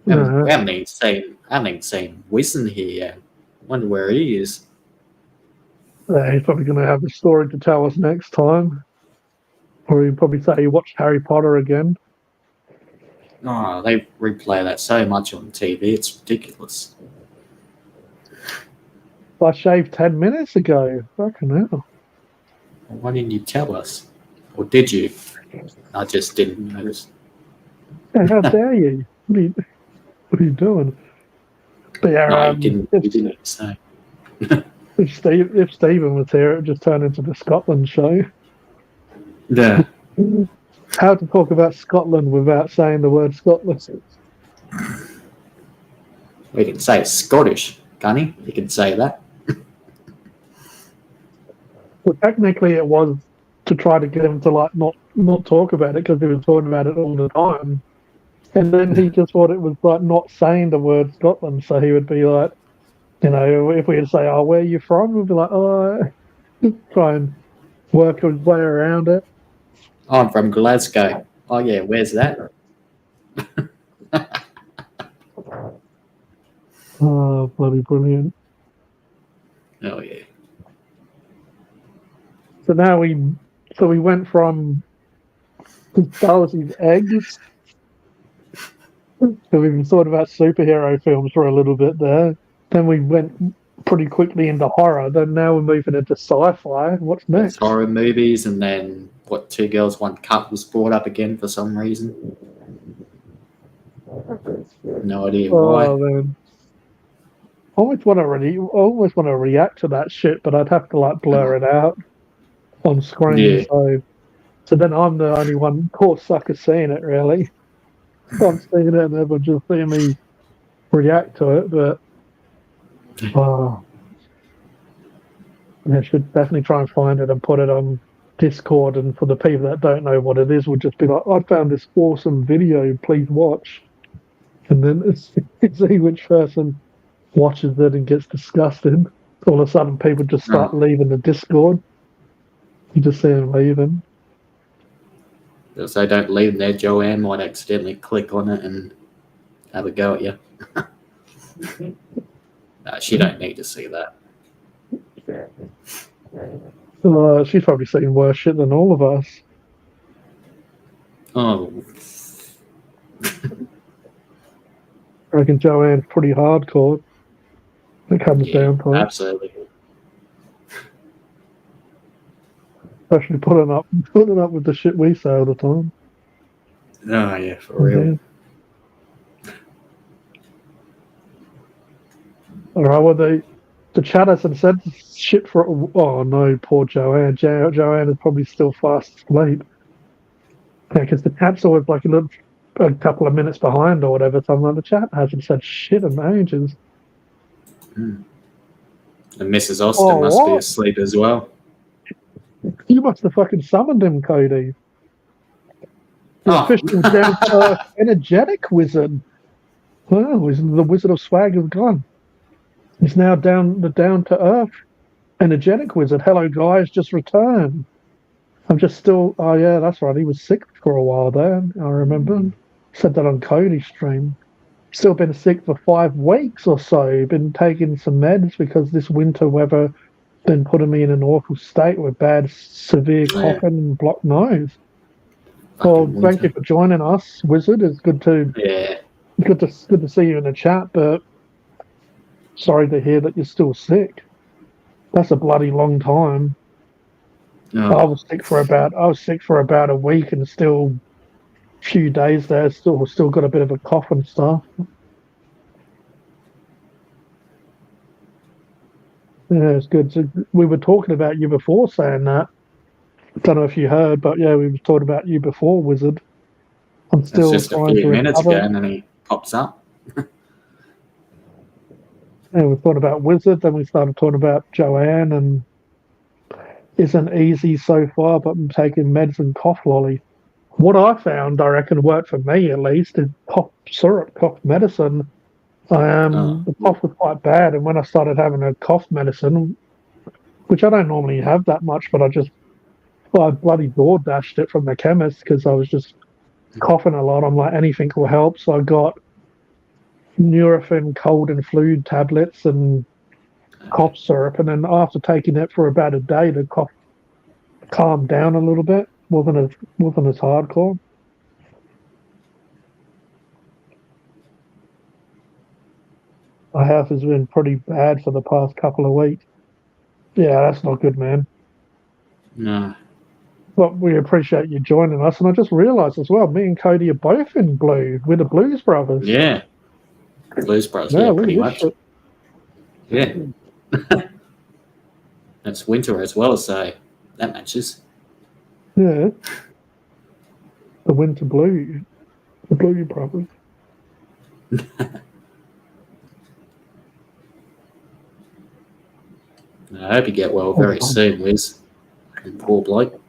I haven't even seen Wizen here yet. I wonder where he is. Yeah, he's probably going to have a story to tell us next time, or he'll probably say he watched Harry Potter again. Oh, they replay that so much on TV. It's ridiculous. I shaved 10 minutes ago. Fucking hell. Why didn't you tell us? Or did you? I just didn't notice. Yeah, how dare you? What are you doing? But yeah, No, you didn't say. If Stephen was here, it would just turn into the Scotland show. Yeah. How to talk about Scotland without saying the word Scotland. We can say Scottish, can't he? You can say that. Well, technically it was to try to get him to like not talk about it because he was talking about it all the time. And then he just thought it was like not saying the word Scotland, so he would be like, if we would say, "Oh, where are you from?" we'd be like, "Oh," just try and work his way around it. Oh, I'm from Glasgow. Oh, yeah, where's that? Oh, bloody brilliant. Oh, yeah. So now we went from Darcy's eggs to we thought about superhero films for a little bit there. Then we went pretty quickly into horror. Then now we're moving into sci-fi. What's There's next? horror movies, and then, what, Two Girls, One Cup was brought up again for some reason. No idea why. Oh man, I always want to react to that shit, but I'd have to like blur it out on screen. Yeah. So then I'm the only one, poor sucker, seeing it. Really, I'm seeing it, and everyone just seeing me react to it. But oh, I should definitely try and find it and put it on Discord. And for the people that don't know what it is, would just be like, I found this awesome video. Please watch. And then it's see which person watches it and gets disgusted. All of a sudden, people just start leaving the Discord. You just see them leaving. If they don't leave there, Joanne might accidentally click on it and have a go at you. No, she don't need to see that. She's probably seen worse shit than all of us. Oh, I reckon Joanne's pretty hardcore. It comes down to it. absolutely. Especially putting up with the shit we say all the time. Oh, yeah, for real. All right, well, the chat hasn't said shit for. Oh no, poor Joanne. Joanne is probably still fast asleep. Yeah, because the chat's always like a couple of minutes behind or whatever. So I'm like, the chat hasn't said shit in ages. And Mrs. Austin must be asleep as well. You must have fucking summoned him, Kodie. The Oh. official down energetic wizard. Oh, the Wizard of Swag is gone. He's now down to earth energetic wizard. Hello guys, just returned. I'm just still. Oh yeah, that's right. He was sick for a while there. I remember. Said that on Kodie's stream. Still been sick for 5 weeks or so. Been taking some meds because this winter weather been putting me in an awful state with bad, severe coughing and blocked nose. Well, thank you for joining us, Wizard. It's good to good to see you in the chat, but sorry to hear that you're still sick. That's a bloody long time. Oh. I was sick for about a week and still a few days there. Still got a bit of a cough and stuff. Yeah, it's good. So we were talking about you before, saying that. I don't know if you heard, but yeah, we were talking about you before, Wizard. I'm still just trying a few to minutes recover. ago, and then he pops up. Yeah, we thought about Wizard, then we started talking about Joanne, and isn't easy so far, but I'm taking meds and cough lolly. What I found, I reckon, worked for me at least, is cough syrup, cough medicine. The cough was quite bad, and when I started having a cough medicine, which I don't normally have that much, but I bloody door dashed it from the chemist because I was just coughing a lot. I'm like, anything will help. So I got Nurofen cold and flu tablets and cough syrup, and then after taking it for about a day, the cough calmed down a little bit. Wasn't as hardcore. My health has been pretty bad for the past couple of weeks. Yeah, that's not good, man. No. But we appreciate you joining us, and I just realised as well, me and Kodie are both in blue. We're the Blues Brothers. Yeah. Blues Brothers, yeah, pretty much. Yeah. It's winter as well, so that matches. Yeah. The winter blue. The Blue Brothers. I hope you get well very soon, Liz. Poor bloke.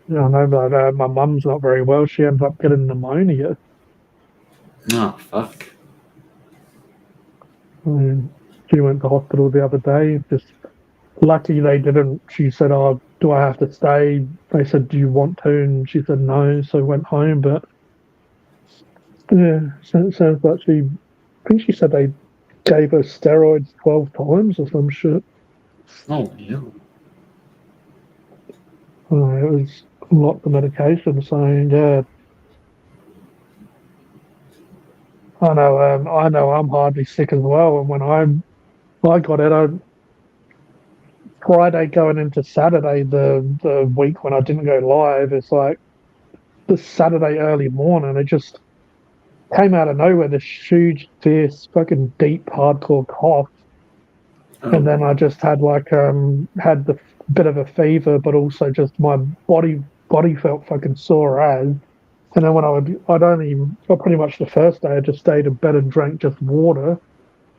Yeah, I know, but my mum's not very well. She ended up getting pneumonia. Oh, fuck. she went to hospital the other day. Just lucky they didn't. She said, "Oh, do I have to stay?" They said, "Do you want to?" And she said no, so went home. But yeah, so it sounds like I think she said they gave her steroids 12 times or some shit. Oh, yeah. It was a lot of medication. So yeah, I know I'm hardly sick as well. And when I got it, Friday going into Saturday, the week when I didn't go live, it's like the Saturday early morning, it just came out of nowhere. This huge, fierce, fucking deep, hardcore cough, and then I just had had the bit of a fever, but also just my body felt fucking sore as. And then when pretty much the first day I just stayed in bed and drank just water.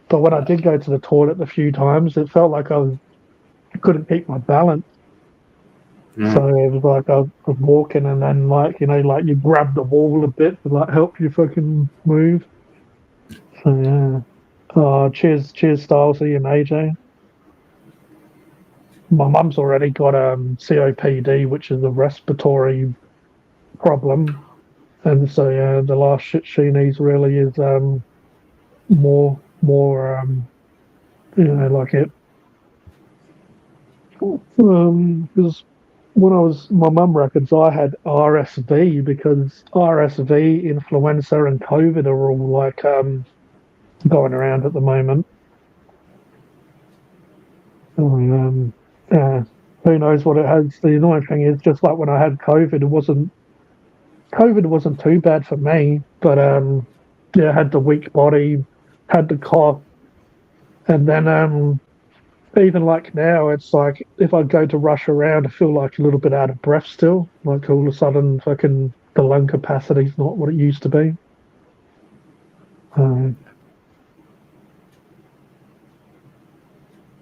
But when I did go to the toilet a few times, it felt like I couldn't keep my balance. Yeah. So it was like I was walking, and then you grab the wall a bit to help you fucking move. So yeah. Cheers, Stylesy and AJ. My mum's already got COPD, which is a respiratory problem, and so yeah, the last shit she needs really is more like it. Because when I was, my mum reckons I had RSV, because RSV, influenza, and COVID are all going around at the moment. Yeah, who knows what it has? The annoying thing is, just like when I had COVID, COVID wasn't too bad for me, but yeah, I had the weak body, had the cough, and then even like now, it's like if I go to rush around, I feel like a little bit out of breath still. Like all of a sudden, fucking the lung capacity's not what it used to be.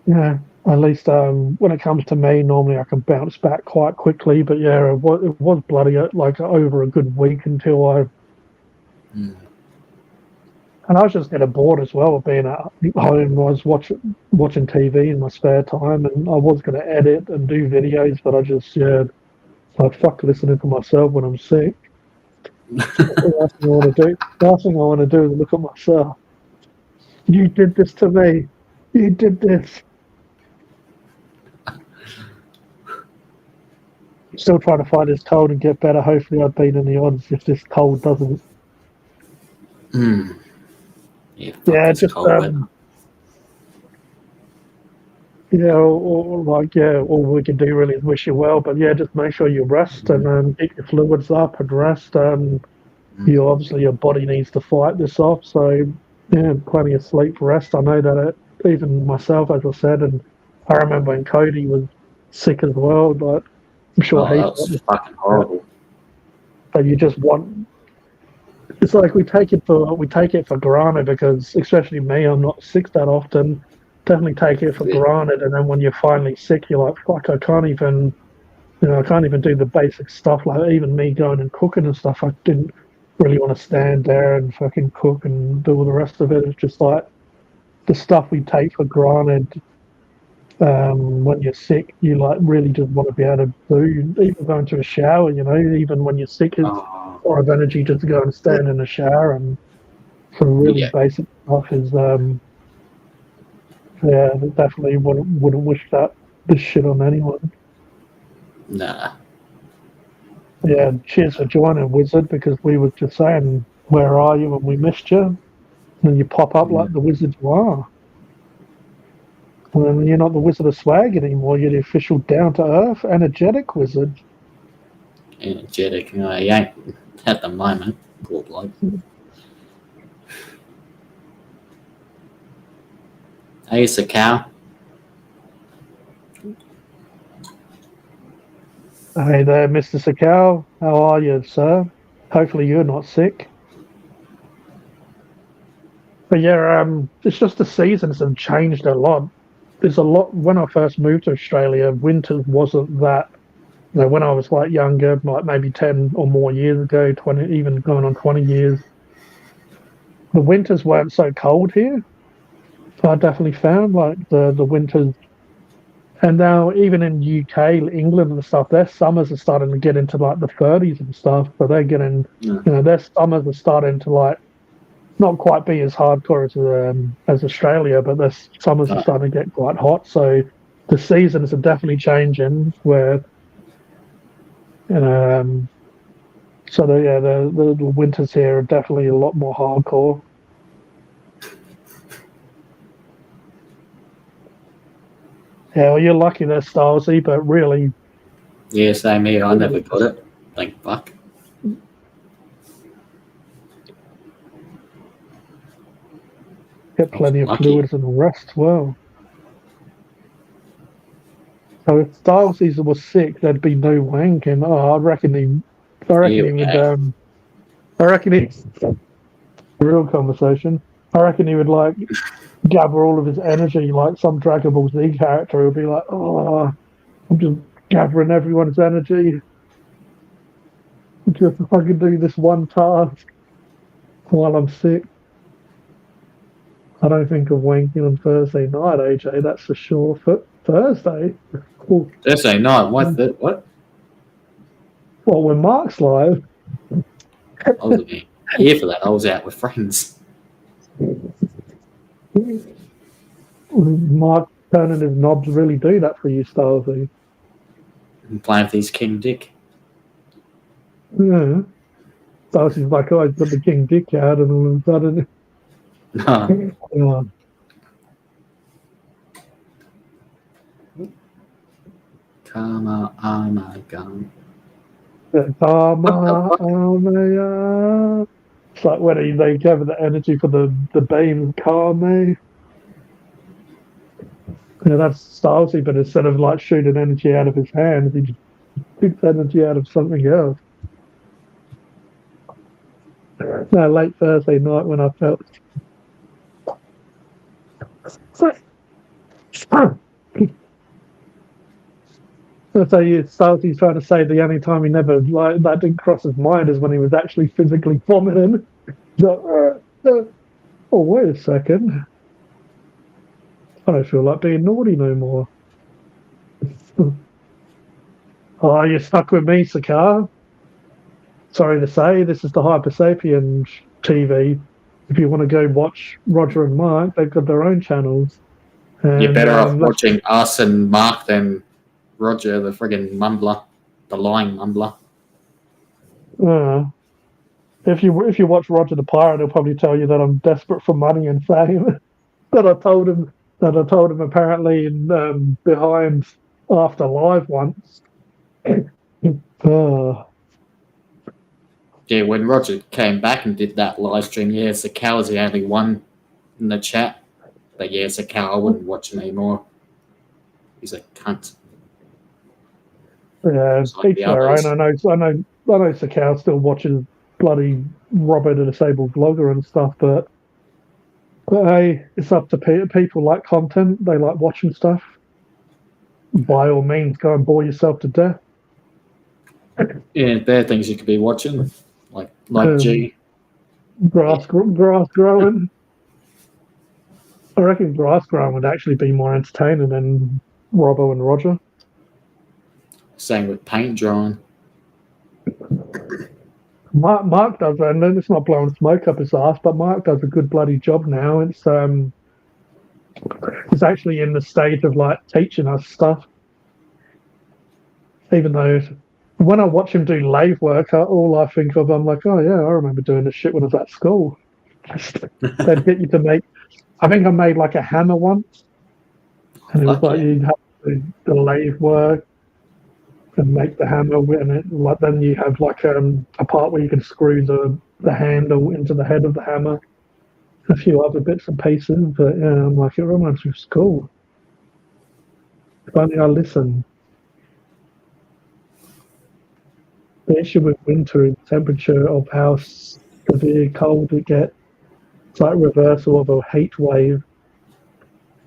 Yeah, at least when it comes to me, normally I can bounce back quite quickly. But yeah, it was bloody like over a good week until and I was just getting bored as well of being at home. I was watching TV in my spare time, and I was going to edit and do videos, but I just like fuck listening to myself when I'm sick. The last thing I want to do. The last thing I want to do is look at myself. You did this to me. You did this. Still trying to find this cold and get better. Hopefully, I've been in the odds if this cold doesn't. Yeah, Just cold all we can do really is wish you well. But yeah, just make sure you rest and keep your fluids up and rest. Obviously your body needs to fight this off. So yeah, plenty of sleep, rest. I know that even myself, as I said, and I remember when Kodie was sick as well. But I'm sure that was fucking horrible. But you just want. It's like we take it for granted, because especially me, I'm not sick that often. Definitely take it for granted, and then when you're finally sick, you're like, fuck, I can't even do the basic stuff. Like even me going and cooking and stuff, I didn't really want to stand there and fucking cook and do all the rest of it. It's just like the stuff we take for granted. When you're sick, you really just want to be able to do, even going to a shower. Even when you're sick, it's a lot of energy just to go and stand in a shower, and some really basic stuff is definitely wouldn't wish this shit on anyone. Nah. Yeah, cheers for joining, Wizard, because we were just saying, where are you, and we missed you. And then you pop up like the wizard you are. And you're not the Wizard of Swag anymore. You're the official down-to-earth, energetic wizard. Energetic? No, he ain't at the moment. Poor bloke. Hey, it's a cow. Hey there, Mr. Sakal. How are you, sir? Hopefully you're not sick. But yeah, it's just the seasons have changed a lot. There's a lot. When I first moved to Australia, winter wasn't that. When I was younger, like maybe 10 or more years ago, 20, even going on 20 years, the winters weren't so cold here. I definitely found like the winters, and now even in UK, England and stuff, their summers are starting to get into like the 30s and stuff. So they're getting, Yeah. their summers are starting to like not quite be as hardcore as Australia, but their summers are starting to get quite hot. So the seasons are definitely changing. Where so the winters here are definitely a lot more hardcore. Yeah, well, you're lucky they're Stylesy, but really, Yeah, same here. I never got it. Thank fuck. get plenty of Lucky. fluids and rest well. So if Stylesy's was sick, there'd be no wanking. Oh, I reckon he would. I reckon it's a real conversation. I reckon he would like gather all of his energy, like some Dragon Ball Z character. He'll be like, "Oh, I'm just gathering everyone's energy just if I can do this one task while I'm sick." I don't think of wanking on Thursday night, AJ. That's for sure. For Thursday, well, Thursday night. What? What? well, when Mark's live, I wasn't here for that. I was out with friends. Mark turning his knobs really do that for you, Stylesy. I'm playing with his King Dick. Yeah. Stylesy's like, oh, I got the King Dick out, and all of a sudden, Karma, oh my god. Karma, it's like when they gather the energy for the beam, Karma. Yeah, that's Stylesy, but instead of like shooting energy out of his hands, he just shoots energy out of something else. No, late Thursday night when I felt. I'll tell you, Stylesy's trying to say the only time he never like that didn't cross his mind is when he was actually physically vomiting. Like, oh, wait a second. I don't feel like being naughty no more. Oh, you're stuck with me, Sakar. Sorry to say, this is the Hypersapien TV. If you want to go watch Roger and Mark, they've got their own channels. And, You're better off watching us and Mark than Roger, the friggin' mumbler, the lying mumbler. If you watch Roger the Pirate, he'll probably tell you that I'm desperate for money and fame. that I told him apparently in behind After Live once. Yeah, when Roger came back and did that live stream, yeah, Sakal was the only one in the chat. But yeah, Sakal, I wouldn't watch him anymore. He's a cunt. Yeah, each their own. I know Sakal still watches bloody Robert the Disabled Vlogger and stuff, but hey, it's up to people like content. They like watching stuff. By all means, go and bore yourself to death. Yeah, there are things you could be watching, like G. Grass growing. I reckon grass growing would actually be more entertaining than Robbo and Roger. Same with paint drawing. Mark does, and then it's not blowing smoke up his ass, but Mark does a good bloody job now. It's actually in the stage of like teaching us stuff. Even though when I watch him do lathe work, all I think of, I'm like, oh yeah, I remember doing this shit when I was at school. They'd get you to make. I think I made like a hammer once, and it was like you'd have to do the lathe work and make the hammer, and it, like then you have like a part where you can screw the handle into the head of the hammer. A few other bits and pieces, but yeah, I'm like, it reminds me of school. If only I listened. The issue with winter is the temperature of how severe cold it gets. It's like reversal of a heat wave.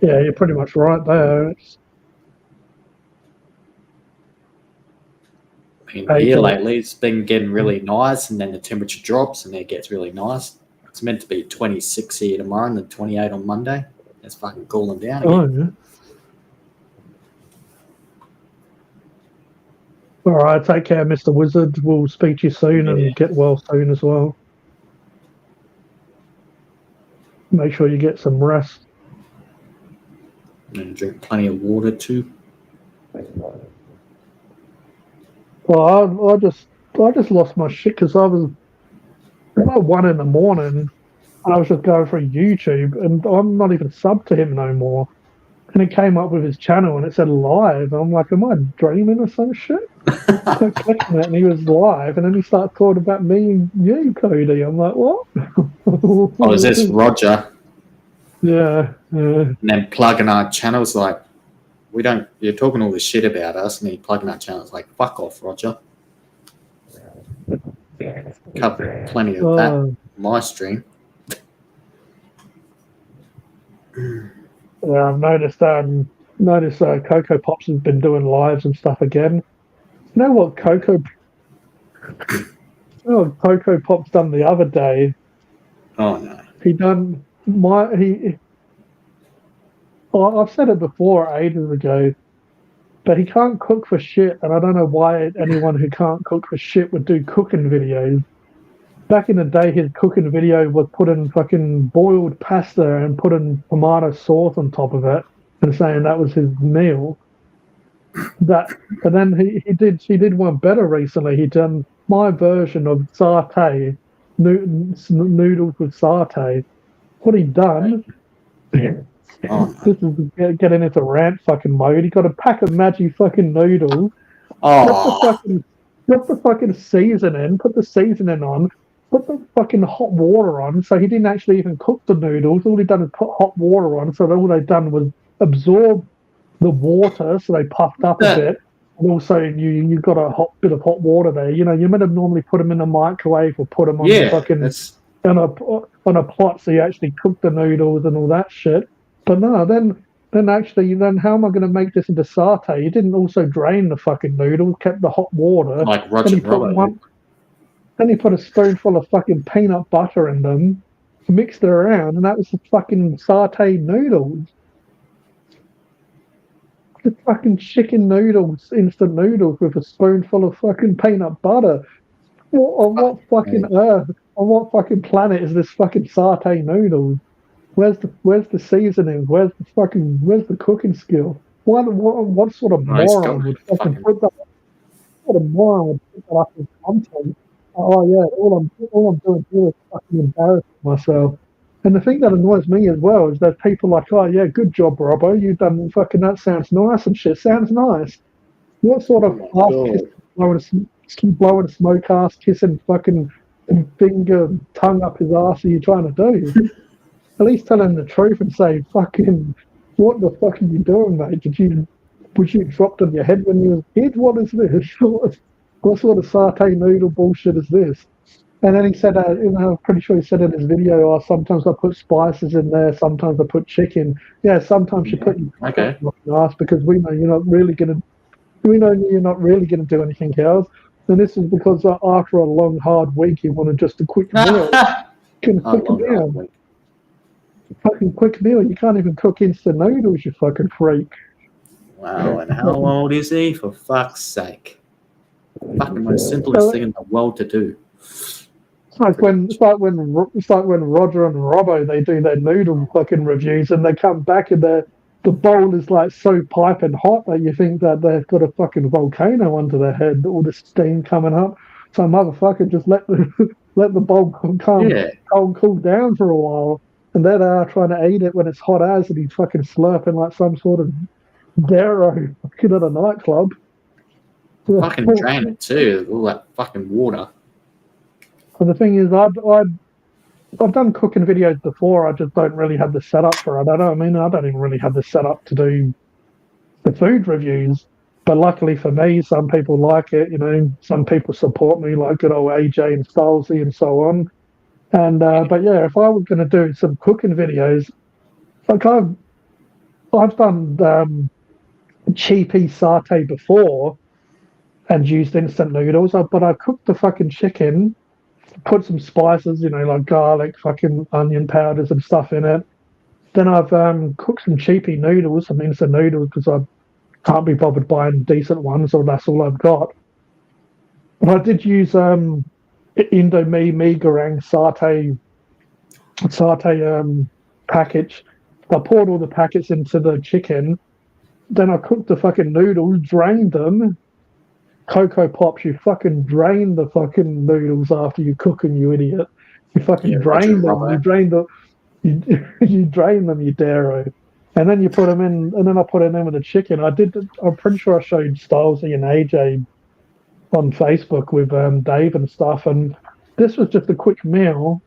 Yeah, you're pretty much right there. Here lately, it's been getting really nice, and then the temperature drops, and then it gets really nice. It's meant to be 26 here tomorrow, and then 28 on Monday. Let's fucking cool them down Oh, again. yeah. All right, take care, Mr. Wizard. We'll speak to you soon and get well soon as well. Make sure you get some rest. And drink plenty of water too. Well, I just lost my shit because I was about 1 in the morning. I was just going through YouTube, and I'm not even subbed to him no more. And it came up with his channel, and it said live. I'm like, am I dreaming or some shit? So clicking it, and he was live, and then he started talking about me and you, Kodie. I'm like, what? Oh, is this Roger? Yeah. And then plugging our channels like, you're talking all this shit about us, and he plugging our channels like, fuck off, Roger. Covered plenty of that on my stream. Yeah, I've noticed Cocoa Pops has been doing lives and stuff again. You know what Cocoa Pops done the other day? Oh no. I've said it before ages ago, but he can't cook for shit, and I don't know why anyone who can't cook for shit would do cooking videos. Back in the day, his cooking video was putting fucking boiled pasta and putting tomato sauce on top of it and saying that was his meal. But then he did one better recently. He done my version of satay, noodles with satay. What he done? Oh, This is getting into rant fucking mode. He got a pack of Maggi fucking noodles. oh. Put the fucking seasoning. Put the seasoning on. Put the fucking hot water on. So he didn't actually even cook the noodles. All he done is put hot water on. So all they done was absorb the water, so they puffed up a bit. And also, you got a bit of hot water there. You know, you might have normally put them in the microwave or put them on the fucking on a plot, so you actually cook the noodles and all that shit. But no, then how am I going to make this into satay? You didn't also drain the fucking noodles, kept the hot water. Like Roger Robert. Then he put a spoonful of fucking peanut butter in them, mixed it around, and that was the fucking satay noodles. The fucking chicken noodles, instant noodles with a spoonful of fucking peanut butter. On what fucking earth? On what fucking planet is this fucking satay noodles? Where's the seasoning? Where's the cooking skill? What sort of moron would fucking put that? What a moron would put that up as content? Oh yeah, all I'm doing here is fucking embarrassing myself. And the thing that annoys me as well is that people are like, oh yeah, good job, Robbo, you've done fucking, that sounds nice and shit. Sounds nice. What sort of blowing smoke ass, kissing fucking finger, tongue up his ass are you trying to do? At least tell him the truth and say, fucking, what the fuck are you doing, mate? Was you dropped on your head when you was a kid? What is this? What sort of satay noodle bullshit is this? And then he said, I'm pretty sure he said in his video, oh, sometimes I put spices in there, sometimes I put chicken. Yeah, sometimes you put your ass because we know you're not really gonna do anything else. And this is because after a long, hard week, you want just a quick meal. Fucking quick meal. You can't even cook instant noodles, you fucking freak. Wow, and how old is he? For fuck's sake. Fucking most simplest thing in the world to do. It's like when Roger and Robbo, they do their noodle fucking reviews and they come back and the bowl is like so piping hot that you think that they've got a fucking volcano under their head, all the steam coming up. So motherfucker just let the bowl cool down for a while, and then trying to eat it when it's hot as, and he's fucking slurping like some sort of Darrow fucking at a nightclub. Fucking drain it too, all that fucking water. And the thing is, I've done cooking videos before. I just don't really have the setup for it. I don't even really have the setup to do the food reviews. But luckily for me, some people like it. You know, some people support me, like good old AJ and Stolzy and so on. And but yeah, if I was going to do some cooking videos, like I've done cheapy satay before and used instant noodles, but I cooked the fucking chicken, put some spices, you know, like garlic, fucking onion powders and stuff in it, Then I've cooked some cheapy noodles, some instant noodles, because I can't be bothered buying decent ones, or that's all I've got. But I did use Indomie mee goreng satay package. I poured all the packets into the chicken. Then I cooked the fucking noodles, drained them. Cocoa Pops, you fucking drain the fucking noodles after you cook them, you idiot. You fucking Roger, drain them. Robbo. You drain the you, you drain them, you daro. And then you put them in, and then I put it in with the chicken. I'm pretty sure I showed Stylesy and AJ on Facebook with Dave and stuff. And this was just a quick meal,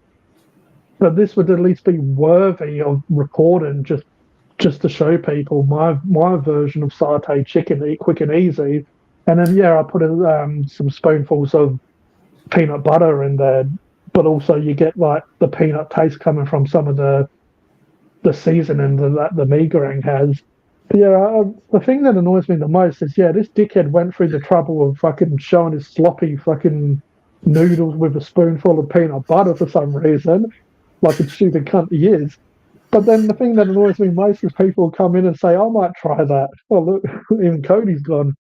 but this would at least be worthy of recording just to show people my version of satay chicken, eat quick and easy. And then I put some spoonfuls of peanut butter in there, but also you get like the peanut taste coming from some of the seasoning that the mee goreng has. But the thing that annoys me the most is this dickhead went through the trouble of fucking showing his sloppy fucking noodles with a spoonful of peanut butter for some reason, like a stupid cunt he is. But then the thing that annoys me most is people come in and say, I might try that. Oh, look, even Kodie's gone.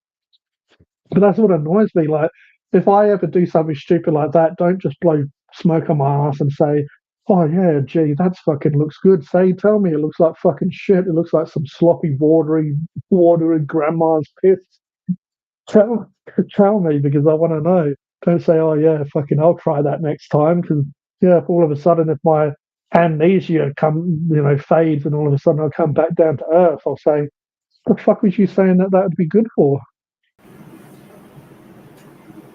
But that's what annoys me. Like, if I ever do something stupid like that, don't just blow smoke on my ass and say, oh, yeah, gee, that's fucking looks good. Tell me it looks like fucking shit. It looks like some sloppy, watery grandma's piss. Tell me, because I want to know. Don't say, oh, yeah, fucking I'll try that next time. Because, if all of a sudden, if my amnesia fades and all of a sudden I'll come back down to earth, I'll say, the fuck was you saying that would be good for?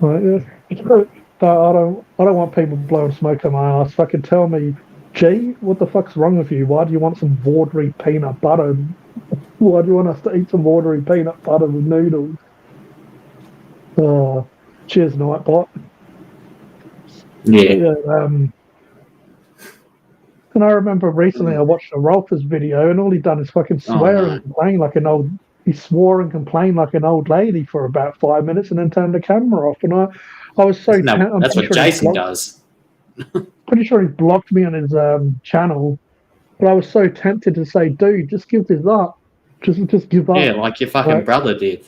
Right, I don't want people blowing smoke on my ass. Fucking tell me, gee, what the fuck's wrong with you? Why do you want some watery peanut butter? Why do you want us to eat some watery peanut butter with noodles? Cheers, Nightbot. Yeah. And I remember recently I watched a Rolfers video, and all he'd done is fucking swear and complain like an old. He swore and complained like an old lady for about 5 minutes, and then turned the camera off. And I was so That's what Jason does. Pretty sure he blocked me on his channel, but I was so tempted to say, "Dude, just give this up. Just give up." Yeah, like your fucking brother did.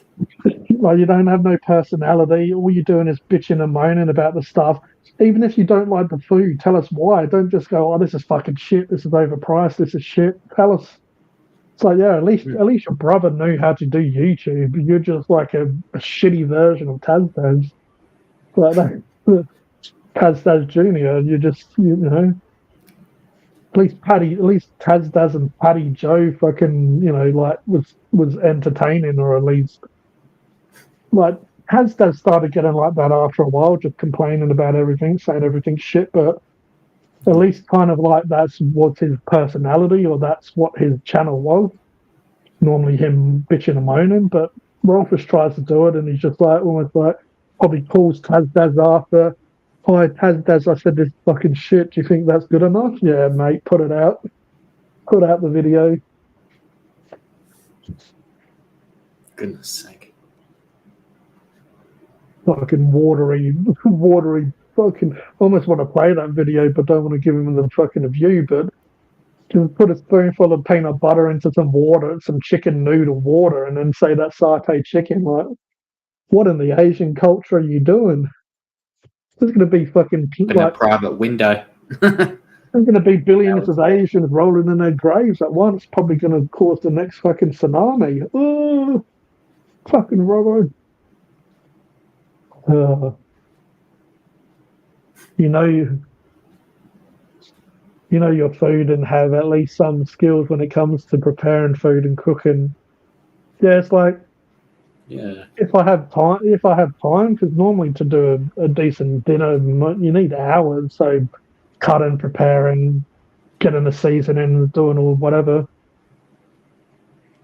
Like, you don't have no personality. All you're doing is bitching and moaning about the stuff. Even if you don't like the food, tell us why. Don't just go, "Oh, this is fucking shit. This is overpriced. This is shit." Tell us. It's like, at least your brother knew how to do YouTube. You're just like a shitty version of Tazdaz. Like that, Tazdaz Junior. You're just at least Tazdaz and Paddy Joe fucking was entertaining, or at least like Tazdaz started getting like that after a while, just complaining about everything, saying everything's shit, but at least kind of like that's what's his personality, or that's what his channel was. Normally him bitching and moaning, but Rolfus tries to do it, and he's just like almost like probably calls Tazdaz after, "Hi Tazdaz, I said this fucking shit. Do you think that's good enough?" "Yeah, mate, put it out. Put out the video." Goodness sake. Fucking watery fucking. Almost want to play that video, but don't want to give him the fucking view. But just put a spoonful of peanut butter into some water, some chicken noodle water, and then say that's satay chicken. Like, what in the Asian culture are you doing? There's going to be fucking In a private window. There's going to be billions of Asians rolling in their graves at once. Probably going to cause the next fucking tsunami. Oh, fucking Robbo. You know your food and have at least some skills when it comes to preparing food and cooking. Yeah, it's like, if I have time, because normally to do a decent dinner, you need hours. So cutting, preparing, getting the seasoning, doing all whatever.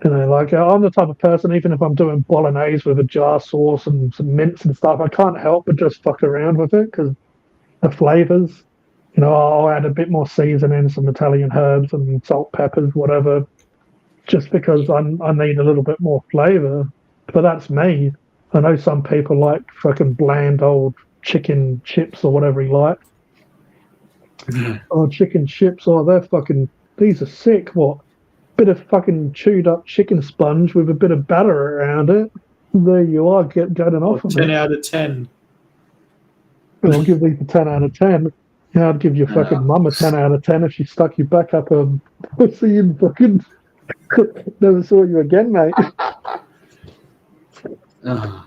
Like I'm the type of person, even if I'm doing bolognese with a jar sauce and some mince and stuff, I can't help but just fuck around with it because the flavors. I'll add a bit more seasoning, some Italian herbs and salt, peppers, whatever, just because I need a little bit more flavor. But that's me. I know some people like fucking bland old chicken chips or whatever he likes. Oh, chicken chips. Oh, these are sick. What? bit of fucking chewed up chicken sponge with a bit of batter around it. There you are, getting off of 10 it. out of 10. And I'll give these a 10 out of 10. Yeah, I'd give your fucking mum a 10 out of 10 if she stuck you back up a pussy and fucking never saw you again, mate. Oh,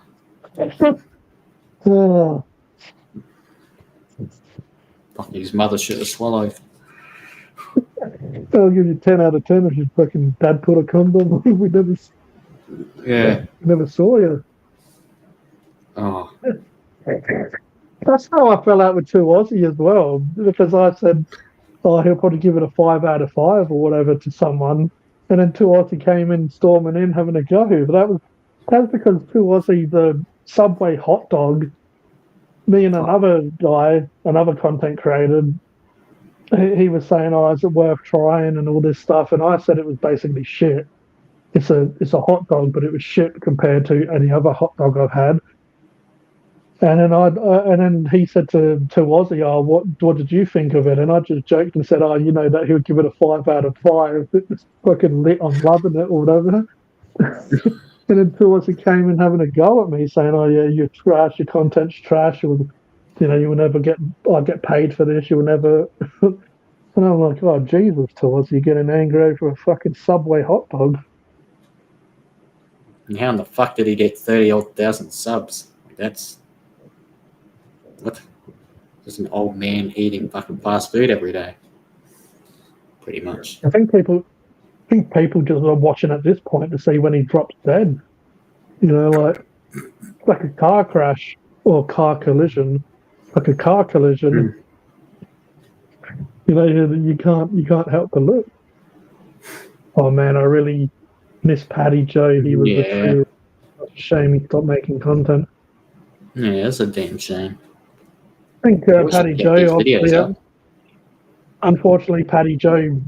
Fuck, his mother should have swallowed. I'll give you 10 out of 10 if your fucking dad put a condom on. We never saw you. Oh. That's how I fell out with 2Aussie as well, because I said, oh, he'll probably give it a 5 out of 5 or whatever to someone, and then 2Aussie came in storming in having a go. But that was because 2Aussie, the Subway hot dog, me and another guy, another content creator, he was saying, oh, is it worth trying and all this stuff, and I said it was basically shit. It's a hot dog, but it was shit compared to any other hot dog I've had. And then he said to Aussie, oh, what did you think of it? And I just joked and said, oh, you know that he would give it a 5 out of 5. It's fucking lit, I'm loving it or whatever. And then Aussie came in having a go at me, saying, oh yeah, you're trash, your content's trash, or you will never I'll get paid for this, you will never. And I'm like, oh Jesus, Aussie, you're getting angry over a fucking Subway hot dog. And how in the fuck did he get 30,000 subs? That's what? Just an old man eating fucking fast food every day. Pretty much. I think people just are watching at this point to see when he drops dead. Like a car crash or car collision. Like a car collision. You can't help but look. Oh man, I really miss Paddy Joe. He was a shame he stopped making content. Yeah, that's a damn shame. I think Paddy Joe, obviously, unfortunately, Paddy Joe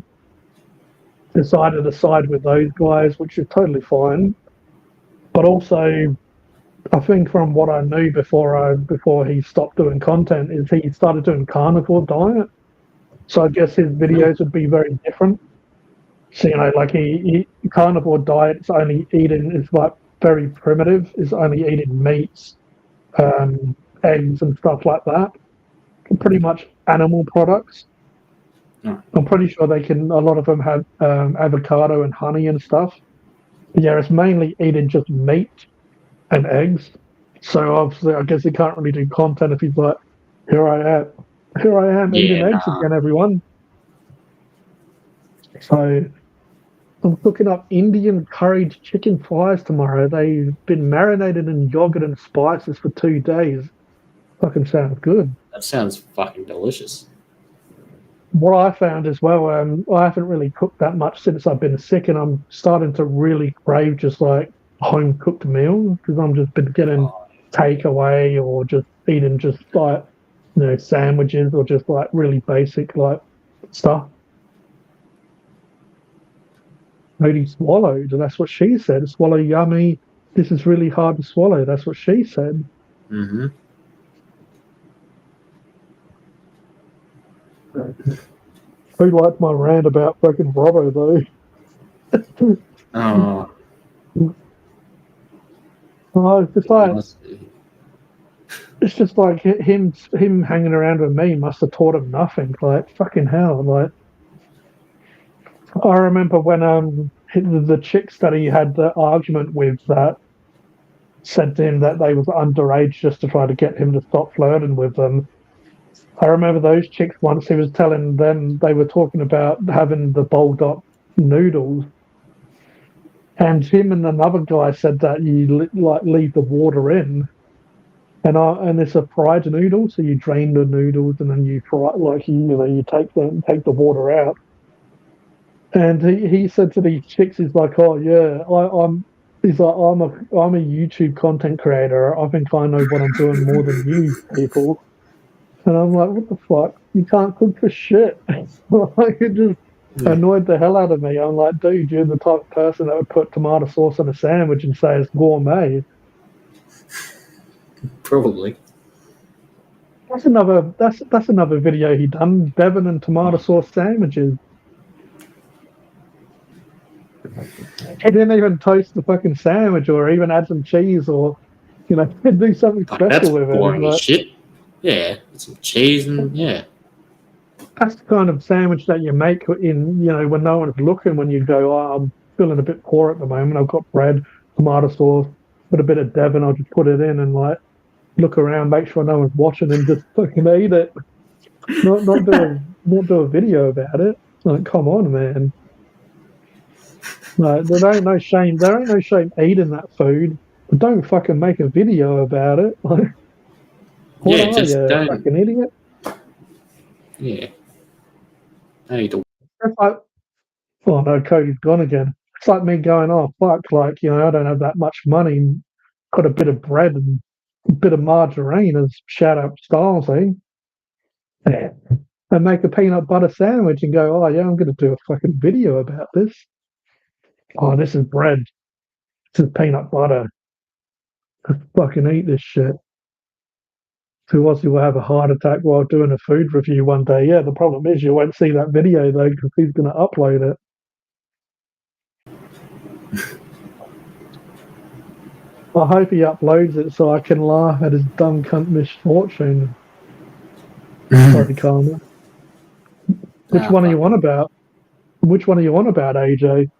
decided to side with those guys, which is totally fine. But also, I think from what I knew before he stopped doing content, is he started doing carnivore diet. So I guess his videos would be very different. So like he carnivore diet is only eating is like very primitive. Is only eating meats, eggs and stuff like that. Pretty much animal products. I'm pretty sure a lot of them have avocado and honey and stuff. But yeah, it's mainly eating just meat and eggs. So obviously, I guess he can't really do content if he's like, here I am eating eggs again, everyone. So I'm cooking up Indian curried chicken thighs tomorrow. They've been marinated in yogurt and spices for 2 days. Fucking sounds good. That sounds fucking delicious. What I found as well, I haven't really cooked that much since I've been sick, and I'm starting to really crave just like home cooked meals because I'm just been getting takeaway or just eating just like sandwiches or just like really basic like stuff. Lady swallowed, and that's what she said. Swallow yummy. This is really hard to swallow. That's what she said. Mm-hmm. Who liked my rant about fucking Robbo though? Oh. It's just like him hanging around with me must have taught him nothing. Like fucking hell. Like I remember when the chicks that he had the argument with that said to him that they was underage just to try to get him to stop flirting with them. I remember those chicks once he was telling them they were talking about having the bulldog noodles, and him and another guy said that you leave the water in, and it's a fried noodle, so you drain the noodles and then you fry you take the water out. And he said to these chicks, he's like, oh yeah, I'm a YouTube content creator. I think I know what I'm doing more than you people. And I'm like, what the fuck? You can't cook for shit. Like, it just annoyed the hell out of me. I'm like, dude, you're the type of person that would put tomato sauce on a sandwich and say it's gourmet. Probably. That's another video he done, Bevan and tomato sauce sandwiches. He didn't even toast the fucking sandwich or even add some cheese or, do something Like, that's special with it. boring as Like, shit. Yeah, some cheese and yeah. that's the kind of sandwich that you make when no one's looking, when you go, oh, I'm feeling a bit poor at the moment. I've got bread, tomato sauce, put a bit of Devon, I'll just put it in and like look around, make sure no one's watching and just fucking eat it. Not do a video about it. Like, come on, man. Like, there ain't no shame. There ain't no shame eating that food, but don't fucking make a video about it. Like, what Yeah, are just you, don't. fucking idiot? Yeah. I need to. It's like, oh no, Cody's gone again. It's like me going, oh fuck, like I don't have that much money. Got a bit of bread and a bit of margarine as shout out styles, eh? Yeah. And make a peanut butter sandwich and go, oh yeah, I'm gonna do a fucking video about this. Oh, this is bread. This is peanut butter. Let's fucking eat this shit. So Ozzy will have a heart attack while doing a food review one day. Yeah, the problem is you won't see that video though because he's going to upload it. I hope he uploads it so I can laugh at his dumb cunt misfortune. Sorry, Karma. Which one are you on about? Which one are you on about, AJ?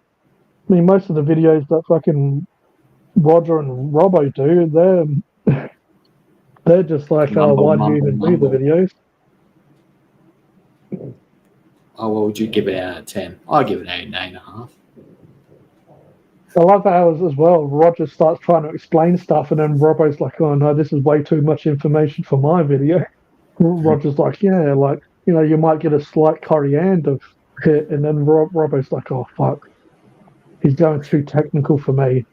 I mean, most of the videos that fucking Roger and Robbo do, they're just like, oh, Mumble, why do you mumble, even do the mumble. videos? Oh, what would you give it out of 10? I'd give it 8, 8.5. I love how as well, Roger starts trying to explain stuff and then Robbo's like, oh no, this is way too much information for my video. Roger's like, yeah, like, you might get a slight coriander hit, and then Robbo's like, oh fuck, he's going too technical for me.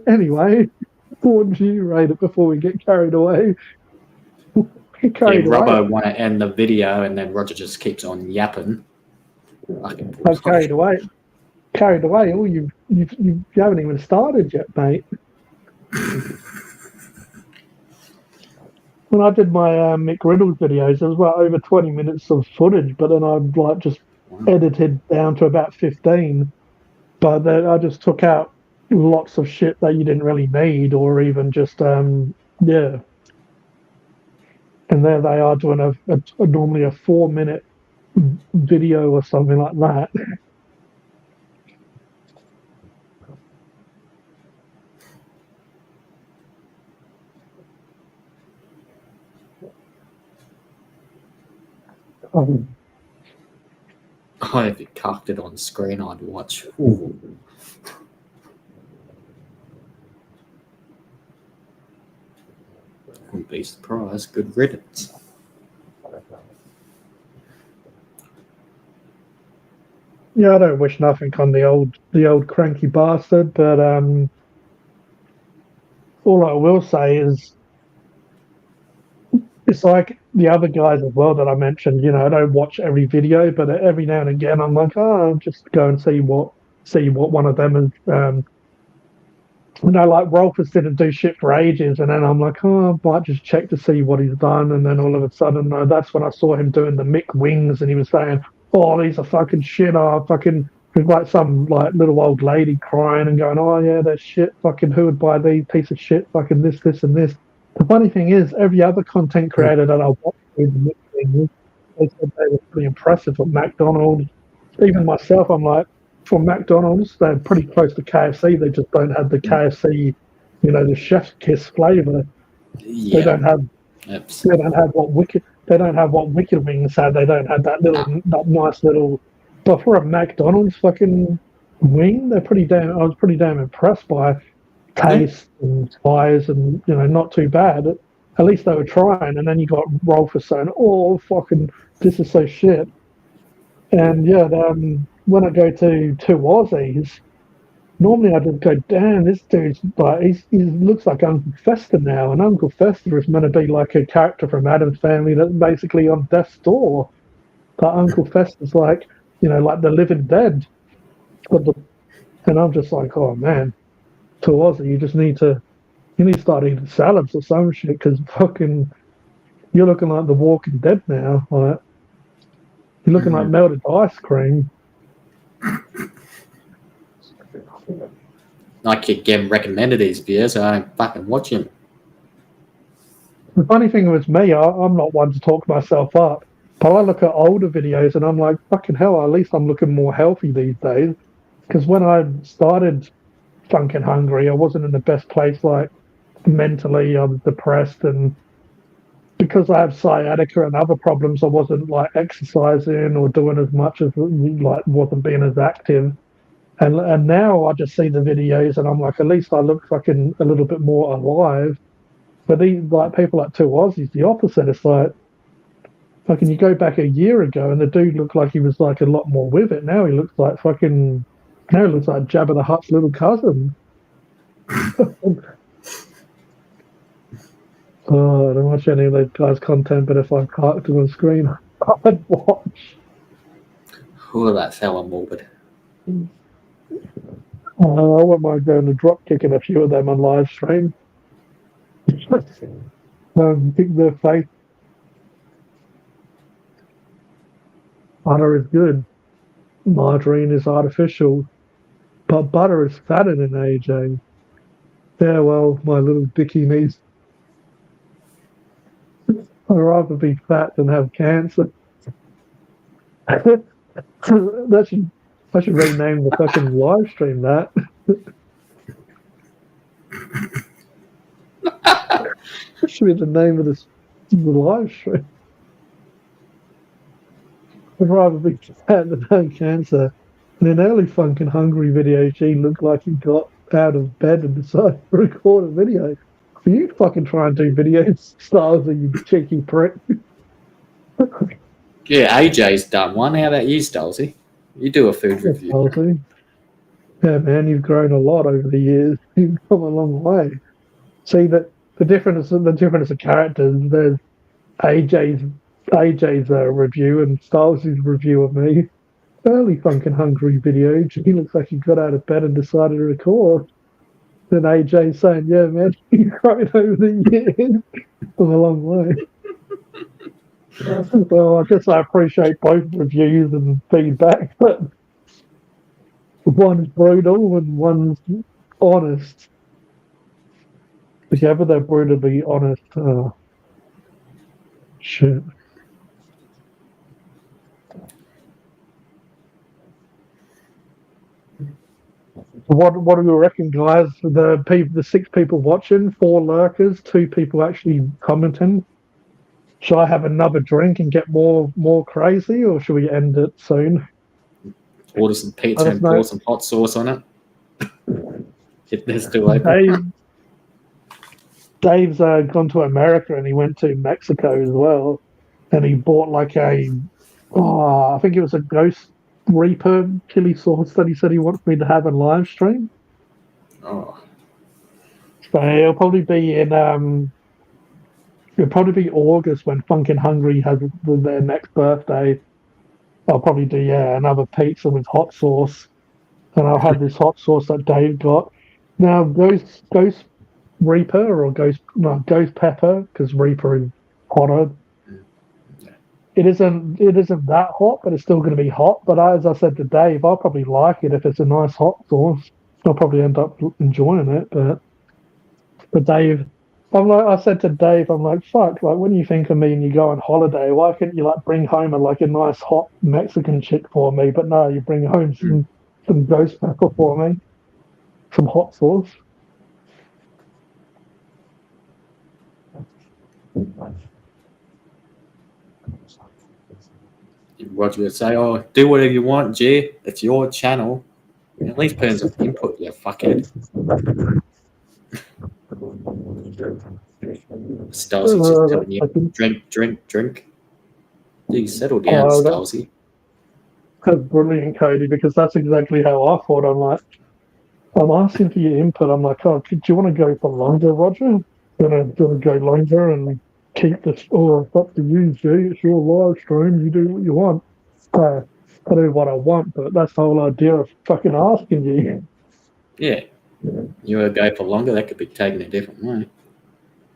Anyway, what do you rate it before we get carried away? Yeah, Carried away. Robbo want to end the video and then Roger just keeps on yapping. I'm carried away. Carried away. Oh, you haven't even started yet, mate. When I did my Mick Riddles videos, there was about over 20 minutes of footage, but then I'd like just edited down to about 15. But then I just took out lots of shit that you didn't really need, or even just yeah. And there they are doing a normally a 4-minute video or something like that. Oh, if it cocked it on screen, I'd watch. Ooh. Wouldn't be surprised. Good riddance. Yeah, I don't wish nothing on the old cranky bastard, but all I will say is it's like the other guys as well that I mentioned. I don't watch every video, but every now and again I'm like, oh, I'll just go and see what one of them is. Like Rolfus didn't do shit for ages, and then I'm like, oh, I might just check to see what he's done, and then all of a sudden, that's when I saw him doing the Mick Wings, and he was saying, oh, these are fucking shit, fucking. There's like some like little old lady crying and going, oh yeah, they're shit, fucking who would buy these piece of shit, fucking this and this. The funny thing is, every other content creator that I watched with the Mick Wings, they said they were pretty impressive at McDonald's. Even myself, I'm like, for McDonald's, they're pretty close to KFC. They just don't have the KFC, the chef's kiss flavor. Yeah. They don't have. Oops. They don't have what Wicked. They don't have what Wicked Wings had. They don't have that that nice little. But for a McDonald's fucking wing, I was pretty damn impressed by taste and size, and not too bad. At least they were trying. And then you got Rolf saying, "Oh, fucking, this is so shit." And yeah, when I go to Aussies, normally I just go, damn, this dude's like, he looks like Uncle Fester now, and Uncle Fester is meant to be like a character from Addams Family that's basically on death's door. But Uncle Fester's like, like the living dead. And I'm just like, oh man, to Aussie, you need to start eating salads or some shit, because fucking, you're looking like the Walking Dead now. Like, you're looking like melted ice cream. I keep getting recommended these videos, so I don't fucking watch them. The funny thing with me, I'm not one to talk myself up, but I look at older videos and I'm like, fucking hell, at least I'm looking more healthy these days. Because when I started Funkin' Hungry, I wasn't in the best place, like mentally, I was depressed, and because I have sciatica and other problems, I wasn't like exercising or doing as much as like wasn't being as active. And now I just see the videos and I'm like, at least I look fucking a little bit more alive. But these like people like Two Aussies, the opposite. It's like fucking you go back a year ago and the dude looked like he was like a lot more with it. Now he looks like Jabba the Hutt's little cousin. Oh, I don't watch any of those guys' content, but if I can't do on screen, I'd watch. Oh, that's hella morbid. I wouldn't mind going to drop kicking a few of them on live stream. Kick their face. Butter is good. Margarine is artificial. But butter is fatter than AJ. Yeah, well, my little dicky niece. I'd rather be fat than have cancer. I should rename the fucking live stream that. That should be the name of the live stream. I'd rather be fat than have cancer. In an early Funkin' Hungry video, she looked like he got out of bed and decided to record a video. You fucking try and do videos, Styles, you cheeky prick. Yeah, AJ's done one. How about you, Stolzy? You do a food review. Stolzy. Yeah, man, you've grown a lot over the years. You've come a long way. See that the difference of characters. There's AJ's review and Styles' review of me. Early Funkin' Hungry video. He looks like he got out of bed and decided to record. Then AJ saying, "Yeah, man, you've grown over the years. Come a long way." Well, I guess I appreciate both reviews and feedback, but one's brutal and one's honest. Together they're brutally honest. Shit. What do you reckon, guys? The 6 people watching, 4 lurkers, 2 people actually commenting. Should I have another drink and get more crazy, or should we end it soon? Order some pizza and pour some hot sauce on it. Get this to open. Dave's gone to America and he went to Mexico as well, and he bought like I think it was a Ghost Reaper chili sauce that he said he wants me to have in live stream. Oh. So it'll probably be August when Funkin' Hungry has their next birthday. I'll probably do another pizza with hot sauce, and I'll have this hot sauce that Dave got. Now Ghost Reaper or Ghost Pepper, because Reaper is hotter. It isn't that hot, but it's still going to be hot. But as I said to Dave, I'll probably like it if it's a nice hot sauce. I'll probably end up enjoying it. But Dave, I said to Dave, I'm like, fuck, like when you think of me and you go on holiday, why can't you like bring home a nice hot Mexican chick for me? But no, you bring home some Ghost Pepper for me, some hot sauce. Roger would say, "Oh, do whatever you want, G. It's your channel. At least put in some input, you fuckhead." Stalsy just telling you, drink. Dude, settle down, Stalsy. That's brilliant, Kodie, because that's exactly how I thought. I'm asking for your input. I'm like, oh, do you want to go for longer, Roger? Do you want to go longer and keep this? Oh, it's up to you, G. It's your live stream. You do what you want. I do what I want, but that's the whole idea of fucking asking you. Yeah. You want to go for longer? That could be taken a different way.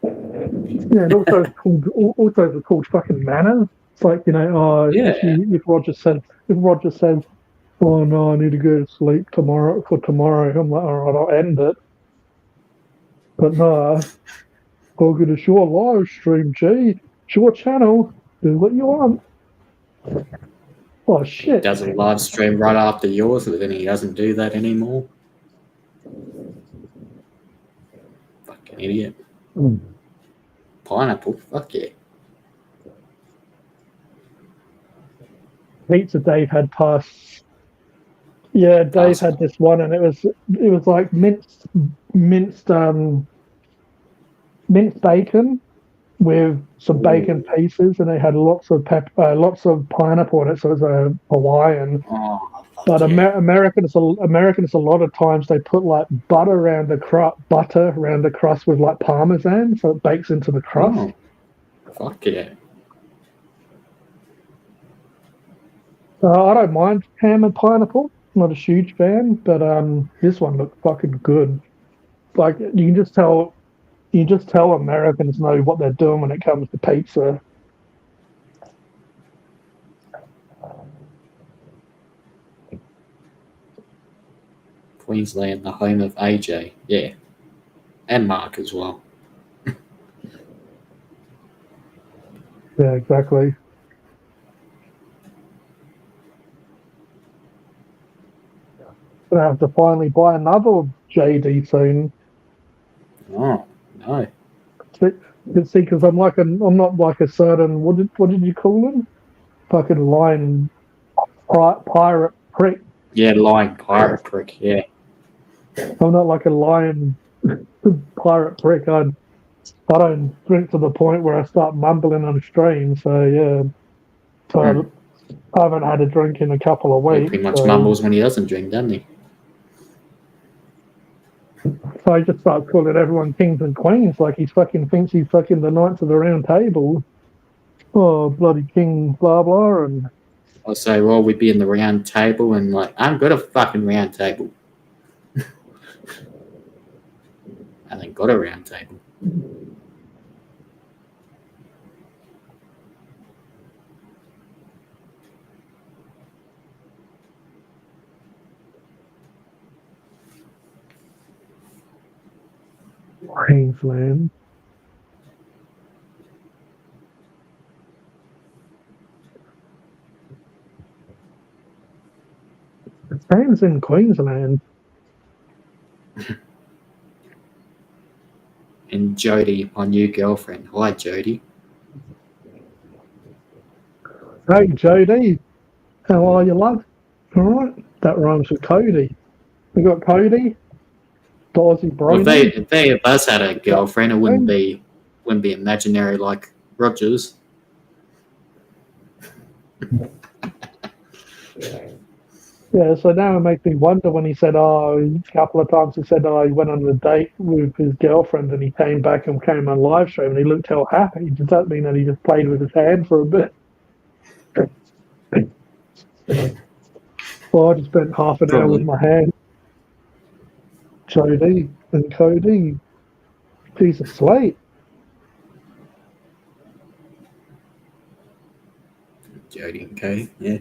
Yeah, and also it's called fucking manners. It's like, if Roger says, oh no, I need to go to sleep tomorrow. I'm like, all right, I'll end it. But no, go to Sure live stream, G. Sure channel. Do what you want. Oh He shit. does a live stream right after yours, but then he doesn't do that anymore. Fucking idiot. Pineapple, fuck yeah. Pizza Dave had passed. Yeah, Dave had this one, and it was like minced bacon with some bacon pieces, and it had lots of lots of pineapple in it, so it was a Hawaiian. Oh, fuck But yeah. Americans a lot of times they put like butter around the crust with like parmesan, so it bakes into the crust. Oh, fuck yeah. I don't mind ham and pineapple. I'm not a huge fan, but this one looked fucking good. Like you can just tell Americans know what they're doing when it comes to pizza. Queensland, the home of AJ, yeah. And Mark as well. Yeah, exactly. Gonna have to finally buy another JD soon. Oh, no. See, because I'm not like a certain what did you call them? Fucking lion pirate prick. Yeah, lying pirate prick, yeah. I'm not like a lion pirate prick. I don't drink to the point where I start mumbling on stream. So yeah, so I haven't had a drink in a couple of He weeks. pretty much So, mumbles when he doesn't drink, doesn't he? so I just start calling everyone kings and queens like he fucking thinks he's fucking the knights of the round table. Oh, bloody king, blah blah, and I'll say, well, we'd be in the round table and like, I'm good at fucking round table. I ain't got a round table. Queensland. It stands in Queensland. And Jody, my new girlfriend. Hi, Jody. Hey, Jody. How are you, love? All right. That rhymes with Kodie. We got Kodie, the Aussie Well, Brony. if they of us had a girlfriend, it wouldn't be imaginary like Rogers. Yeah, so now it makes me wonder when he said, a couple of times he said, he went on a date with his girlfriend and he came back and came on live stream and he looked all happy. Does that mean that he just played with his hand for a bit? Well, I just spent half an hour with my hand. Jody and Kodie. Piece of slate. Jody and Cody, yeah.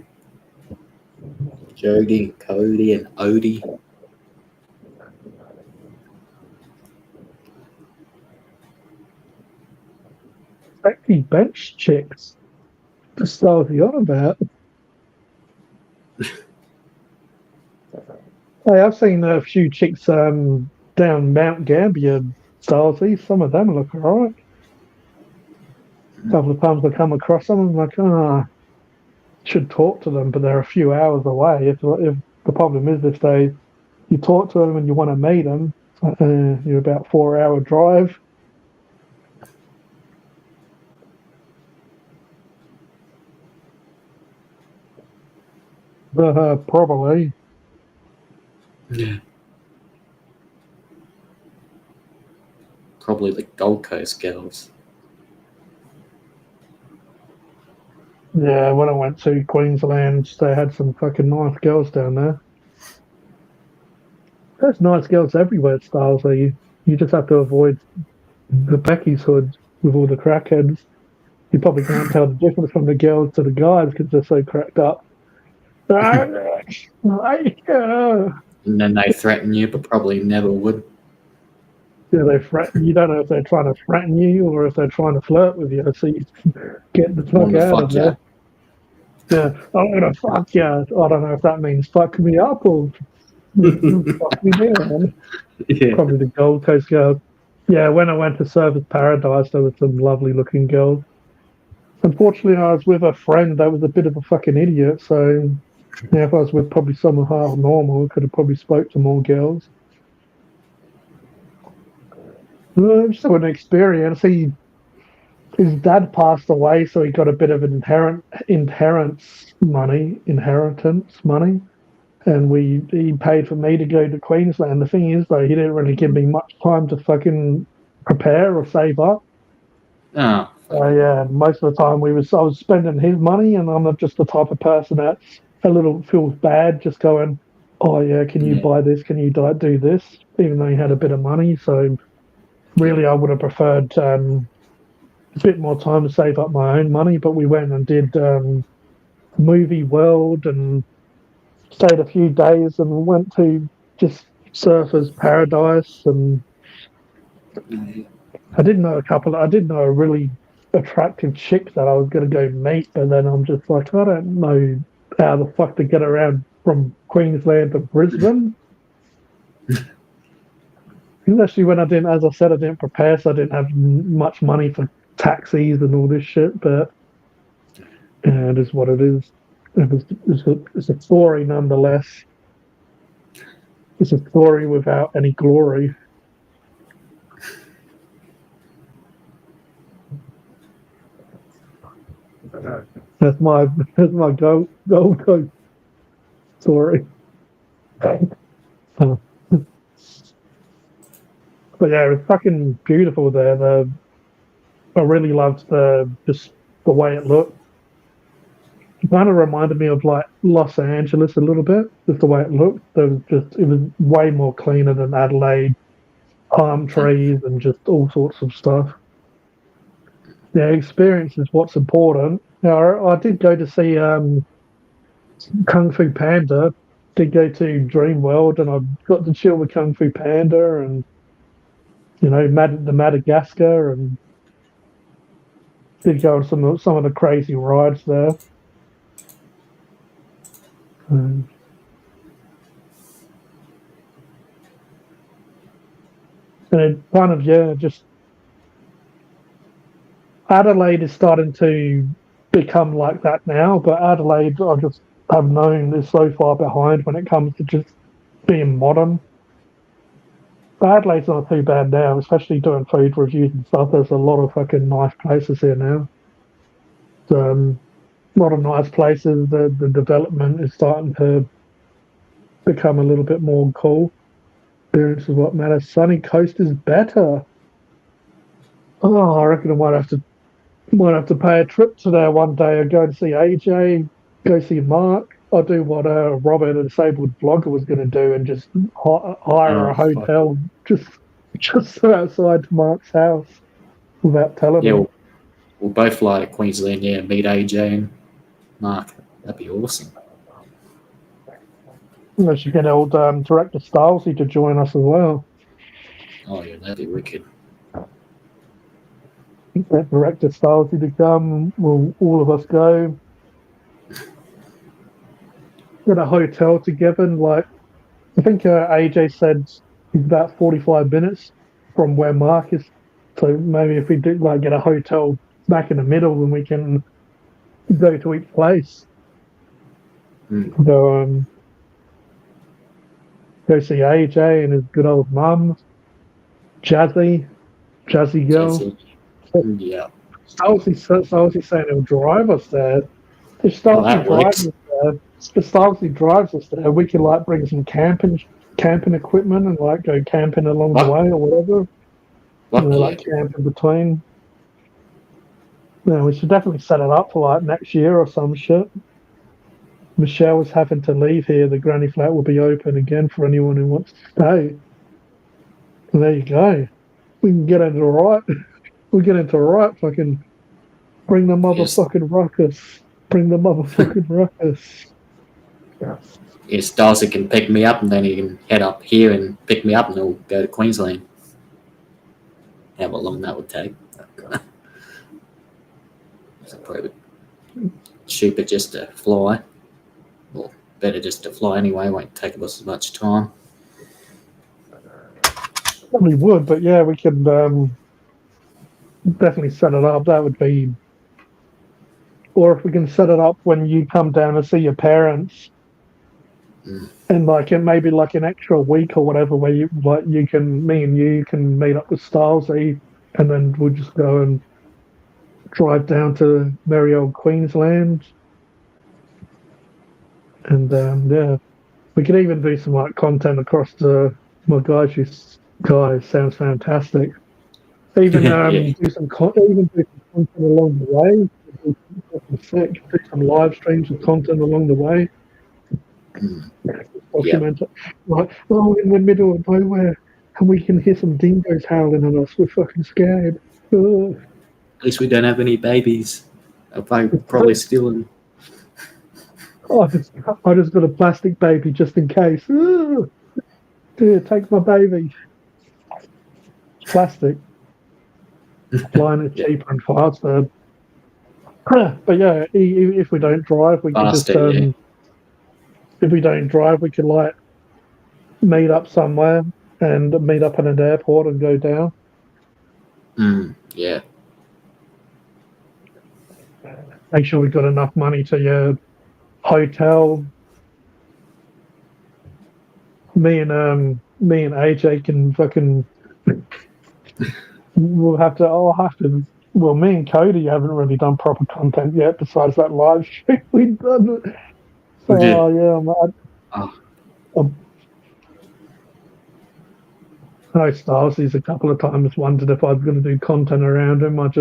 Jody and Cody and Odie. Sexy bench chicks. Just stuff you on about. Hey, I've seen a few chicks down Mount Gambier, Stylesy. Some of them look alright. A couple of times I come across them, I'm like, should talk to them, but they're a few hours away. If the problem is if you talk to them and you want to meet them, you're about 4-hour drive. Probably. Yeah. Probably the Gold Coast girls. Yeah, when I went to Queensland, they had some fucking nice girls down there. There's nice girls everywhere, Styles. So you just have to avoid the Becky's hood with all the crackheads. You probably can't tell the difference from the girls to the guys because they're so cracked up. And then they threaten you, but probably never would. Yeah, they threaten. You don't know if they're trying to threaten you or if they're trying to flirt with you. So you get the fuck Wanna out of fuck there. Yeah, I'm gonna fuck you. I don't know if that means fuck me up or fuck me down. Yeah. Probably the Gold Coast girls. Yeah, when I went to Surfers Paradise, there were some lovely looking girls. Unfortunately, I was with a friend that was a bit of a fucking idiot. So, yeah, if I was with probably someone half normal, I could have probably spoke to more girls. Just an experience. His dad passed away, so he got a bit of inheritance money, and he paid for me to go to Queensland. The thing is, though, he didn't really give me much time to fucking prepare or save up. Oh, Yeah, most of the time I was spending his money, and I'm not just the type of person that's a little feels bad just going, oh yeah, can you yeah. buy this? Can you do this? Even though he had a bit of money, so really I would have preferred a bit more time to save up my own money. But we went and did Movie World and stayed a few days and went to just Surfers Paradise, and I didn't know a really attractive chick that I was going to go meet, but then I'm just like, I don't know how the fuck to get around from Queensland to Brisbane. Especially when as I said, I didn't prepare, so I didn't have much money for taxis and all this shit, but yeah, it is what it is. It's a story nonetheless. It's a story without any glory. That's my Gold Coast story. Uh, but yeah, it was fucking beautiful there. I really loved just the way it looked. It kind of reminded me of like Los Angeles a little bit, just the way it looked. It was way more cleaner than Adelaide, palm trees and just all sorts of stuff. Yeah, experience is what's important. Now, I did go to see Kung Fu Panda. Did go to Dream World, and I got to chill with Kung Fu Panda, and the Madagascar, and did go on some of the crazy rides there. Um, and it kind of just Adelaide is starting to become like that now, but Adelaide I just have known is so far behind when it comes to just being modern. But Adelaide's not too bad now, especially doing food reviews and stuff. There's a lot of fucking nice places here now. A lot of nice places. The development is starting to become a little bit more cool. Experience is what matters. Sunny Coast is better. Oh, I reckon I might have to pay a trip to there one day. I go to see AJ, go see Mark. I'll do what Robert, a disabled blogger, was going to do, and just hire Oh, a fuck. hotel just outside Mark's house without telling Yeah, him. we'll both fly to Queensland, yeah, meet AJ and Mark. That'd be awesome. I should get old director Stylesy to join us as well. Oh, yeah, that'd be wicked. Get director Stylesy to come. We'll all of us go. Get a hotel together, and like I think AJ said he's about 45 minutes from where Mark is. So maybe if we did like get a hotel back in the middle, then we can go to each place. Go go see AJ and his good old mum, Jazzy girl. Jesse. Yeah. Stylesy saying he'll drive us there. If Oh, Stylesy that drives works. us there, if Stylesy drives us there, we can like bring some camping equipment and like go camping along the way or whatever. What? Yeah. Like camp in between. Yeah, we should definitely set it up for like next year or some shit. Michelle was having to leave here. The granny flat will be open again for anyone who wants to stay. And there you go. We can get into a right. We get into a right fucking bring the Yes. motherfucking ruckus. Bring the motherfucking ruckus. Darcy can pick me up, and then he can head up here and pick me up, and we'll go to Queensland. How long that would take? It's probably cheaper just to fly. Well, better just to fly anyway. Won't take us as much time. Probably would, but yeah, we could definitely set it up. That would be, or if we can set it up when you come down to see your parents, and like it maybe like an extra week or whatever, where me and you can meet up with Stylesy, and then we'll just go and drive down to merry old Queensland, and yeah, we could even do some like content across the guys. Sounds fantastic. Even do some content along the way. Do some live streams of content along the way. Document it. Like, we're in the middle of nowhere and we can hear some dingoes howling at us. We're fucking scared. Ugh. At least we don't have any babies. I'll probably stealing. I just got a plastic baby just in case. Ugh. Here, take my baby. Plastic. Flying it cheaper and faster. But yeah, if we don't drive, we can just if we don't drive, we can like meet up somewhere and meet up at an airport and go down. Yeah. Make sure we've got enough money to your hotel. Me and AJ can fucking. Well, me and Kodie haven't really done proper content yet, besides that live stream we've done. I know Styles a couple of times wondered if I was going to do content around him. Most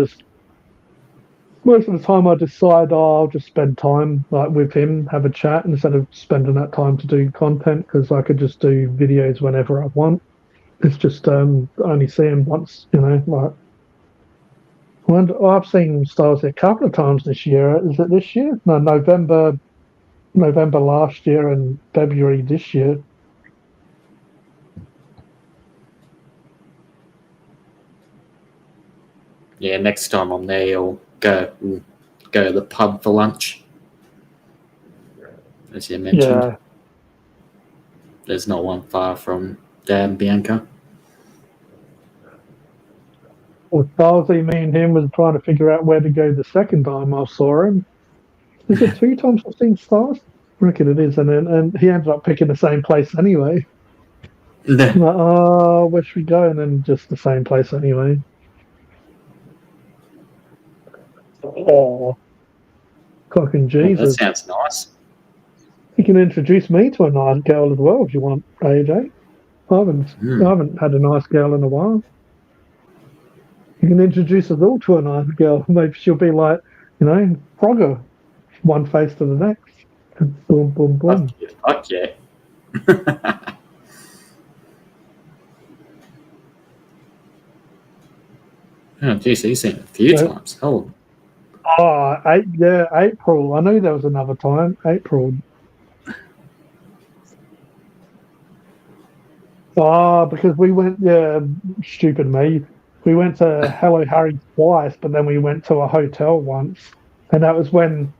of the time I decide I'll just spend time like with him, have a chat instead of spending that time to do content, because I could just do videos whenever I want. It's just only see him once, like. I've seen Styles a couple of times this year. Is it this year? No, November last year and February this year. Yeah, next time I'm there, we'll go to the pub for lunch. As you mentioned. Yeah. There's not one far from Dad and Bianca. Well, Stylesy, me and him was trying to figure out where to go the second time I saw him. Is it 2 times I've seen Styles? I reckon it is, and he ended up picking the same place anyway. I'm like, where should we go? And then just the same place anyway. Oh, fucking Jesus! That sounds nice. You can introduce me to a nice girl as well if you want, AJ. I haven't had a nice girl in a while. You can introduce us all to a nice girl. Maybe she'll be like, Frogger, one face to the next. Boom, boom, boom. Fuck yeah. Oh, geez, you've seen it a few times. Oh, April. I knew there was another time. April. Because we went, stupid me. We went to Hello Harry twice, but then we went to a hotel once. And that was when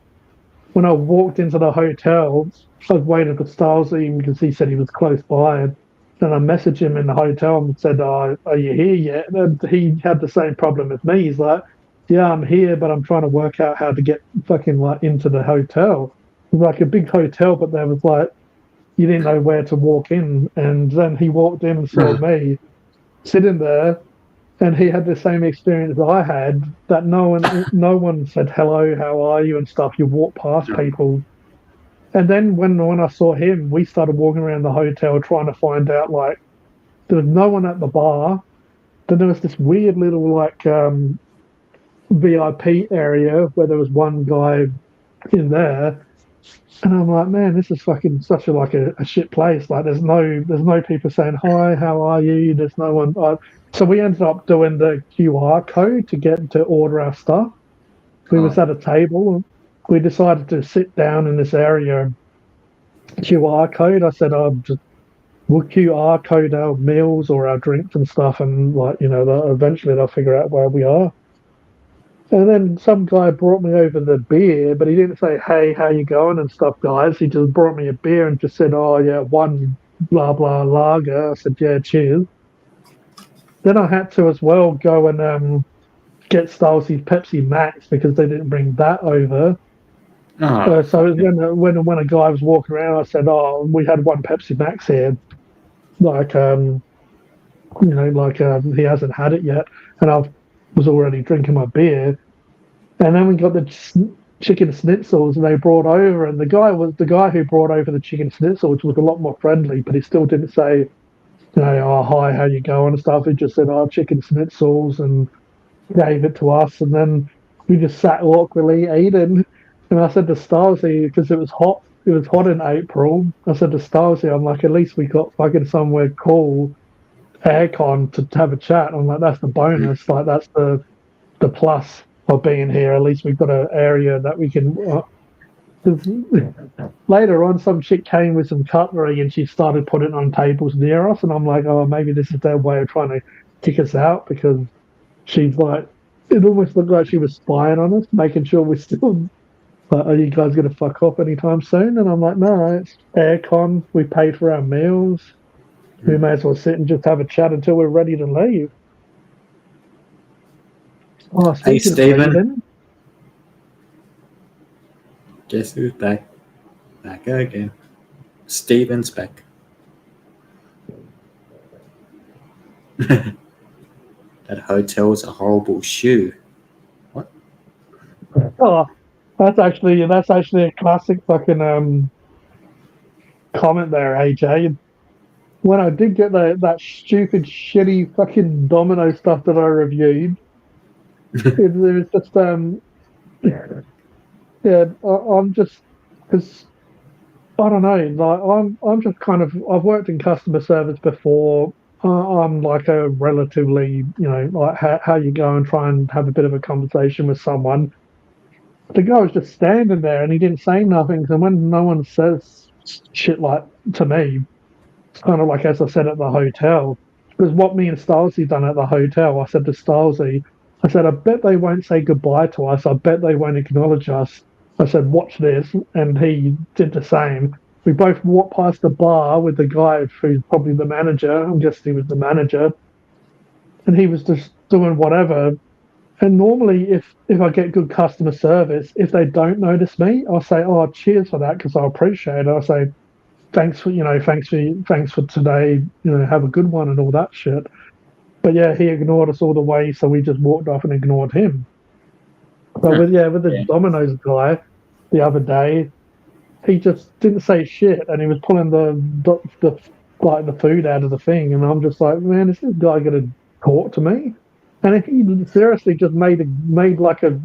I walked into the hotel, I was waiting for Stylesy because he said he was close by. And then I messaged him in the hotel and said, are you here yet? And he had the same problem as me. He's like, yeah, I'm here, but I'm trying to work out how to get fucking like into the hotel. It was like a big hotel, but there was like, you didn't know where to walk in. And then he walked in and saw me sitting there. And he had the same experience I had, that no one said hello, how are you and stuff. You walk past people. And then when I saw him, we started walking around the hotel trying to find out, like, there was no one at the bar. Then there was this weird little, like, VIP area where there was one guy in there. And I'm like, man, this is fucking such a shit place. Like, there's no people saying, hi, how are you? There's no one. So we ended up doing the QR code to get to order our stuff. We was at a table. We decided to sit down in this area QR code. I said, we'll QR code our meals or our drinks and stuff, and eventually they'll figure out where we are. And then some guy brought me over the beer, but he didn't say, "Hey, how you going?" and stuff, guys. He just brought me a beer and just said, "Oh yeah, one blah blah lager." I said, "Yeah, cheers." Then I had to as well go and get Styles's Pepsi Max because they didn't bring that over. Oh, So it was when a guy was walking around, I said, "Oh, we had one Pepsi Max here." Like he hasn't had it yet, and I was already drinking my beer. And then we got the chicken schnitzels, and they brought over, and the guy who brought over the chicken schnitzel, which was a lot more friendly, but he still didn't say, "Oh hi, how you going?" and stuff. He just said, "Oh, chicken schnitzels," and gave it to us, and then we just sat awkwardly eating. And I said to Starsy, because it was hot in April. I said to Starsy, I'm like, at least we got fucking somewhere cool, aircon to have a chat. I'm like, that's the bonus. Like that's the plus of being here. At least we've got an area that we can. Later on, some chick came with some cutlery and she started putting it on tables near us, and I'm like, oh, maybe this is their way of trying to kick us out because she's like, it almost looked like she was spying on us, making sure we're still. Like, are you guys going to fuck off anytime soon? And I'm like, no, it's aircon. We paid for our meals. We may as well sit and just have a chat until we're ready to leave. Oh, hey, speaking of Stephen. leaving, Guess who's back? Back again. Steven's back. That hotel's a horrible shoe. What? oh, that's actually a classic fucking comment there, AJ. When I did get that stupid, shitty fucking domino stuff that I reviewed, it was just yeah, I'm just because I don't know, like I'm just kind of I've worked in customer service before. I'm like a relatively, like how you go and try and have a bit of a conversation with someone. The guy was just standing there and he didn't say nothing. So when no one says shit like to me, it's kind of like as I said at the hotel. Because what me and Stalsy done at the hotel, I said to Stalsy, I said, I bet they won't say goodbye to us. I bet they won't acknowledge us. I said, watch this. And he did the same. We both walked past the bar with the guy who's probably the manager. I'm guessing he was the manager. And he was just doing whatever. And normally, if I get good customer service, if they don't notice me, I'll say, "Oh, cheers for that," because I appreciate it. I'll say, thanks for today. Have a good one and all that shit." But yeah, he ignored us all the way, so we just walked off and ignored him. But with the Yeah. Domino's guy the other day, he just didn't say shit, and he was pulling the food out of the thing, and I'm just like, man, is this guy gonna talk to me? And if he seriously just made like a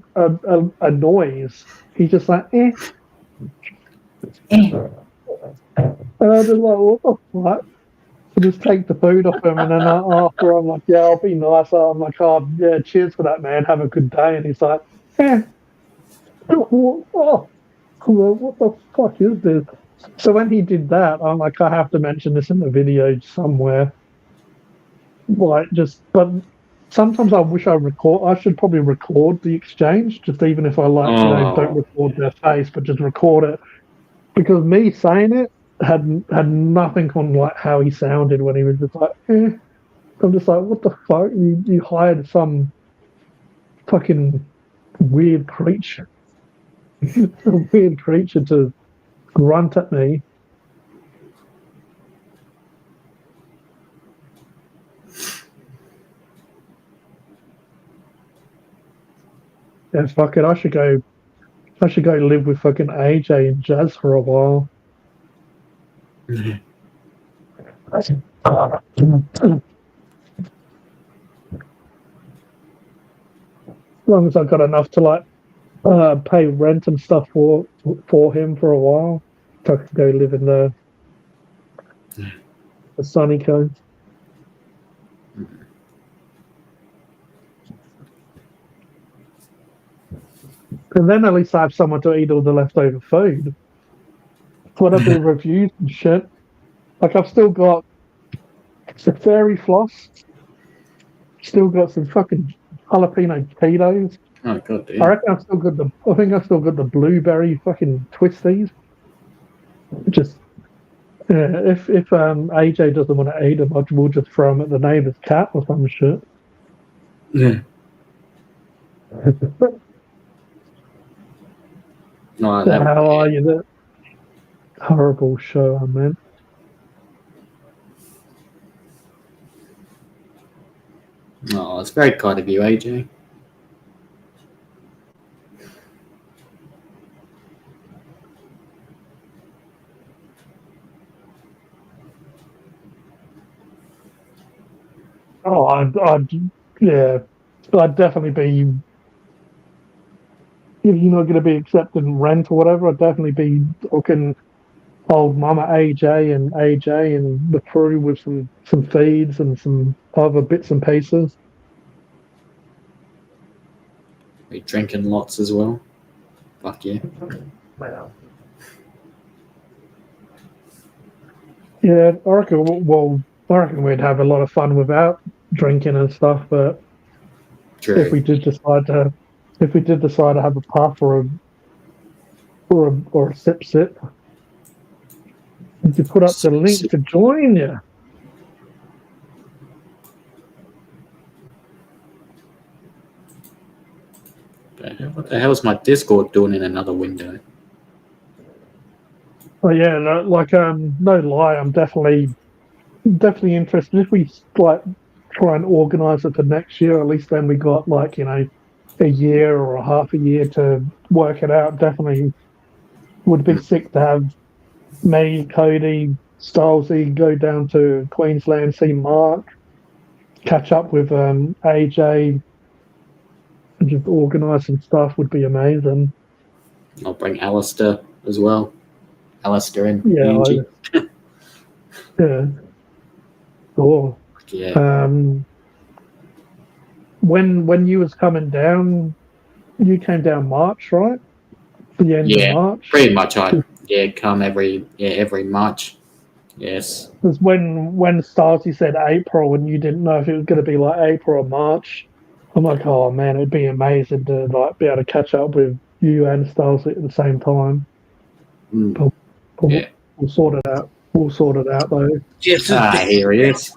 noise, he's just like, eh. And I was just like, what the fuck? I just take the food off him, and then after I'm like, yeah, I'll be nice. I'm like, oh yeah, cheers for that, man. Have a good day. And he's like, eh, oh, what the fuck is this? So when he did that, I'm like, I have to mention this in the video somewhere. Like, but sometimes I wish I should probably record the exchange, just even if I don't Oh, record their face, but just record it because me saying it had nothing on like how he sounded when he was just like, eh. I'm just like, what the fuck? You hired some fucking weird creature, a weird creature to grunt at me. Yeah, fuck it. I should go live with fucking AJ and Jazz for a while. As long as I've got enough to like pay rent and stuff for him for a while, so I can go live in the sunny coast. And then at least I have someone to eat all the leftover food. when I do reviews and shit. Like I've still got the fairy floss, still got some fucking jalapeno Cheetos. Oh god I damn. reckon I've still got the. I think I've still got the blueberry fucking twisties. Just if AJ doesn't want to eat them, we'll just throw them at the neighbour's cat or some shit. Yeah. No, that How are you? That horrible show, man. Oh, it's very kind of you, AJ. Oh, yeah, I'd definitely be. If you're not going to be accepting rent or whatever, I'd definitely be looking old Mama AJ and the crew with some feeds and some other bits and pieces. Be drinking lots as well. Fuck yeah. Yeah, I reckon. Well, I reckon we'd have a lot of fun without drinking and stuff. But True. if we did decide to have a puff or a sip, you could put up the link to join you. What the hell is my Discord doing in another window? Oh yeah, no, no lie, I'm definitely interested. If we like try and organise it for next year, at least then we got a year or a half a year to work it out. Definitely would be sick to have me, Kodie, Stylesy go down to Queensland, see Mark, catch up with AJ, and just organise some stuff would be amazing. I'll bring Alistair as well. Alistair and Yeah, yeah, cool. Yeah. When you was coming down, you came down March, right? The end of March. Pretty much. Come every March. Yes. Because when Stylesy said April and you didn't know if it was going to be like April or March, I'm like, oh man, it'd be amazing to like be able to catch up with you and Stylesy at the same time. Mm. But we'll sort it out. We'll sort it out though. Here he is.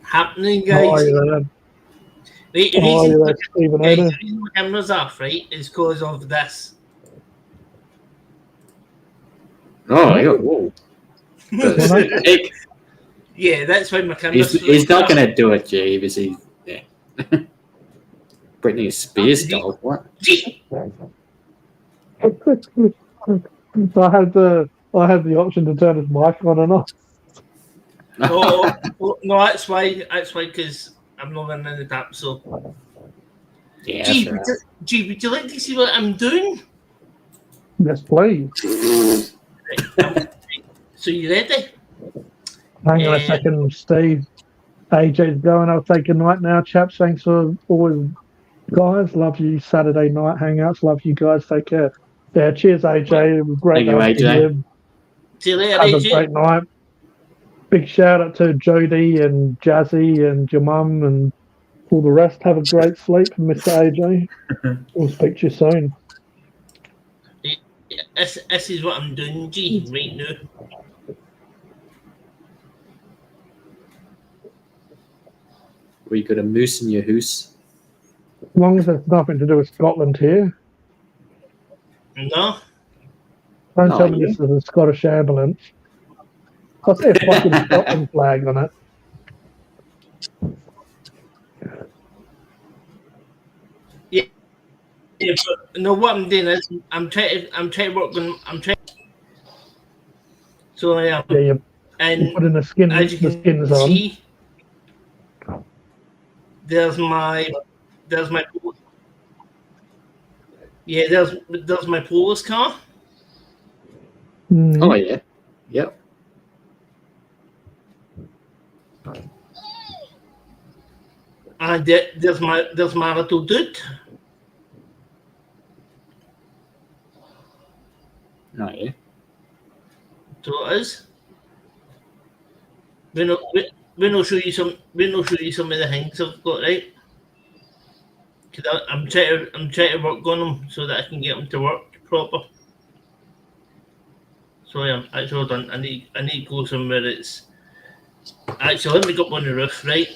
Happening, guys. Oh, yeah. Right, the reason my camera's off, right, is because of this. Oh, whoa. Yeah, that's why my camera's He's not going to do it, Jeeves. He's, yeah. Britney Spears dog, what? I had the option to turn his mic on and off. No, that's why. That's why, because I'm not running the tap. So, yeah. Gee, would you like to see what I'm doing? Yes, please. So you ready? Hang on a second, Steve. AJ's going. I'll take a night now, chaps. Thanks for always, guys. Love you. Saturday night hangouts. Love you guys. Take care. Yeah, cheers, AJ. It was great. Thank you, AJ. See you later, Have AJ. a great night. Big shout out to Jody and Jazzy and your mum and all the rest. Have a great sleep, Mr. AJ. We'll speak to you soon. This is what I'm doing, G, right now. We got a moose in your house. As long as it's nothing to do with Scotland here. No. Don't tell me this is a Scottish ambulance. I see a fucking Scotland flag on it. Yeah, but no. What I'm doing is I'm trying to work on. So yeah, you putting the skins on. See, there's my police car. Oh yeah, yep. And there's my little dude. Oh, yeah. So it is. When I'll show you some of the things I've got, right? Cause I'm trying to work on them so that I can get them to work proper. So yeah, actually hold on. I need to go somewhere that's actually let me go up on the roof, right?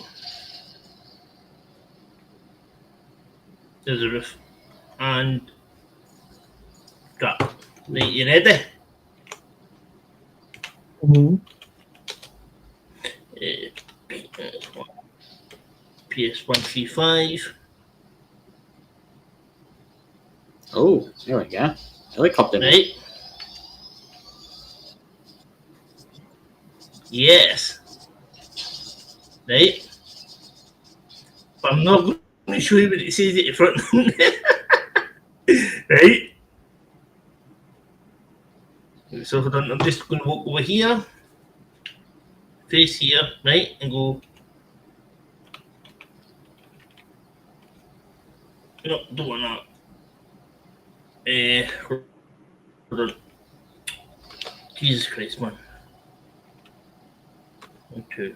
There's a roof. And drop. Right, you ready? Mm-hmm. PS135. Oh, there we go. Helicopter. Right? Yes. Right? But I'm not going to show you what it says at the front. Right? So hold on, I'm just going to walk over here, face here, right, and go. No, don't want that. Hold on. Jesus Christ, man. 1, 2,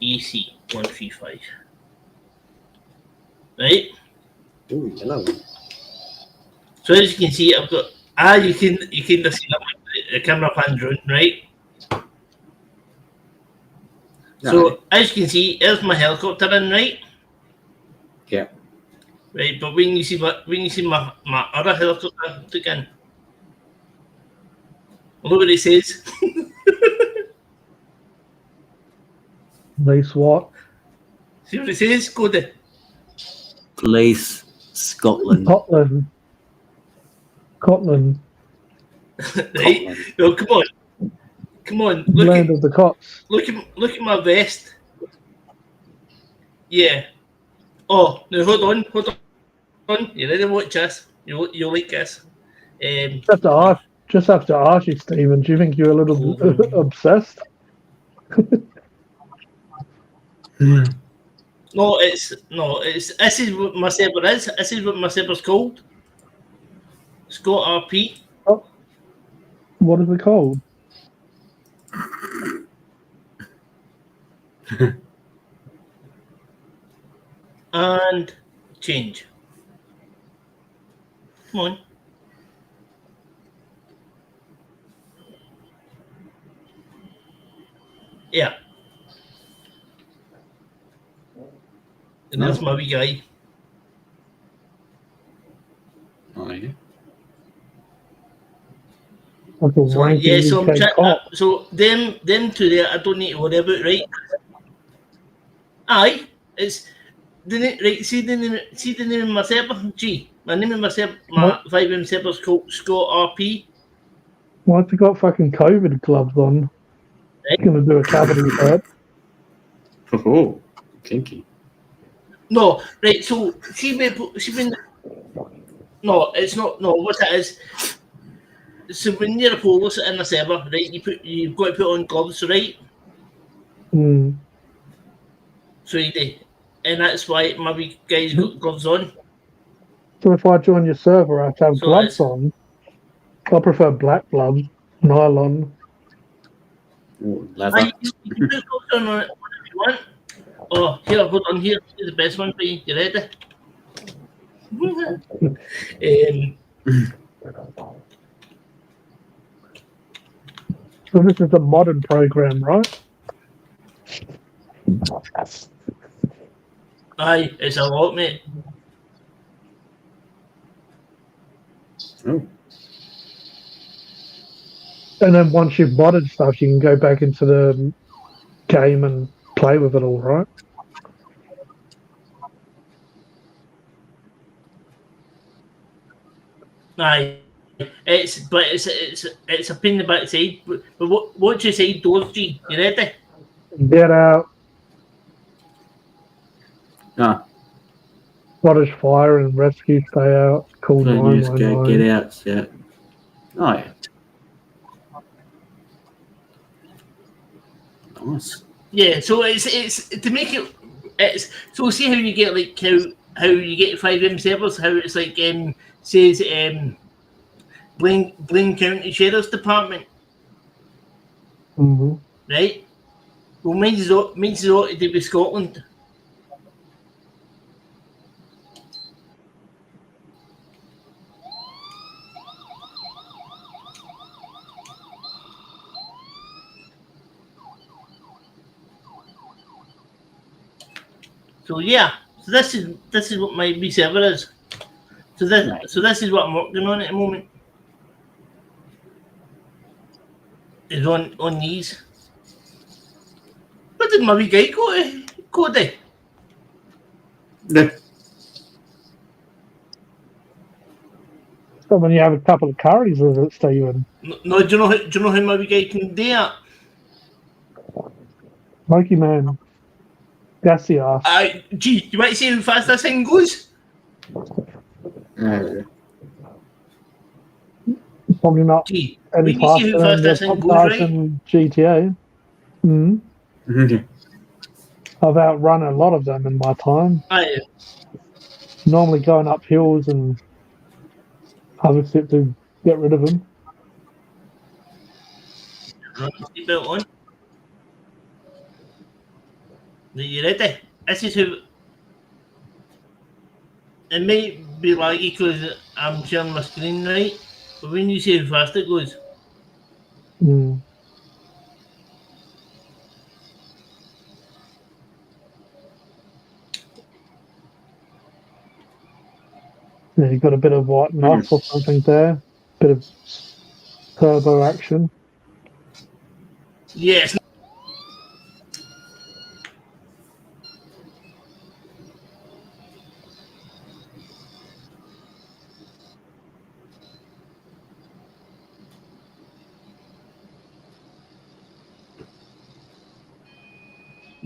EC 135. Right? Ooh, yellow. So as you can see, I've got you can just see the camera pans round, right? So as you can see, there's my helicopter in, right? Yeah. Right, but when you see my other helicopter again, look what it says. Nice what? See what it says, Kodie? Police Scotland. Scotland. Right? Well, come on. Land of the cops. Look at my vest. Yeah. Oh, now hold on. You ready to watch this? You'll like this. Just have to ask you, Stephen. Do you think you're a little obsessed? No, this is what my saber is. This is what my saber's called. Scott RP. Oh, what is it called? And change. Come on. Yeah. And that's my wee guy. Oh, yeah. So yeah, so them two there, I don't need to worry about, right? Aye, it's the name, right. See the name of my saber. Gee, my name of my 5M saber's called Scott RP. Why have you got fucking COVID gloves on? Right? Gonna do a cavity head. Oh, kinky. No, right. So she been. No, it's not. No, what it is. So when you're a police in a saber, right? You've got to put on gloves, right? Mm. So you do, and that's why my wee guy's got gloves on. So if I join your server, I have to have gloves on. I prefer black gloves, nylon. Ooh, leather. You can put gloves on it if you want. Oh, here, hold on. Here's the best one for you. You ready? So this is a modern program, right? Aye, it's a lot, mate. Oh. And then once you've modded stuff, you can go back into the game and play with it all, right? Aye, it's a pain in the backside. But what you say, doors, G? You ready? Get out. Ah. Scottish Fire and Rescue, stay out. Call 911. Get out, yeah. Oh, yeah. Nice. Yeah, so it's to make it. It's so see how you get how you get 5M servers. How it's like says Blaine County Sheriff's Department, Mm-hmm. right? Well, mine's ought to do with Scotland. So yeah, so this is what my B server is. So this is what I'm working on at the moment. Is on these. What did my wee guy go to, Kodie? So when you have a couple of curries with it, Stephen. No, do you know how my wee guy can do that? Monkey Man. Gassy ass. Gee, you might see how fast this thing goes? Probably not Gee, any we can see faster how than fast the this thing top goes, guys right? in GTA. Mm-hmm. I've outrun a lot of them in my time. Aye. Normally going up hills and other shit to get rid of them. Run the seatbelt on. Are you ready? This is how. It might be laggy because I'm sharing my screen, right? But when you see how fast it goes, Mm. Yeah, you've got a bit of what NOS or something there. Bit of turbo action. yes.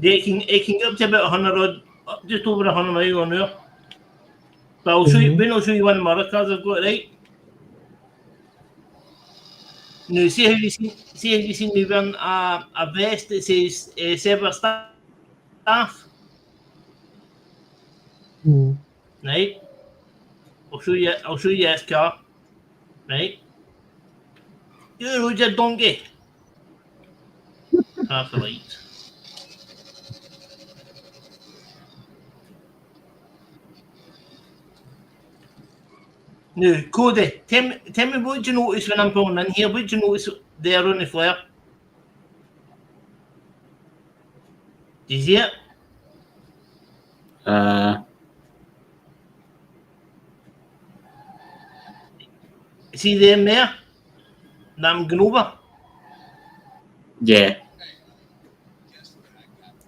It can get up to about 100 odd, just over 100 miles an hour. But I'll show you. When I'll show you one of my other cars I've got, right? Now, see how you seen me wearing a vest that says server staff, right? I'll show you this car, right? You rode your donkey. Half the lights. Now, Kodie, tell me what you notice when I'm pulling in here. What do you notice there on the flare? Do you see it? See them there? That I'm going over. Yeah.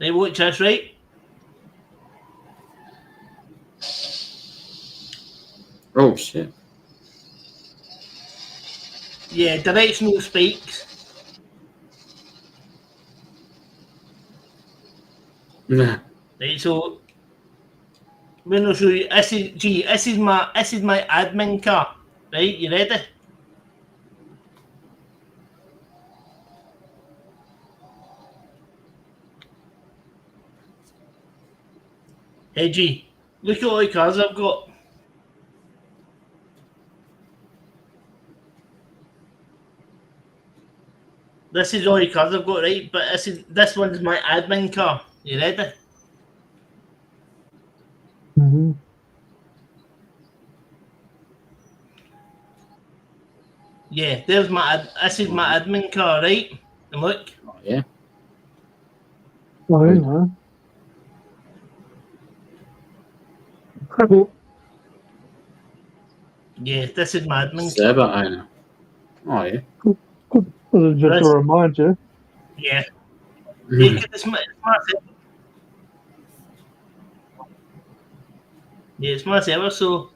Right, watch this, right? Oh shit. Yeah, directional spikes. Yeah. Right, so when I'll show you, this is my admin car. Right, you ready? Hey G, look at all the cars I've got. This is all the cars I've got, right? But this one's my admin car. You ready? Mm-hmm. Yeah, this is my admin car, right? And look. Oh yeah. Oh, yeah. Yeah, this is my admin car. Server owner. Oh yeah. Just to remind you. Yeah. It's my server. Yeah, it's my server, so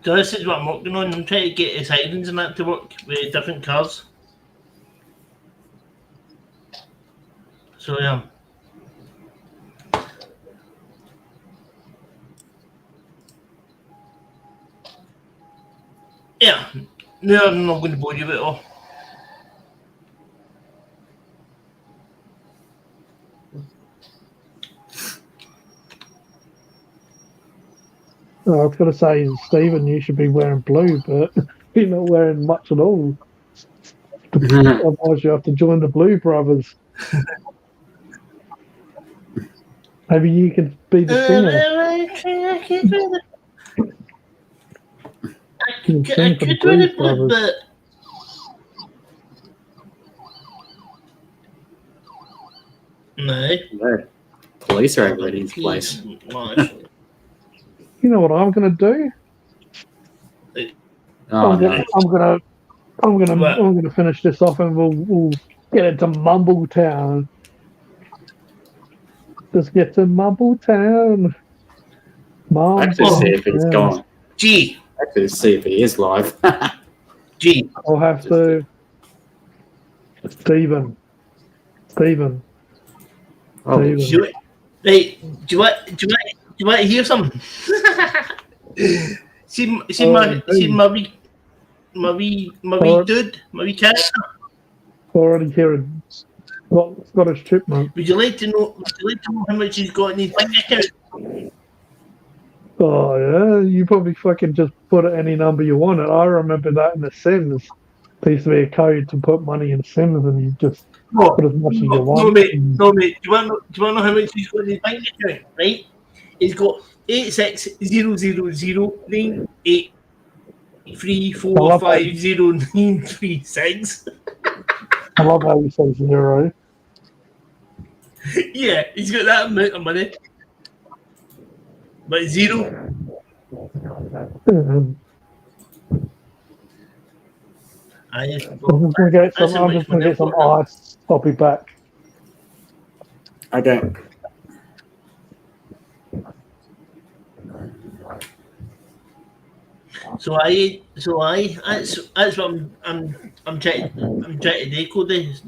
this is what I'm working on. I'm trying to get his sirens and that to work with different cars. So yeah. Yeah. No, I'm not going to bore you with it all. I was going to say, Stephen, you should be wearing blue, but you're not wearing much at all. Otherwise, you have to join the Blue Brothers. Maybe you could be the singer. You I sing for the could wear Blues it, but Brothers. no. Police are over at his place. You know what I'm going to do? Oh, no. I'm gonna finish this off, and we'll get into Mumbletown. Let's get to Mumbletown. Actually, see if he's gone. G. Actually, see if he is live. G. I'll have to. Stephen. Oh, Stephen. Hey, do you want to hear something? see my wee dude, my wee cat. Already hearing Scottish Chipmunk. Would you like to know how much he's got in his bank account? Oh yeah, you probably fucking just put any number you wanted. I remember that in The Sims. There used to be a code to put money in Sims, and you just put as much as you want. No, mate. Do you want to know how much he's got in his bank account? Right? He's got 860098345096. I love how you say 0. Yeah, he's got that amount of money. But 0. I'm just gonna get some ice. I'll be back. Okay. So that's what I'm trying to do, Kodie.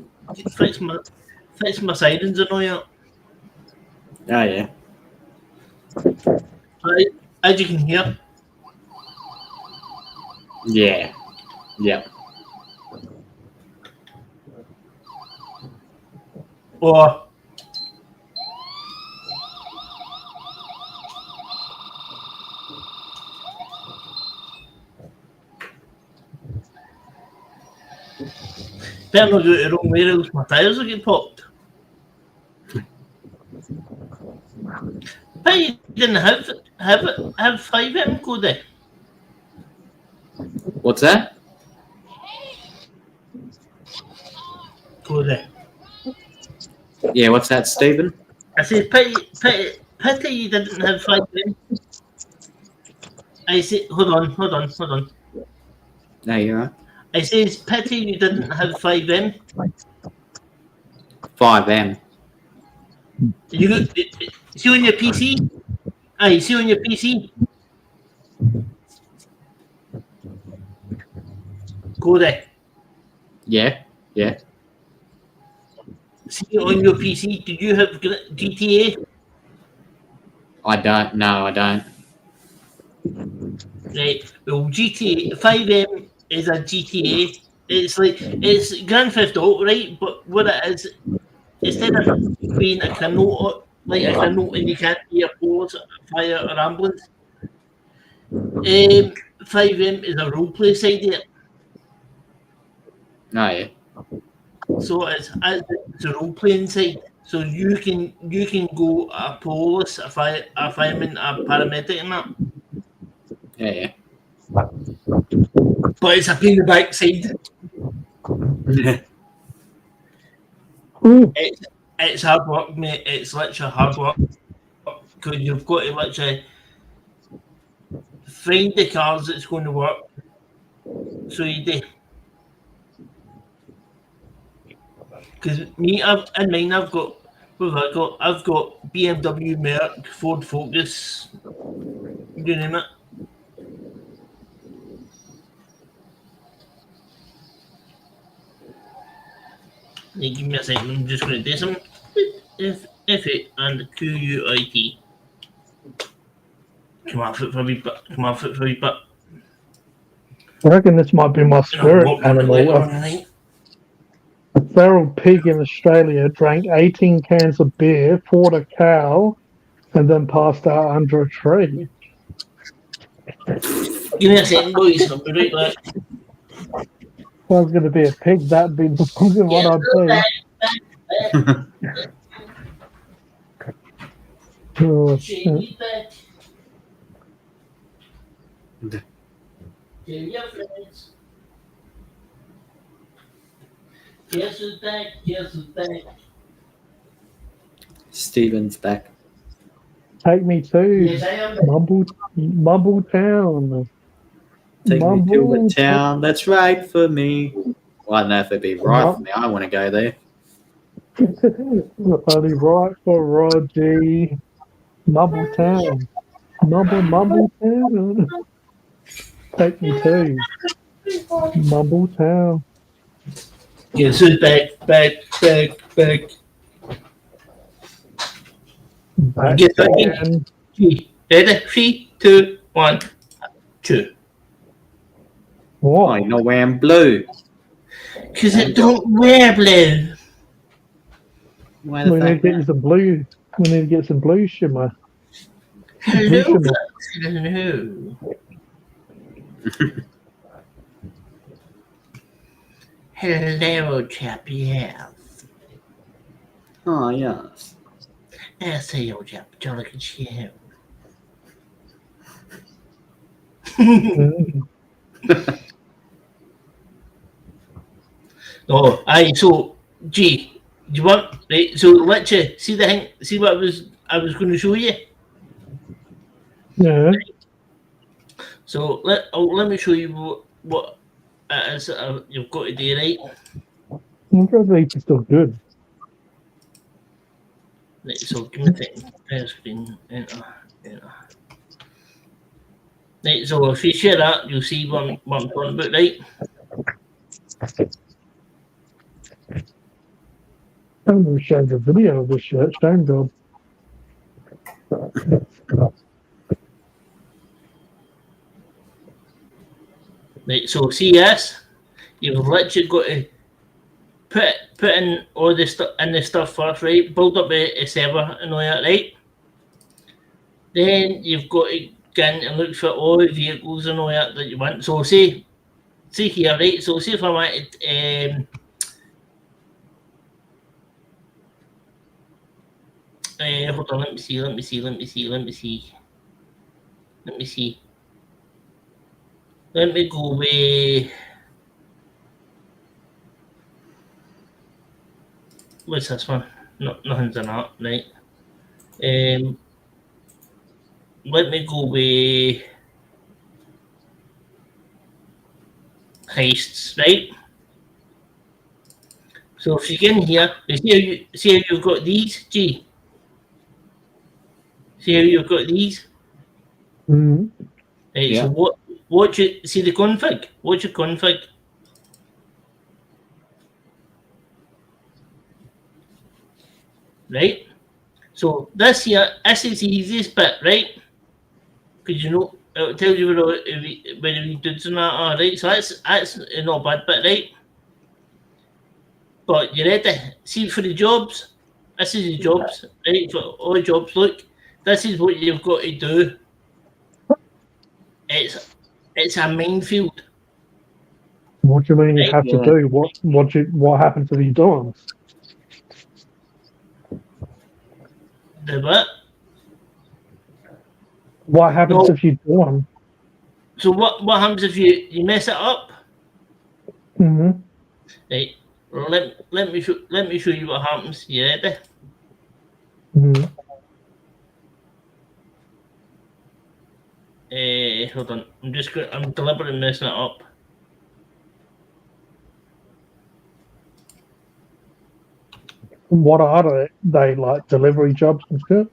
Fix my sirens and all that. Oh, yeah. As you can hear. Yeah. Yeah. Or better not do it the wrong way, or else my tyres will get popped. But you didn't have 5M, Kodie. What's that? Kodie. Yeah, what's that, Stephen? I said, pity you didn't have 5M. I said, hold on. No, you're right. I says, pity you didn't have 5M. 5M. You got, see on your PC? Aye, see on your PC? Kodie. Yeah. See on your PC, did you have GTA? I don't. No, I don't. Right. Well, GTA 5M is a GTA. It's Grand Theft Auto, right? But what it is, instead of being a criminal, and you can't be a police, fire, or ambulance, 5M is a roleplay side of it. Oh, yeah. So it's a role playing side. So you can go a police, a fireman, a paramedic, and that. Yeah. But it's a pain in the backside. It's hard work, mate. It's literally hard work because you've got to literally find the cars that's going to work. So you do. Because I've got BMW, Merc, Ford Focus, you name it. Hey, give me a second, I'm just going to do some F8 and QUIT. Come on, foot for a wee bit. I reckon this might be my spirit animal. A feral pig in Australia drank 18 cans of beer, fought a cow, and then passed out under a tree. Give me a second, boys. I'll be right back. If I was going to be a pig, that'd be the one I'd be. Oh, shit. Back. Tell your friends. Guess who's back? Guess who's back? Steven's back. Take me to Yes, I am. Mumble Town. Take me to Mumble a town that's right for me. Well, I don't know if it'd be right for me. I want to go there. Only right for Roger. Mumble Town. Mumble Town. Take me to Mumble Town. Guess who's back? Back. Back Get back again. Ready? 3, 2, 1, 2. Why not wearing blue? Because I don't wear blue. Why We the need to fuck get you some blue. We need to get some blue shimmer. Blue Hello, shimmer. hello. Hello, chap, yes. Oh, yes. Yes, hello, chap. Jolly good show. Mm. Oh, aye, so, G, do you want, right, so let you see the thing, see what I was going to show you? Yeah. So, let me show you what it is that you've got to do, right? I'm sure these are still good. Right, so, give me a second. Press screen, enter. Right, so if you share that, you'll see what I'm talking about, right? I'm going to show the video of this shirt. Stone job. Right, so see this? You've literally got to put in all the stuff first, right? Build up a server and all that, right? Then you've got to go in and look for all the vehicles and all that you want. So see here, right? So see if I wanted hold on, let me see. Let me go with what's this one? Nothing's in that, right? Let me go with heists, right? So if you get in here, you see how you've got these, G? See how you've got these? Mm. Right, Yeah. so what you see the config? What's your config? Right? So this here, this is the easiest bit, right? Because you know it'll tell you where the dudes and that are, right? So that's not a bad bit, right? But you ready? See for the jobs? This is the jobs, right? For all the jobs, look, this is what you've got to do. It's a minefield. What do you mean you Right, have to do? What happens if you do the what? What happens No. if you do them? So what happens if you mess it up? Mm-hmm. Right. Let me show you what happens. You ready? Mm-hmm. Hold on. I'm deliberately messing it up. What are they like delivery jobs and stuff?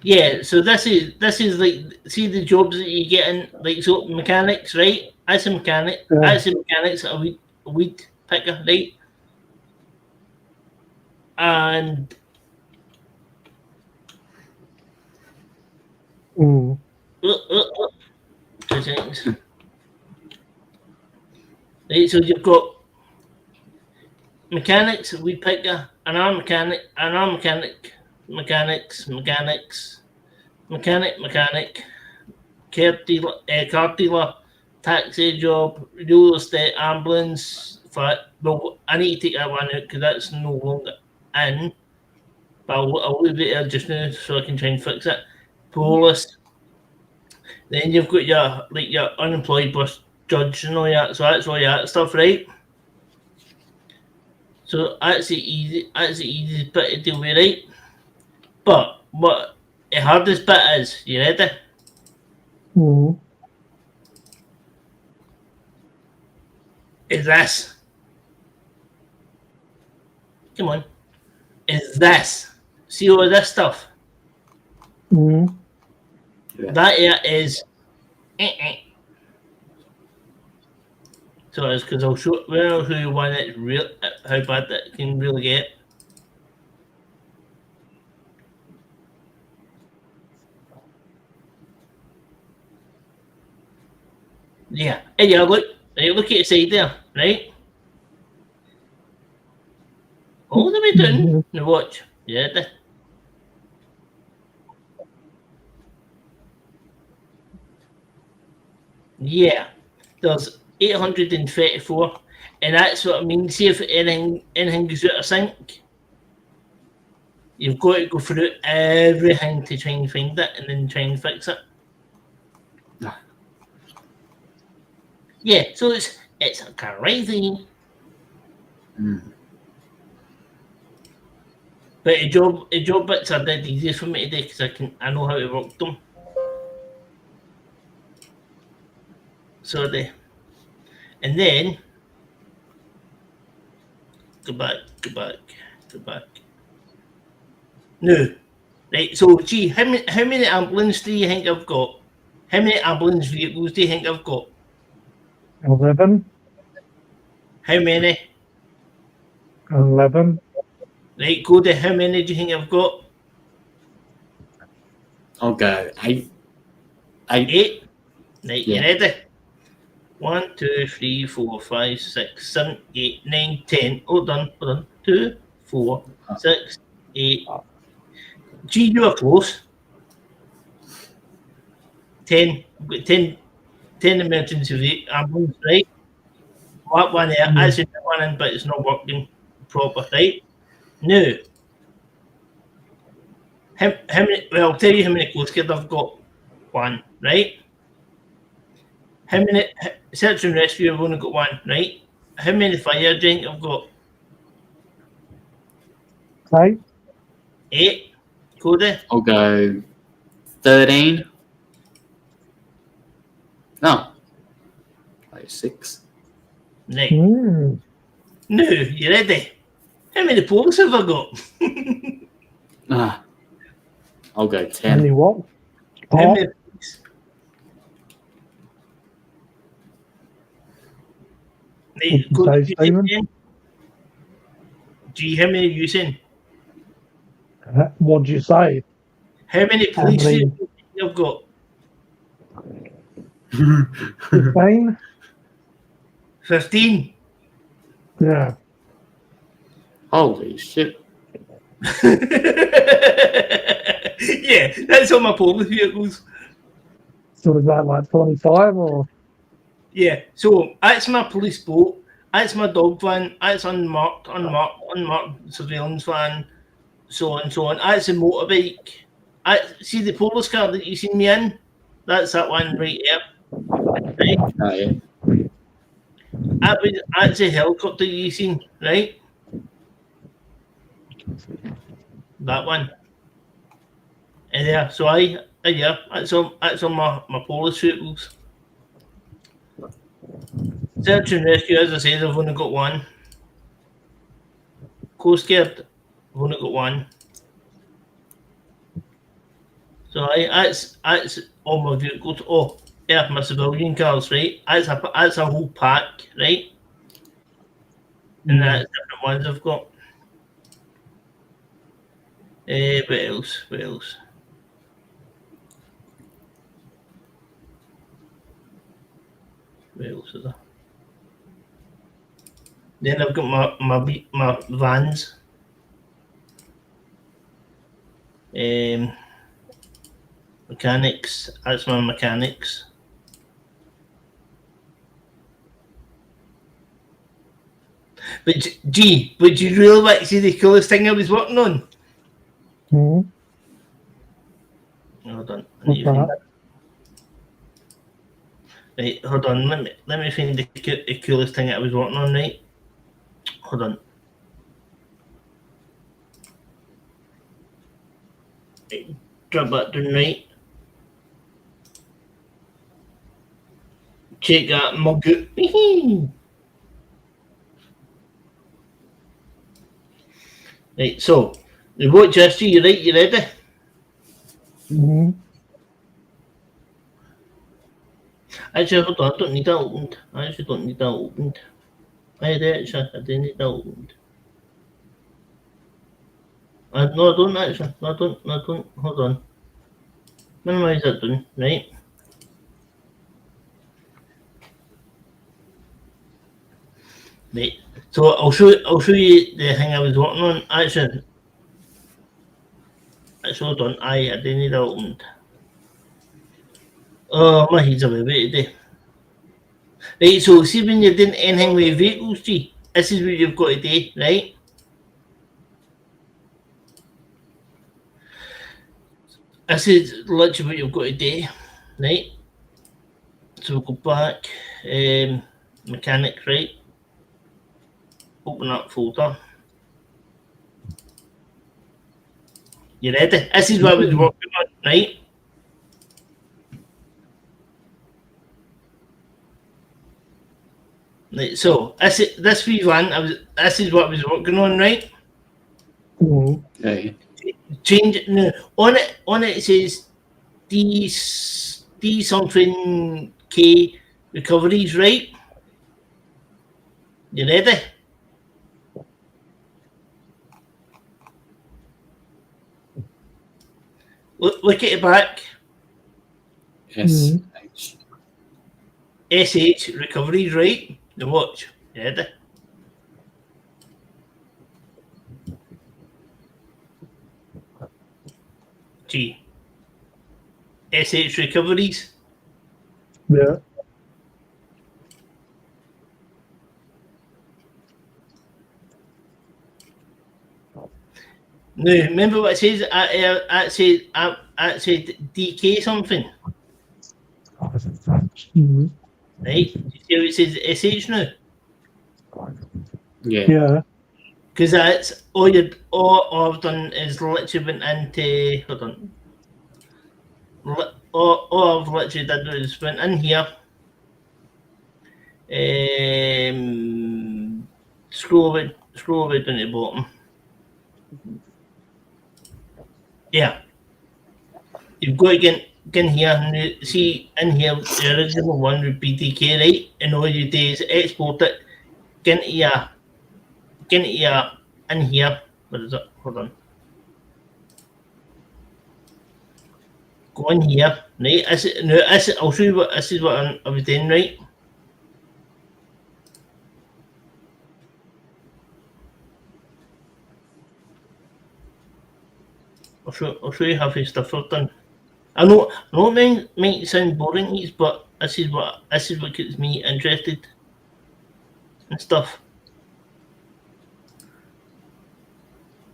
Yeah, so this is like, see the jobs that you get in, like, so mechanics, right? That's a mechanic. Yeah. That's a mechanics, a weed picker, right? And Mm. 2 seconds. Right, so you've got mechanics, weed picker, an arm mechanic, mechanics, mechanic, car dealer, taxi job, real estate, ambulance. Well, I need to take that one out because that's no longer in. But I'll leave it there just now so I can try and fix it. Police. Then you've got your unemployed bus judge and all that. So that's all that stuff, right? So that's the easiest bit to deal with, right? But what the hardest bit is, you ready? Mm. Is this. Come on. Is this. See all of this stuff? Mm. Yeah. That here is. So it's because I'll show you one that's real, how bad that can really get. Yeah. Hey, yeah, look at the side there, right? All the way down. Mhm. Now watch. Yeah. Yeah. There's 834, and that's what I mean. See if anything goes out of sync, you've got to go through everything to try and find it and then try and fix it. Yeah, so it's crazy. Mm. But a job bits are dead easy for me to do because I know how to work them. So and then go back. No, right. So gee, how many ambulance do you think I've got? How many ambulance vehicles do you think I've got? 11. How many? 11. Right, Kodie, how many do you think I've got? I'll go 8. 8. Right, Yeah. you ready? 1, 2, 3, 4, 5, 6, 7, 8, 9, 10. Hold on. 2, 4, 6, 8. Gee, you are close. 10. I've got 10 emergency ambulance, right? That one there, I should put one in, but it's not working proper, right? Now, how many? Well, I'll tell you how many close kids I've got. 1, right? How many search and rescue? I've only got 1, right? How many fire do you think I've got? 8. 8. Kodie? I'll go 13. No. Like 6. Right. Mm. Now, you ready? How many police have I got? I'll go How 10. many what? How Oh, many police? Right, What'd you say, you Stephen? say 10? Gee, how many are you saying? What'd you say? How many How police many? vehicles have got? 15? 15. Yeah. Holy shit. Yeah, that's all my police vehicles. So is that like 25 or? Yeah, so that's my police boat, that's my dog van, that's unmarked surveillance van, so on and so on. That's a motorbike. See the police car that you seen me in? That's that one right there. Right? Oh, yeah. That's a helicopter you seen, right? That one. And yeah, so yeah, that's on my police vehicles. Search and rescue, as I said, I've only got 1. Coast Guard, I've only got 1. So that's all my vehicles. Oh, yeah, my civilian cars, right? That's a whole pack, right? And that's different ones I've got. What else? What else? What else is there? Then I've got my vans. Mechanics. That's my mechanics. But gee, would you really like to see the coolest thing I was working on? Mm-hmm. Hold on. I What's need to find that? Right, hold on. Let me find the coolest thing I was working on. Right, hold on. Right, drop that down. Right, check that mug out. Right, so the watch history. You right? You ready? Mm-hmm. Actually, hold on. I don't need that opened. I actually don't need that opened. I do actually. I do need that opened. No, I don't actually. No, I don't. No, I don't. Hold on. Minimize that down. Right. Right. So I'll show you the thing I was working on. Actually, hold on. I do need that opened. Oh, my head's a bit today. Right, so see when you're doing anything with vehicles, G, this is what you've got to do, right? This is literally what you've got to do, right? So we'll go back, mechanics, right? Open up folder. You ready? This is what I was working on, right? Right, so this wee one, this is what I was working on, right? Mm-hmm. Yeah. Change it now. On it says D something K recoveries, right? You ready? Look at the back. SH. SH recoveries, right? Now watch. You ready? G. SH recoveries. Yeah. Now remember what it says? It said DK something, Mm-hmm. right? You see how it says SH now? Yeah. Yeah. Because that's all I've done is literally went into hold on. All I've literally did was went in here. Scroll away down to the bottom. Yeah. You've got to get in here and see in here the original one would be DK, right? And all you do is export it, get into your in here. What is it? Hold on. Go in here, right? I'll show you what this is what I was doing, right? I'll show you half the stuff I've done. I know it might sound boring, but this is what gets me interested and stuff.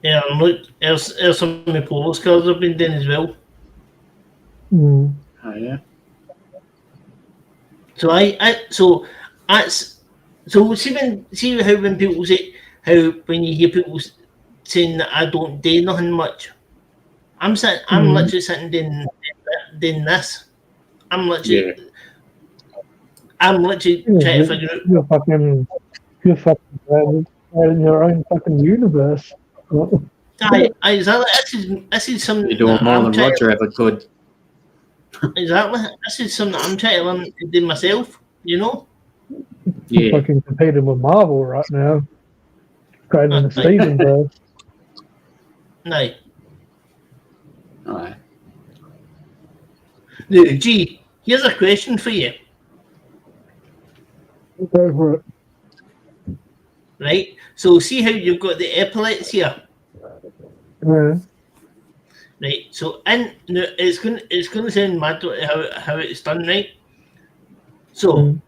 Yeah, and look, there's some of my polo cars I've been doing as well. Mm-hmm. Oh, yeah. So see how when people say how when you hear people saying that I don't do nothing much, I'm literally sitting doing this. I'm literally trying to figure out. You're fucking in your own fucking universe. Exactly. This is something You're doing that more I'm than trying. Roger ever could. Exactly. This is something that I'm trying to learn to do myself. You know. You're Yeah. fucking competing with Marvel right now. Creating the Stevenverse. No. Alright. Now, G, here's a question for you. Go for it. Right. So see how you've got the epaulets here. Yeah. Right. So it's gonna sound mad how it's done, right? So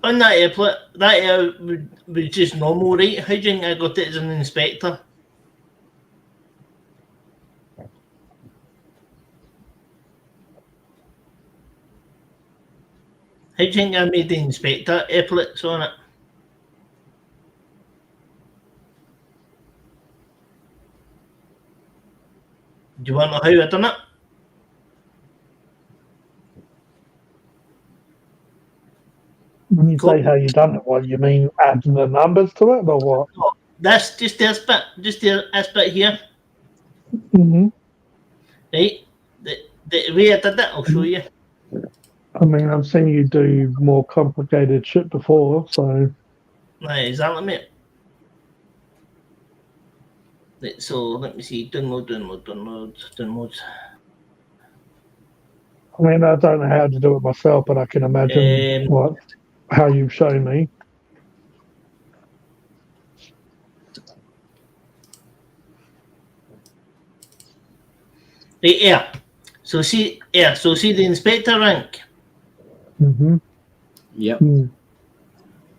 on that airplane, that air was just normal, right? How do you think I got it as an inspector? How do you think I made the inspector airplanes on it? Do you want to know how I done it? When you say how you done it, what you mean adding the numbers to it or what? No, that's just this bit here, Mm-hmm. right? The way I did it, I'll show you. I mean, I've seen you do more complicated shit before, so Right, exactly, mate. Right, so let me see. Download. I mean, I don't know how to do it myself, but I can imagine how you've shown me. Right, yeah. So see the inspector rank. Mm-hmm. Yep.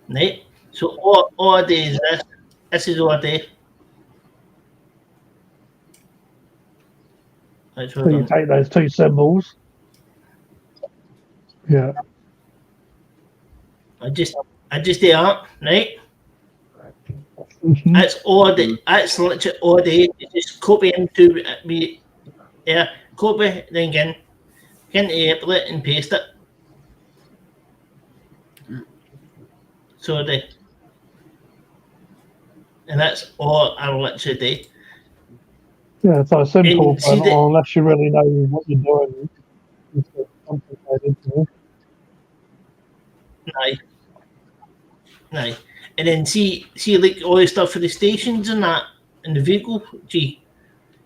Right. So all I do is this. This is all I do. That's what So you take those two symbols. Yeah. I just do that, right? Mm-hmm. That's all I do. That's literally all I do. Just copy into me. Yeah, copy, then get into the applet and paste it. So I do. And that's all I literally do. Yeah, it's so simple, And see but unless you really know what you're doing, it's complicated. Aye. And then see like all the stuff for the stations and that in the vehicle. Gee,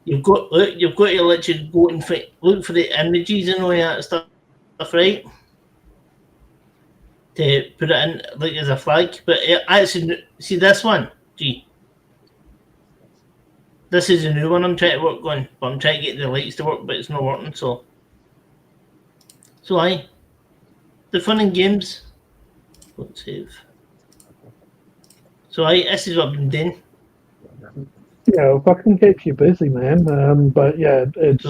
you've got to literally go and look for the images and all that stuff, right? To put it in like as a flag. But actually, see this one. Gee, this is a new one I'm trying to work on. But I'm trying to get the lights to work, but it's not working. So aye, the fun and games. Let's save. So aye, this is what I've been doing. Yeah, if I can keep you busy, man. But yeah, it's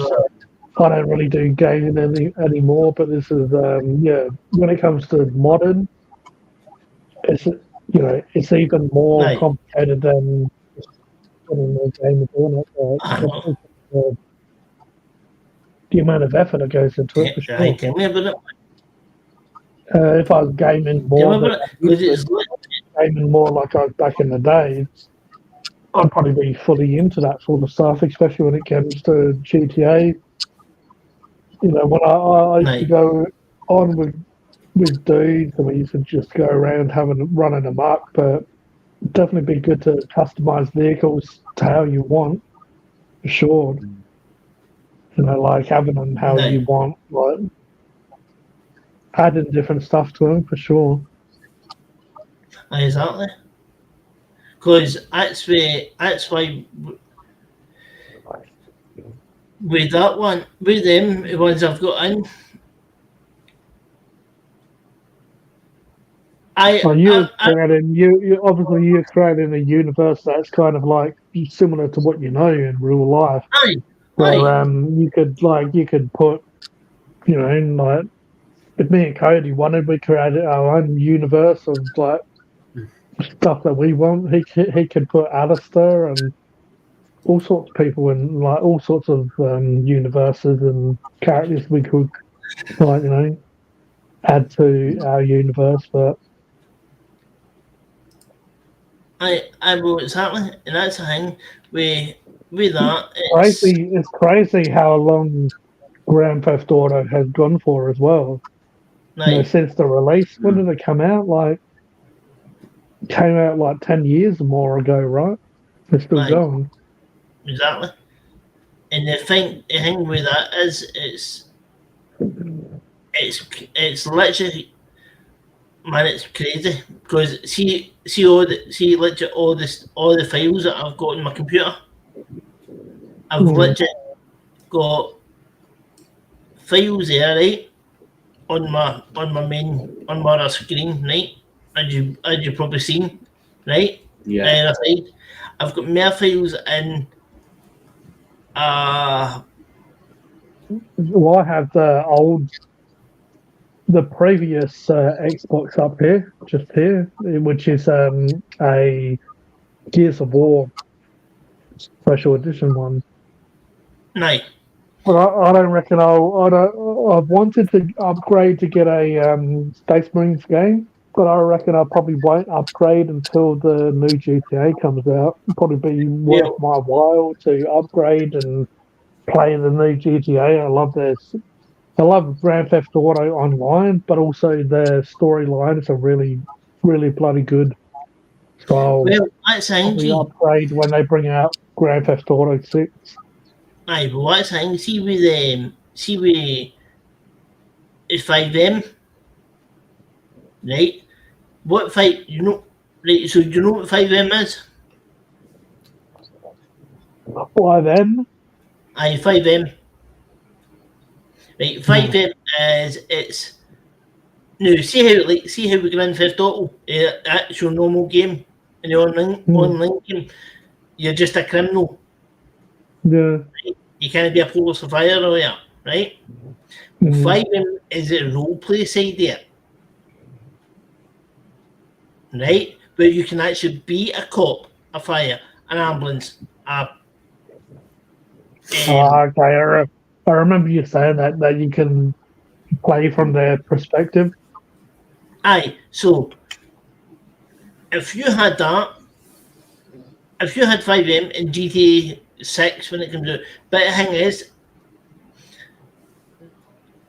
I don't really do gaming anymore. But this is when it comes to modern, it's it's even more complicated than just putting the game and doing it. The amount of effort that goes into it for sure. Aye, tell me about it. If I was gaming more, gaming more like I was back in the day, I'd probably be fully into that sort of stuff, especially when it comes to GTA. You know, when I used to go on with dudes, and we used to just go around running amok, but definitely be good to customize vehicles to how you want, for sure. You know, like having them how you want, like adding different stuff to them, for sure. Exactly. Because that's why with that one, with them, the ones I've got in, you're creating a universe that's kind of like similar to what you know in real life. Where you could put, like if me and Kodie wanted, we created our own universe of like stuff that we want. He could put Alistair and all sorts of people in like all sorts of universes and characters we could add to our universe. But I will exactly, and that's the thing with that. It's crazy how long Grand Theft Auto has gone for as well. Since the release, when did it come out? Came out like 10 years or more ago, right? It's still going. Exactly. And the thing with that is it's literally, man, it's crazy because see literally all the files that I've got in my computer. I've legit got files there, right, on my other screen, right, as you probably seen, right. Yeah. Aside, I've got more files in. Well, I have the previous Xbox up here, just here, which is a Gears of War special edition one. Aye. But I don't reckon I've wanted to upgrade to get a Space Marines game, but I reckon I probably won't upgrade until the new GTA comes out. It'll probably be worth my while to upgrade and play the new GTA. I love Grand Theft Auto Online, but also the storyline is a really, really bloody good. So Well, that's I'll probably Angie. upgrade when they bring out Grand Theft Auto 6. Aye, but what's Angie? See with 5M, right? What fight you know? Right, so do you know what 5M is? Why then? Aye, 5M. Right, 5M is it's no. See how we Grand Theft Auto, actual normal game in the online game. You're just a criminal. Yeah. Right? You can't be a police or fire lawyer, right? 5M is a role play side there, right? But you can actually be a cop, a fire, an ambulance, Okay, I remember you saying that you can play from their perspective. aye. So if you had 5M in GTA 6 when it comes out, but the thing is,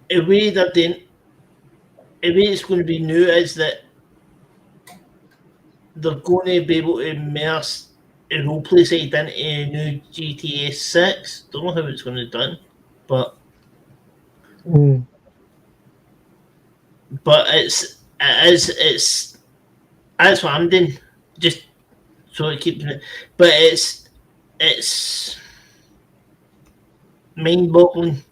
the way it's going to be new is that they're going to be able to immerse a roleplay side into new GTA 6. Don't know how it's going to be done, but it's that's what I'm doing, just so it keeps it. But it's mind-boggling.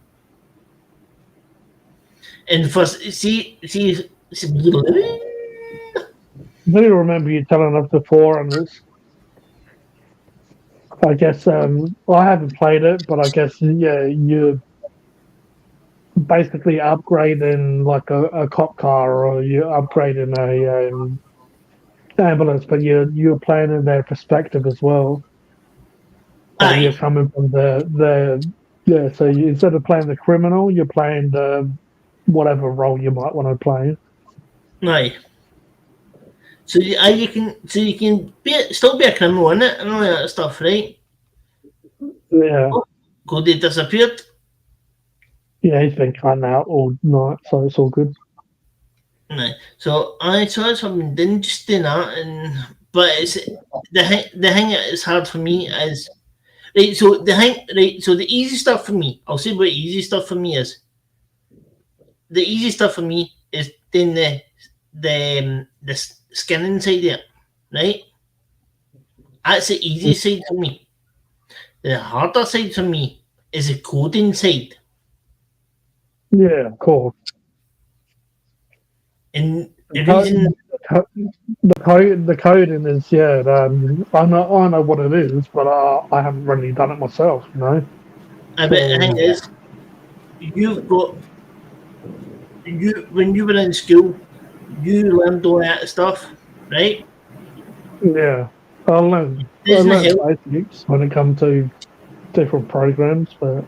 And first, see, I do remember you telling us before, and I guess I haven't played it, but I guess you're basically upgrading like a cop car, or you're upgrading a ambulance, but you're playing in their perspective as well. So you're aye, coming from so instead of playing the criminal, you're playing the whatever role you might want to play. aye. So you can still be a criminal in it and all that stuff, right? Yeah. Oh, Kodie disappeared. Yeah, he's been cutting out all night, so it's all good. Right. So that's what I've been doing, just doing that, but it's the thing that is hard for me is right. So the easy stuff for me, I'll say what easy stuff for me is. The easy stuff for me is doing the skinning side there, right? That's the easy side for me. The harder side for me is the coding side. Yeah, of course. And the reason The coding is I know what it is, but I haven't really done it myself. the thing is, when you were in school, you learned all that stuff, right? Yeah, I learned basics when it comes to different programs, but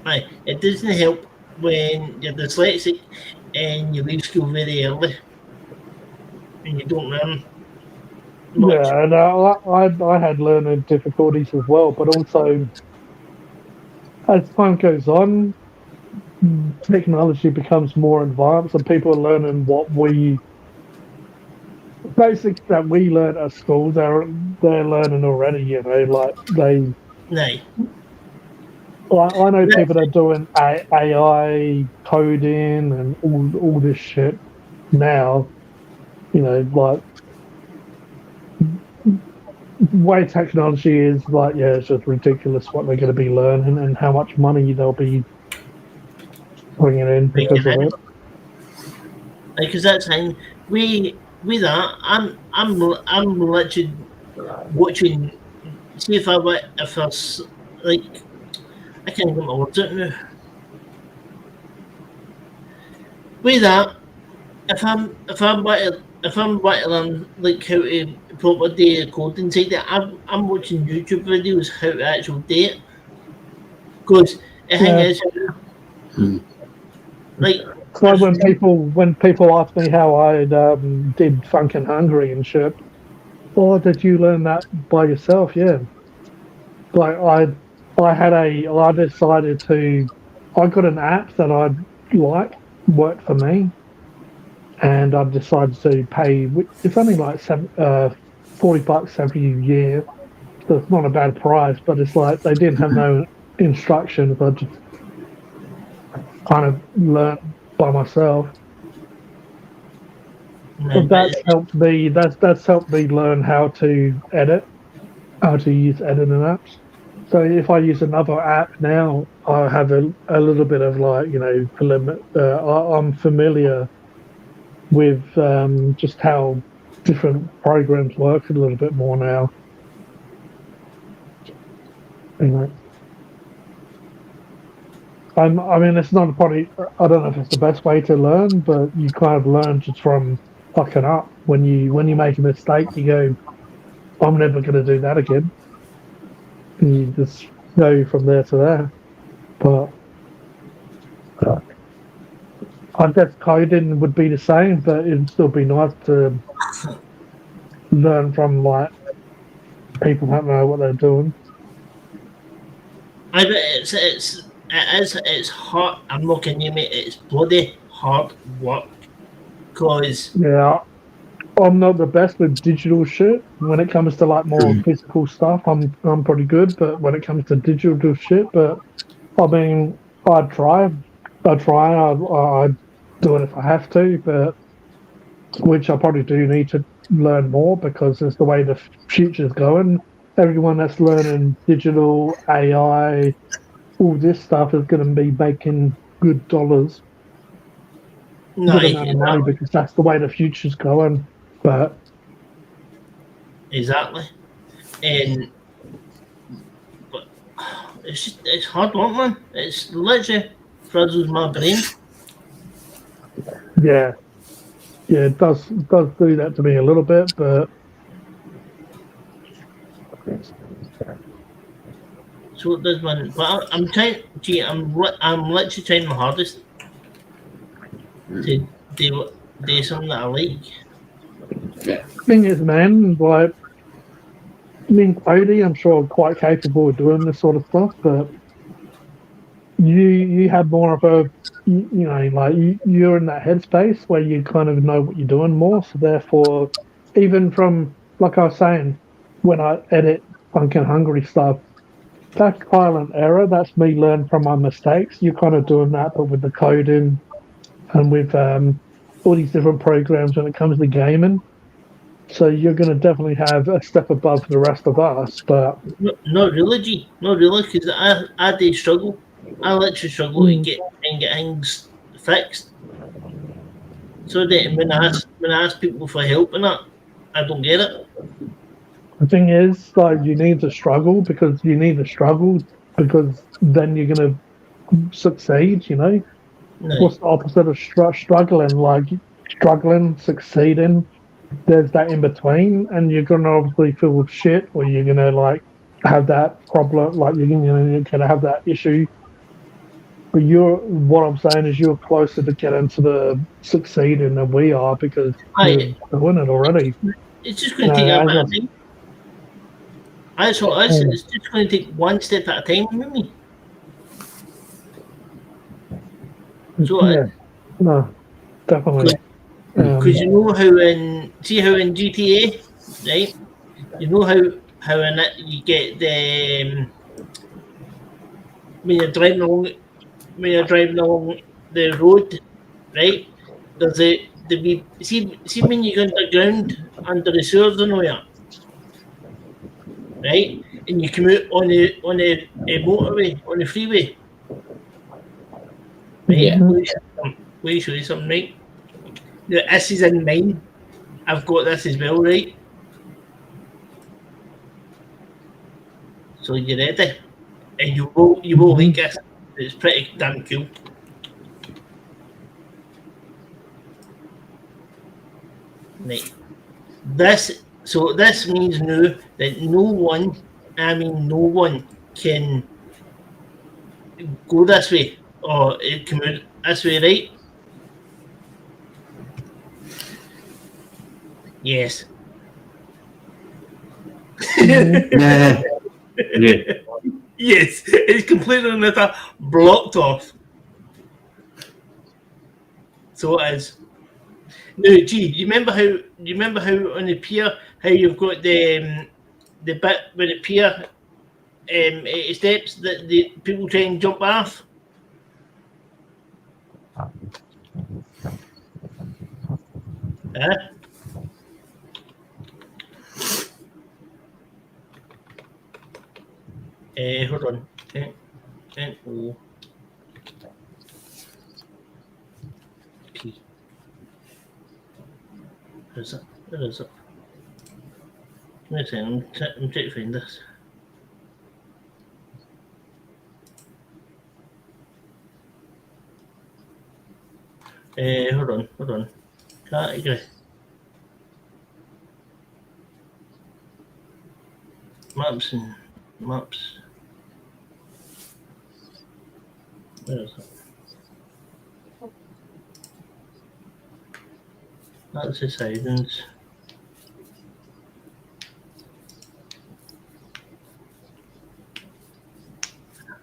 Right, it doesn't help when you're dyslexic and you leave school very early and you don't learn much. yeah, and I had learning difficulties as well. But also, as time goes on, technology becomes more advanced, and people are learning basics that we learned at school. They're learning already. Like they. Right. I know people that are doing AI coding and all this shit now. Like way technology is, like, yeah, it's just ridiculous what they're going to be learning and how much money they'll be bringing in because of it. Because that's thing. With that, I'm literally watching. See if there's like I can't get my words out now. With that, if I'm about to learn like how to proper do the code inside it, I'm watching YouTube videos how to actually do it. Because the thing is, like, it's like when people ask me how I did Funkin' Hungry and shit. Or did you learn that by yourself? Yeah. Like I decided I got an app that I worked for me, and I decided to pay. It's only like $40 every year, so it's not a bad price. But it's like they didn't have no instructions. I just kind of learned by myself. But that's helped me. That's helped me learn how to use editing apps. So if I use another app now, I have a little bit of I'm familiar with just how different programs work a little bit more now. Anyway. I mean, it's not probably. I don't know if it's the best way to learn, but you kind of learn just from fucking up. When you make a mistake, you go, "I'm never going to do that again," and you just go from there to there. But I guess coding would be the same, but it'd still be nice to learn from like people that know what they're doing. I bet it's hard. I'm not kidding you, mate. It's bloody hard work. Cause yeah, I'm not the best with digital shit. When it comes to like more physical stuff, I'm pretty good. But when it comes to digital shit, but I mean, I'd try. I'd do it if I have to, but which I probably do need to learn more because it's the way the future's going. Everyone that's learning digital AI, all this stuff is going to be making good dollars, good amount of money because that's the way the future's going. But exactly, but it's hard work, man. It's literally frazzles my brain. Yeah, it does do that to me a little bit, but. So it does, man. But I'm trying. Gee, I'm literally trying my hardest to do something that I like. Thing is, man, like, I mean, Kodie, I'm sure quite capable of doing this sort of stuff, but you have more of a, you're in that headspace where you kind of know what you're doing more. So therefore, even from, like I was saying, when I edit Funkin' Hungry stuff, that's trial and error. That's me learning from my mistakes. You're kind of doing that, but with the coding and with all these different programs when it comes to gaming. So you're going to definitely have a step above the rest of us, but not really, G. Not really, because I do struggle. I literally struggle to get things fixed. So that when I ask people for help and that, I don't get it. The thing is, like, you need to struggle because then you're going to succeed. No. What's the opposite of struggling? Like struggling, succeeding. There's that in between, and you're going to obviously feel shit, or you're going to like have that problem, like you're going to have that issue. But what I'm saying is you're closer to getting to the succeeding than we are because you're doing it already. It's just going to take a bit of time. That's what I said. It's just going to take one step at a time with me. So no, definitely. Because you know how in GTA, right? You know how in it you get the when you're driving along the road, right? There's see when you go underground under the sewers and all that. right? And you come out on the motorway, on the freeway, right? Yeah. Let me show you something, right? Now, this is in mine. I've got this as well, right? So you ready? And you will like this. It's pretty damn cool. Right. This means now that no one can go this way or it come out this way, right? Yes. Yeah. Yes, it's completely and utter blocked off. So it is. Now, gee, you remember how on the pier, how you've got the bit where the pier steps that the people try and jump off? Hold on. O P. Where is it? Where is it? Give me a second. I'm trying to find this. Hold on. Category. Maps. Where is it? That's the sidings.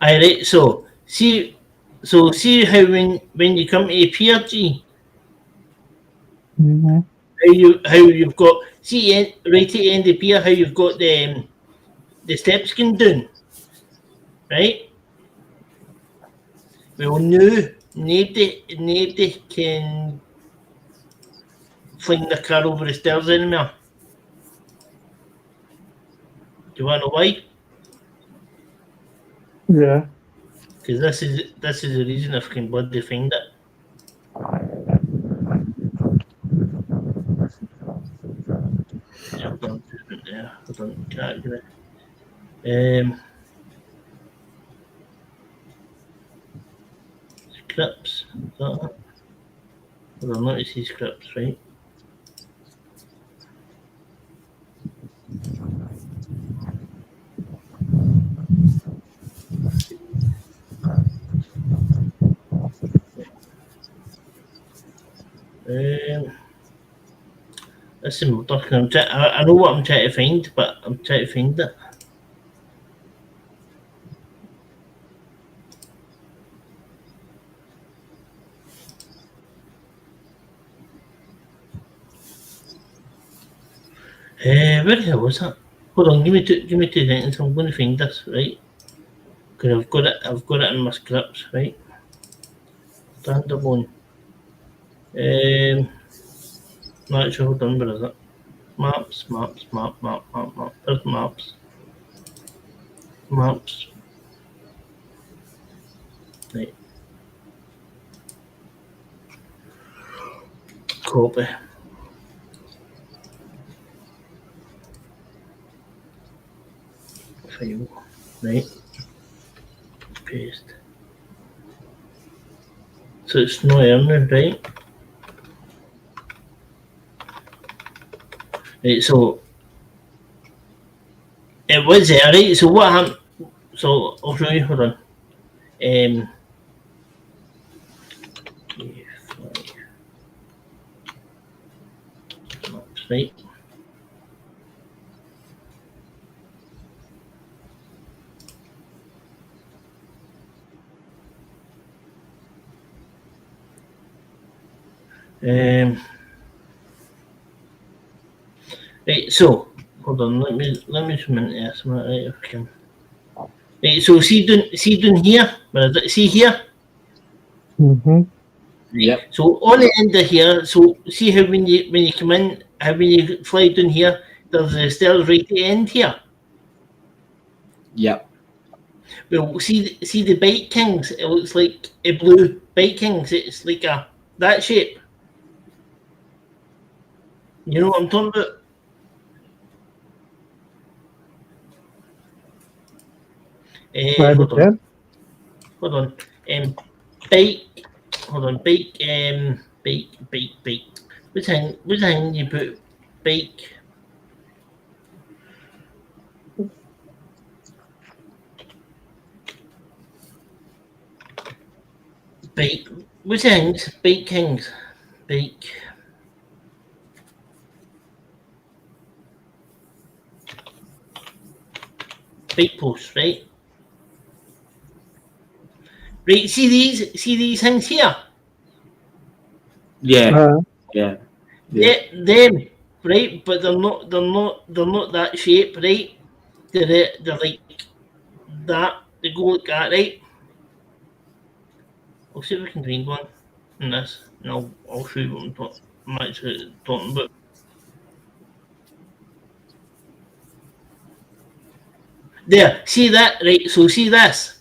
Alright, so see how when you come to a pier, G, how you've got right at the end of the pier, how you've got the steps going down, right? Well, now nobody can fling the car over the stairs anymore. Do you want to know why? Yeah. Because this is the reason if I can bloody find it. Hold on, category. Scripts. Is that it? Hold on, let me see scripts, right? Listen, I know what I'm trying to find, but I'm trying to find it. Where the hell was that? Hold on, give me 2 seconds. I'm going to find this, right? Because I've got it in my scripts, right? Standalone. No, actually, hold on, where is it? Maps. There's maps. Right. Copy. File. Right. Paste. So it's not in there, right? Right, so it was there, right? So what happened? So I'll show you. Hold on. Right. Right, so hold on, let me zoom into this. Right, okay. Right, so see down here, see here? Yep. So on the end of here, so see how when you come in, how when you fly down here, there's the stairs right at the end here. Yep. Well, see the Bike Kings. It looks like a blue Bike Kings. It's like that shape. You know what I'm talking about? Hold on. Hold on. Bike. Hold on. Bike. Bike. Which thing you put bike? Bike. Which things? Bike Kings. Bike. Bike posts, right? Right, see these things here? Yeah. Yeah. Them, right? But they're not that shape, right? They're like that. They go like that, right? I'll see if we can find one in this, and I'll show you what I'm actually talking about. There, see that, right? So see this.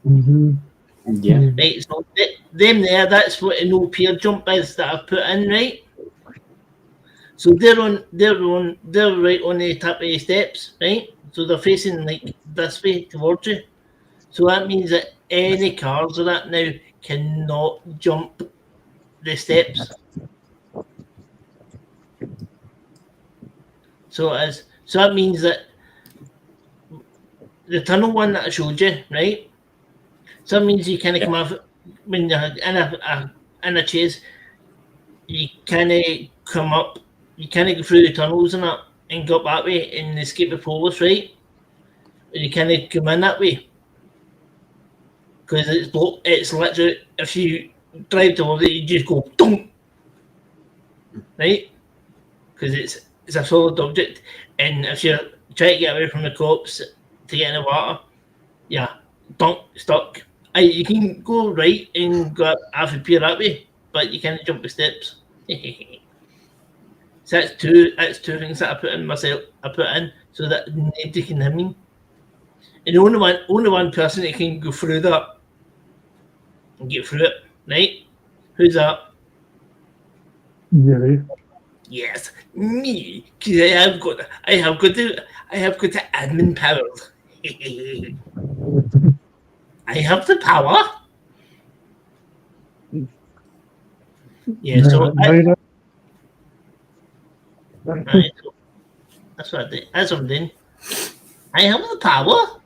Mm-hmm. Yeah. Right, so them there, that's what an pier jump is that I've put in, right? So they're right on the top of the steps, right? So they're facing like this way towards you. So that means that any cars of that now cannot jump the steps. So it is. So that means that the tunnel one that I showed you, right? So that means you kind of come off when you're in a chase. You kind of come up, you kind of go through the tunnels and that, and go up that way and escape the police, right? And you kind of come in that way because it's literally if you drive towards it, you just go dunk, right? Because it's a solid object, and if you're trying to get away from the cops to get in the water, yeah, dunk, stuck. You can go right and go up half a pier that way, but you can't jump the steps. So that's two things that I put in so that nobody can hear me. And only one person that can go through that and get through it, right? Who's that? You. Yes, me, because I have got the admin powers. I have the power. Yeah, so that's what I did. That's what I'm doing. I have the power.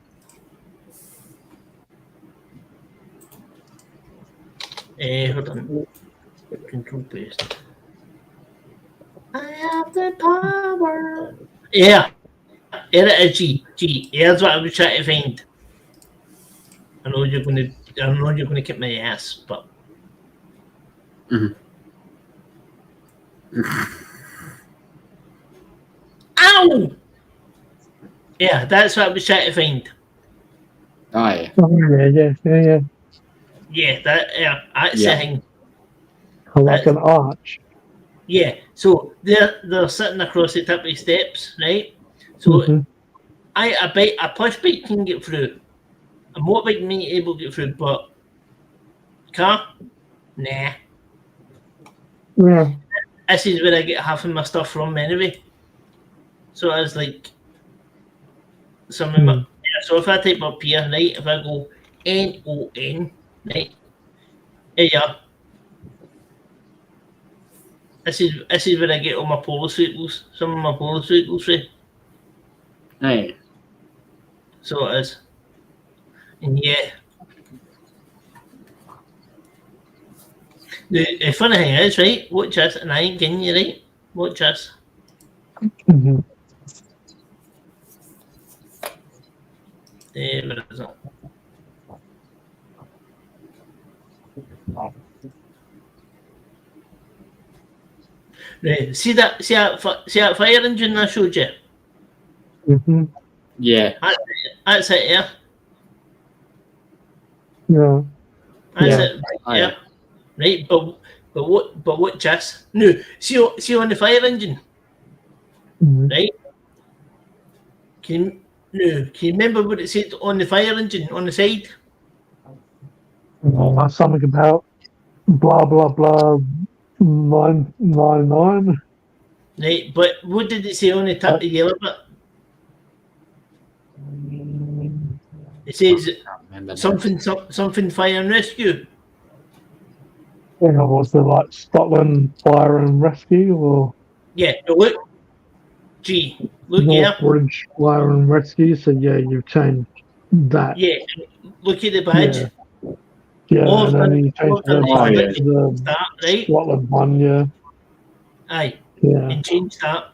Hold on. Control paste. I have the power. Yeah. Here it is, G. Here's what I was trying to find. I know you're gonna kick my ass, but ow! Yeah, that's what I was trying to find. Oh yeah. Yeah. Yeah, that's the thing. Like an arch. Yeah, so they're sitting across the top of the steps, right? So a push bike can get through. A motorbike may be able to get through, but car, nah. Yeah. This is where I get half of my stuff from anyway. So I was like, so if I type up here, right, if I go NON, right, yeah. This is where I get all my polo vehicles, some of my polo vehicles from. Hey. So it is. And yeah. The funny thing is, right, watch this, and I ain't kidding you, right? Watch this. Mm-hmm. Where is it? Right, see that fire engine I showed you? Mm-hmm. Yeah. That's it, yeah. Yeah. That's it, yeah. Right, but what just no, see on the fire engine, right? No, can you remember what it said on the fire engine on the side? Something about blah blah blah 999. Right, but what did it say on the top, the yellow bit? It says Remember something fire and rescue. Was it like Scotland Fire and Rescue or Yeah, look. Gee, look Northbridge Fire and Rescue? So yeah, you've changed that. Yeah, look at the badge. Yeah, All and of then them, you change the Oh, yeah. to the that, right? Scotland one. Yeah, Aye, yeah. and change that.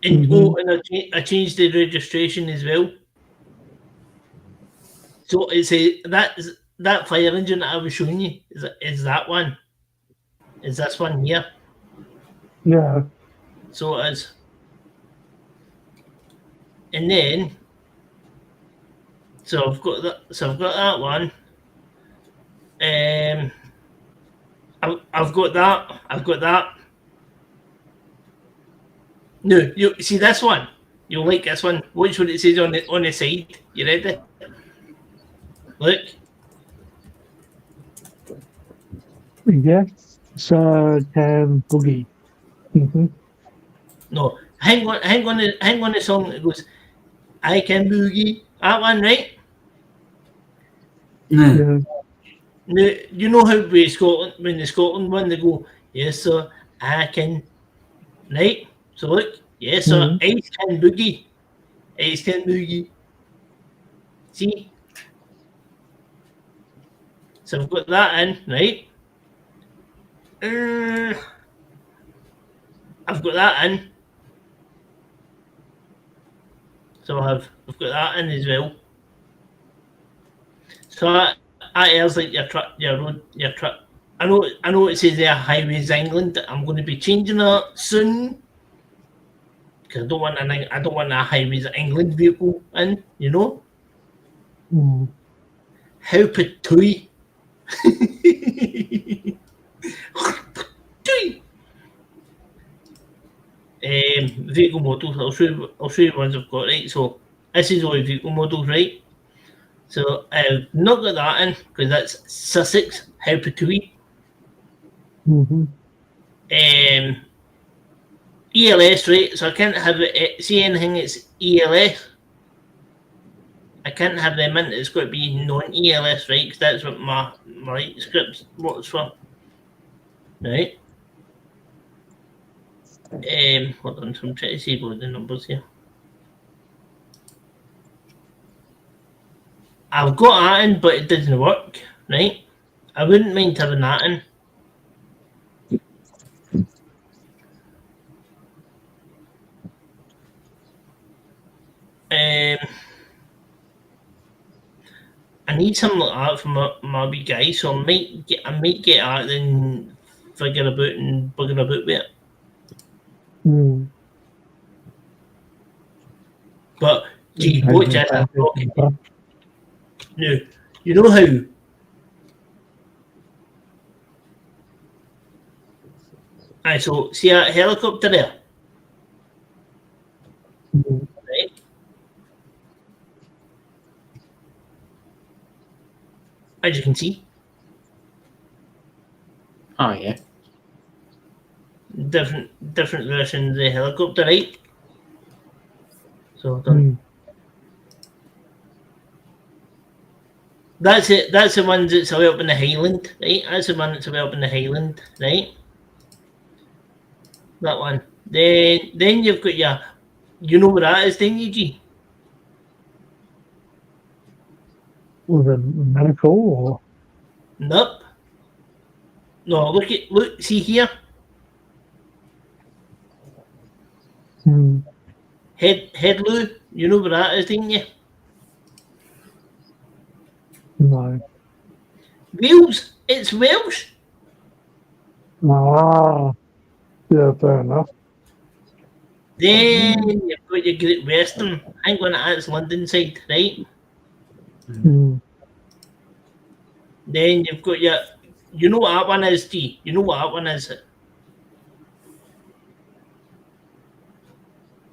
And and I changed the registration as well. So it's that fire engine that I was showing you is that one. Is this one here? Yeah. So it is. And then so I've got that one. I've got that. I've got that. No, you see this one. You'll like this one. Watch what it says on the side. You ready? Look. Yes. So can boogie. No, hang on the song that goes, I can boogie. That one, right? Yeah. No, you know how when the Scotland one they go, yes sir, I can, right? So look, yes sir, I can boogie. I can boogie. See? So I've got that in, right? I've got that in. So I've got that in as well. So that airs like your truck, your road, your truck. I know it says there Highways England. I'm going to be changing that soon because I don't want a Highways England vehicle in. You know. How patooey. Vehicle models. I'll show you ones I've got. Right. So this is all vehicle models, right? So I've not got that in because that's Sussex. How patooey. ELS, right? So I can't have it. See anything that's ELS. I can't have them in. It's got to be non-ELS, right? Because that's what my script works for, right? Hold on. So I'm trying to see what the numbers here. I've got that in, but it doesn't work, right? I wouldn't mind having that in. I need something like that for my wee guy, so I might get that and figure about and bugger about with it. But gee, watch this. No, you know how Aye, so see a helicopter there? Right? As you can see. Oh yeah. Different versions of the helicopter, right? So done. That's it. That's the one that's away up in the Highland, right? That's the one that's away up in the Highland, right? That one. Then you've got your, you know what that is, don't you, G? Was it medical or? Nope. No, look, see here. Head loo. You know what that is, don't you? No. Wales. It's Welsh. Ah. Yeah, fair enough. Then you've got your Great Western. I'm going to add London side, right? Then you've got your, you know what that one is, G? You know what that one is?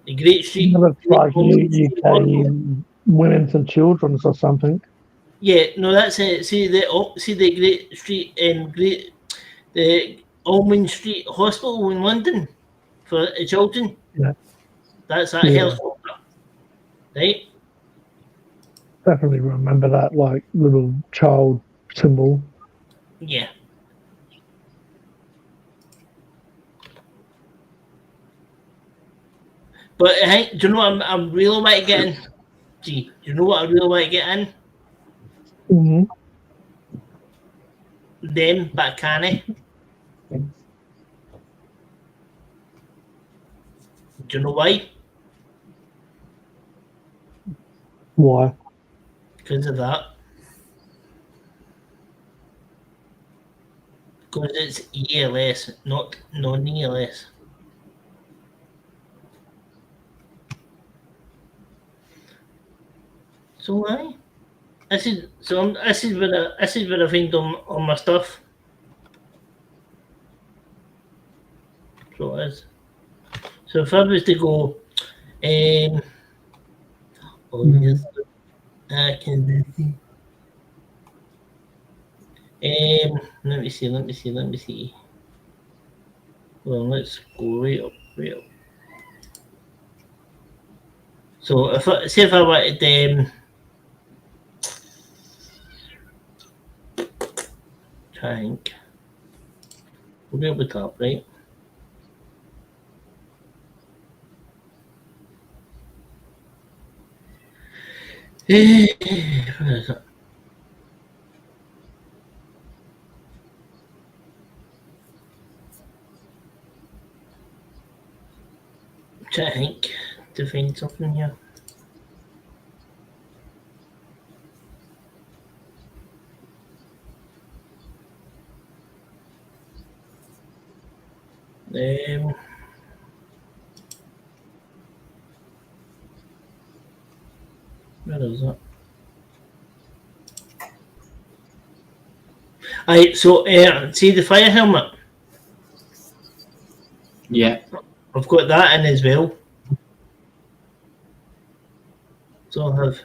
The Great Street. That's like UK women's and children's or something. Yeah, no, that's it. See the Great Street, the Almond Street Hospital in London for children. Yeah. That's that helicopter, right? Definitely remember that, like, little child symbol. Yeah. But hey, do you know what I'm really want to get in? Gee, do you know what I really want to get in? Mm-hmm. Them, but can't. Do you know why? Why? Because of that. Because it's ELS, not non-ELS. So why? This is where I find all my stuff. So it is. So if I was to go, yes, I can see. Let me see. Well, let's go right up. So if I wanted I think we'll be able to top, right? Where is it? I think to find something here. Where is that? Alright, so see the fire helmet? Yeah. I've got that in as well. So I have.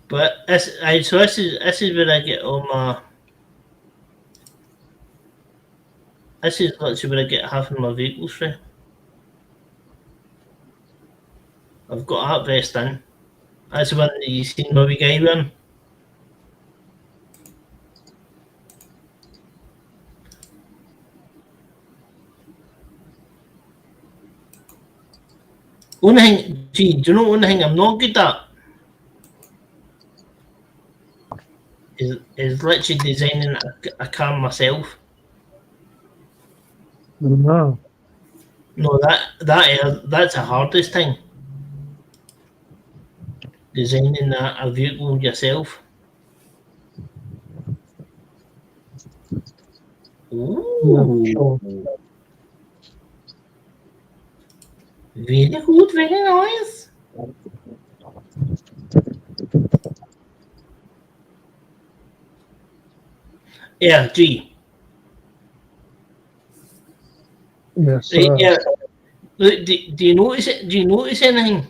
But this is where I get all my. This is literally where I get half of my vehicles from. I've got that vest in. That's the one that you seen my wee guy wearing. Only thing, gee, do you know one thing I'm not good at? Is literally designing a car myself. No. No, that's the hardest thing. Designing a vehicle yourself. Ooh. Yeah, sure. Very good, very nice. Yeah, gee. Yes. Yeah. Look, do you notice it? Do you notice anything?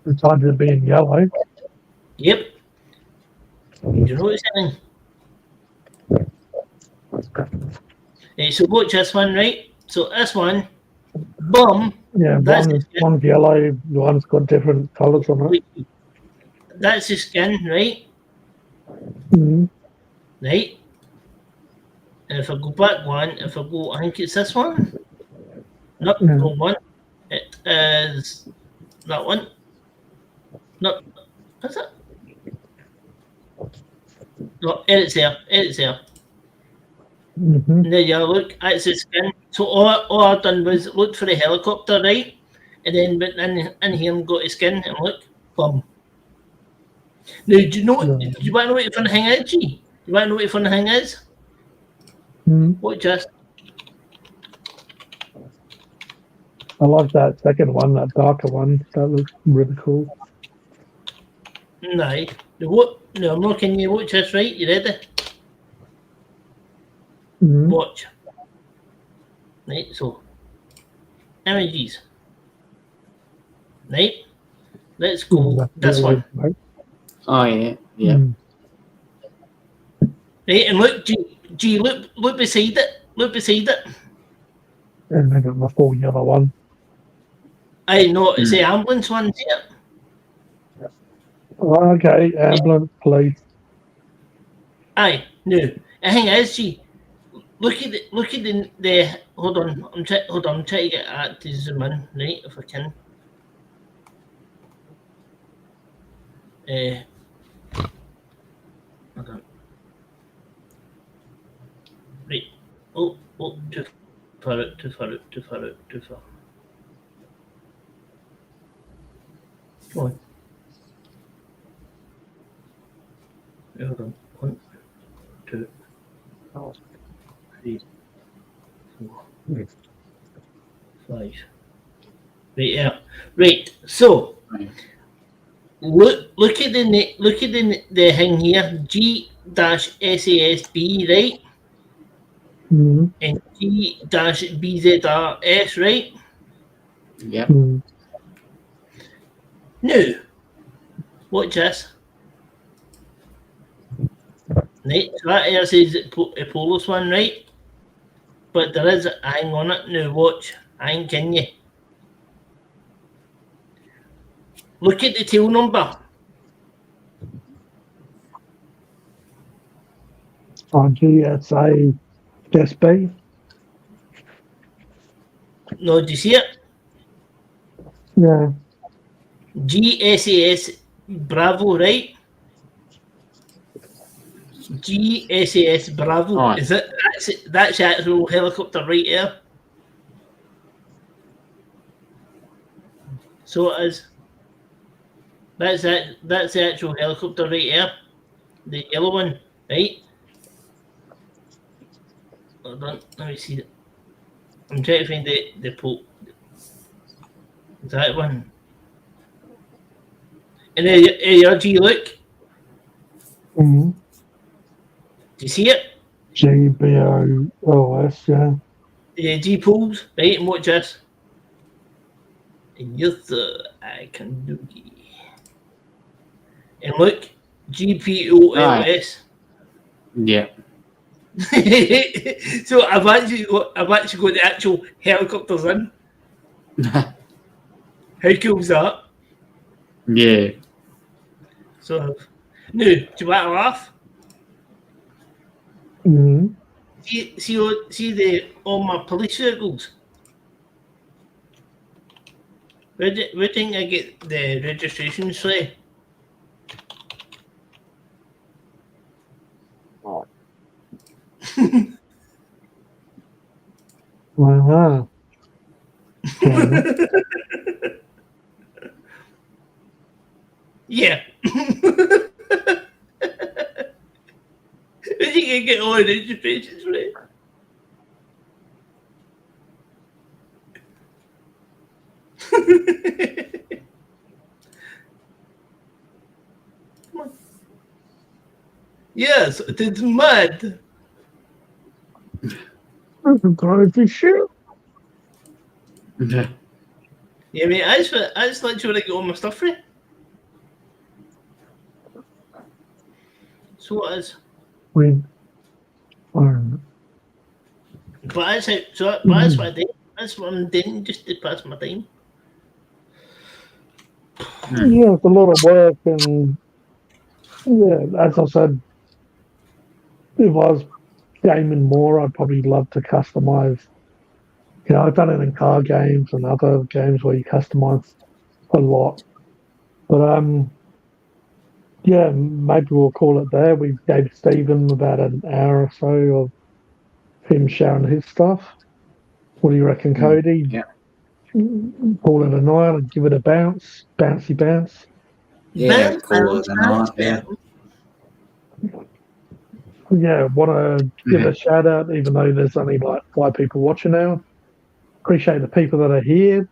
It's either being yellow. Yep. Do you notice anything? Right, so watch this one, right? So this one, boom. Yeah, one's yellow, one's got different colours on it. That's the skin, right? Mm-hmm. Right? And if I go back one, I think it's this one. Nope, wrong one. It is that one. Nope. Is it? No, it's there. Mm-hmm. And there you look, that's the skin. So all I've done was look for the helicopter, right? And then went in here and got the skin and look, boom. Now, do you want to know what the fun thing is, G? Do you want to know what the fun thing is? Mm-hmm. What just? I like that second one, that darker one. That looks really cool. Aye. What? No, I'm not. Can you watch this? Right? You ready? Mm-hmm. Watch. Right. So, images. Right. Let's go. This one. Right? Oh yeah, yeah. Mm. Right, and look, G, look beside it. Look beside it. And then got the full yellow one. I know it's the ambulance one. See it? Oh, okay, ambulance, police. Aye, no. The thing is, G, look at the hold on. I'm trying to get at to zoom in, right? If I can. Hold on. Right. Oh, too far. Come on. Wait, hold on. 1, 2, 3, 4, 5. Right, yeah. Right. So look at the thing here. G-SASB, right? Mm-hmm. And G-BZRS, right? Yep. Mm-hmm. Now, watch this. Right, so that here says a Polish one, right? But there is a hang on it. Now watch. Hang, can you? Look at the tail number. On GSA SB. No, do you see it? Yeah. GSAS Bravo, right? GSAS Bravo. Right. Is it? That's the actual helicopter right there. So it is. That's it. That's the actual helicopter right there. The yellow one, right? Hold on, let me see it. I'm trying to find the pole. That one. And there, G, look. Mm-hmm. Do you see it? GBOOS, yeah. The G poles, right? And watch this. And yes, I can do it. And look, GPOLS. Yeah. So I've actually got the actual helicopters in. How cool is that? Yeah. So now, do you want to laugh? Mm-hmm. See all my police vehicles. Where do you think I get the registrations from? Uh-huh. Yeah. Where do you get all the registrations from? Come on. Yes, it is mad. Crazy shit. Yeah. Yeah, mate, I just like to get all my stuff free. So it is. But But that's what I did. That's what I'm doing just to pass my time. yeah, it's a lot of work, and yeah, as I said, if I was gaming more, I'd probably love to customize. You know, I've done it in car games and other games where you customize a lot. But yeah, maybe we'll call it there. We gave Stephen about an hour or so of him sharing his stuff. What do you reckon, Kodie? Yeah. Call it a night and give it a bouncy bounce. Yeah. Call it a night. Yeah. Yeah, want to give a shout out, even though there's only like 5 people watching now. Appreciate the people that are here.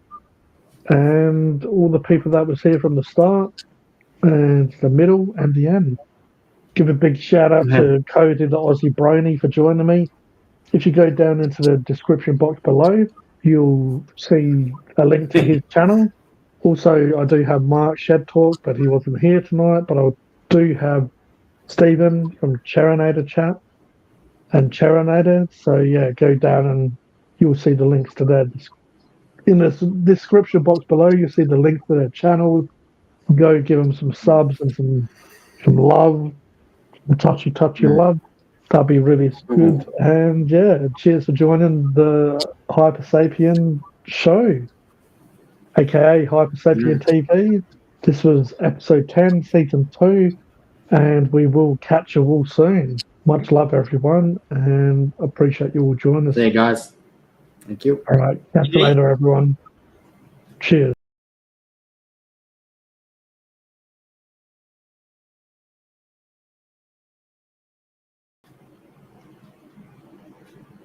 and all the people that was here from the start, and the middle, and the end. Give a big shout out to Kodie the Aussie Brony for joining me. If you go down into the description box below, you'll see a link to his channel. Also, I do have Mark Shed Talk, but he wasn't here tonight. But I do have Stephen from Cherinator Chat and Cherinator. So yeah, go down and you'll see the links to that. In the description box below, you'll see the link to their channel. Go give them some subs and some love, some touchy love. That'd be really good. And yeah, cheers for joining the Hypersapien Show, aka Hypersapien TV. This was episode 10, season 2, and we will catch you all soon. Much love, everyone, and appreciate you all joining us. See you guys. Thank you. All right, catch you later, everyone. Cheers.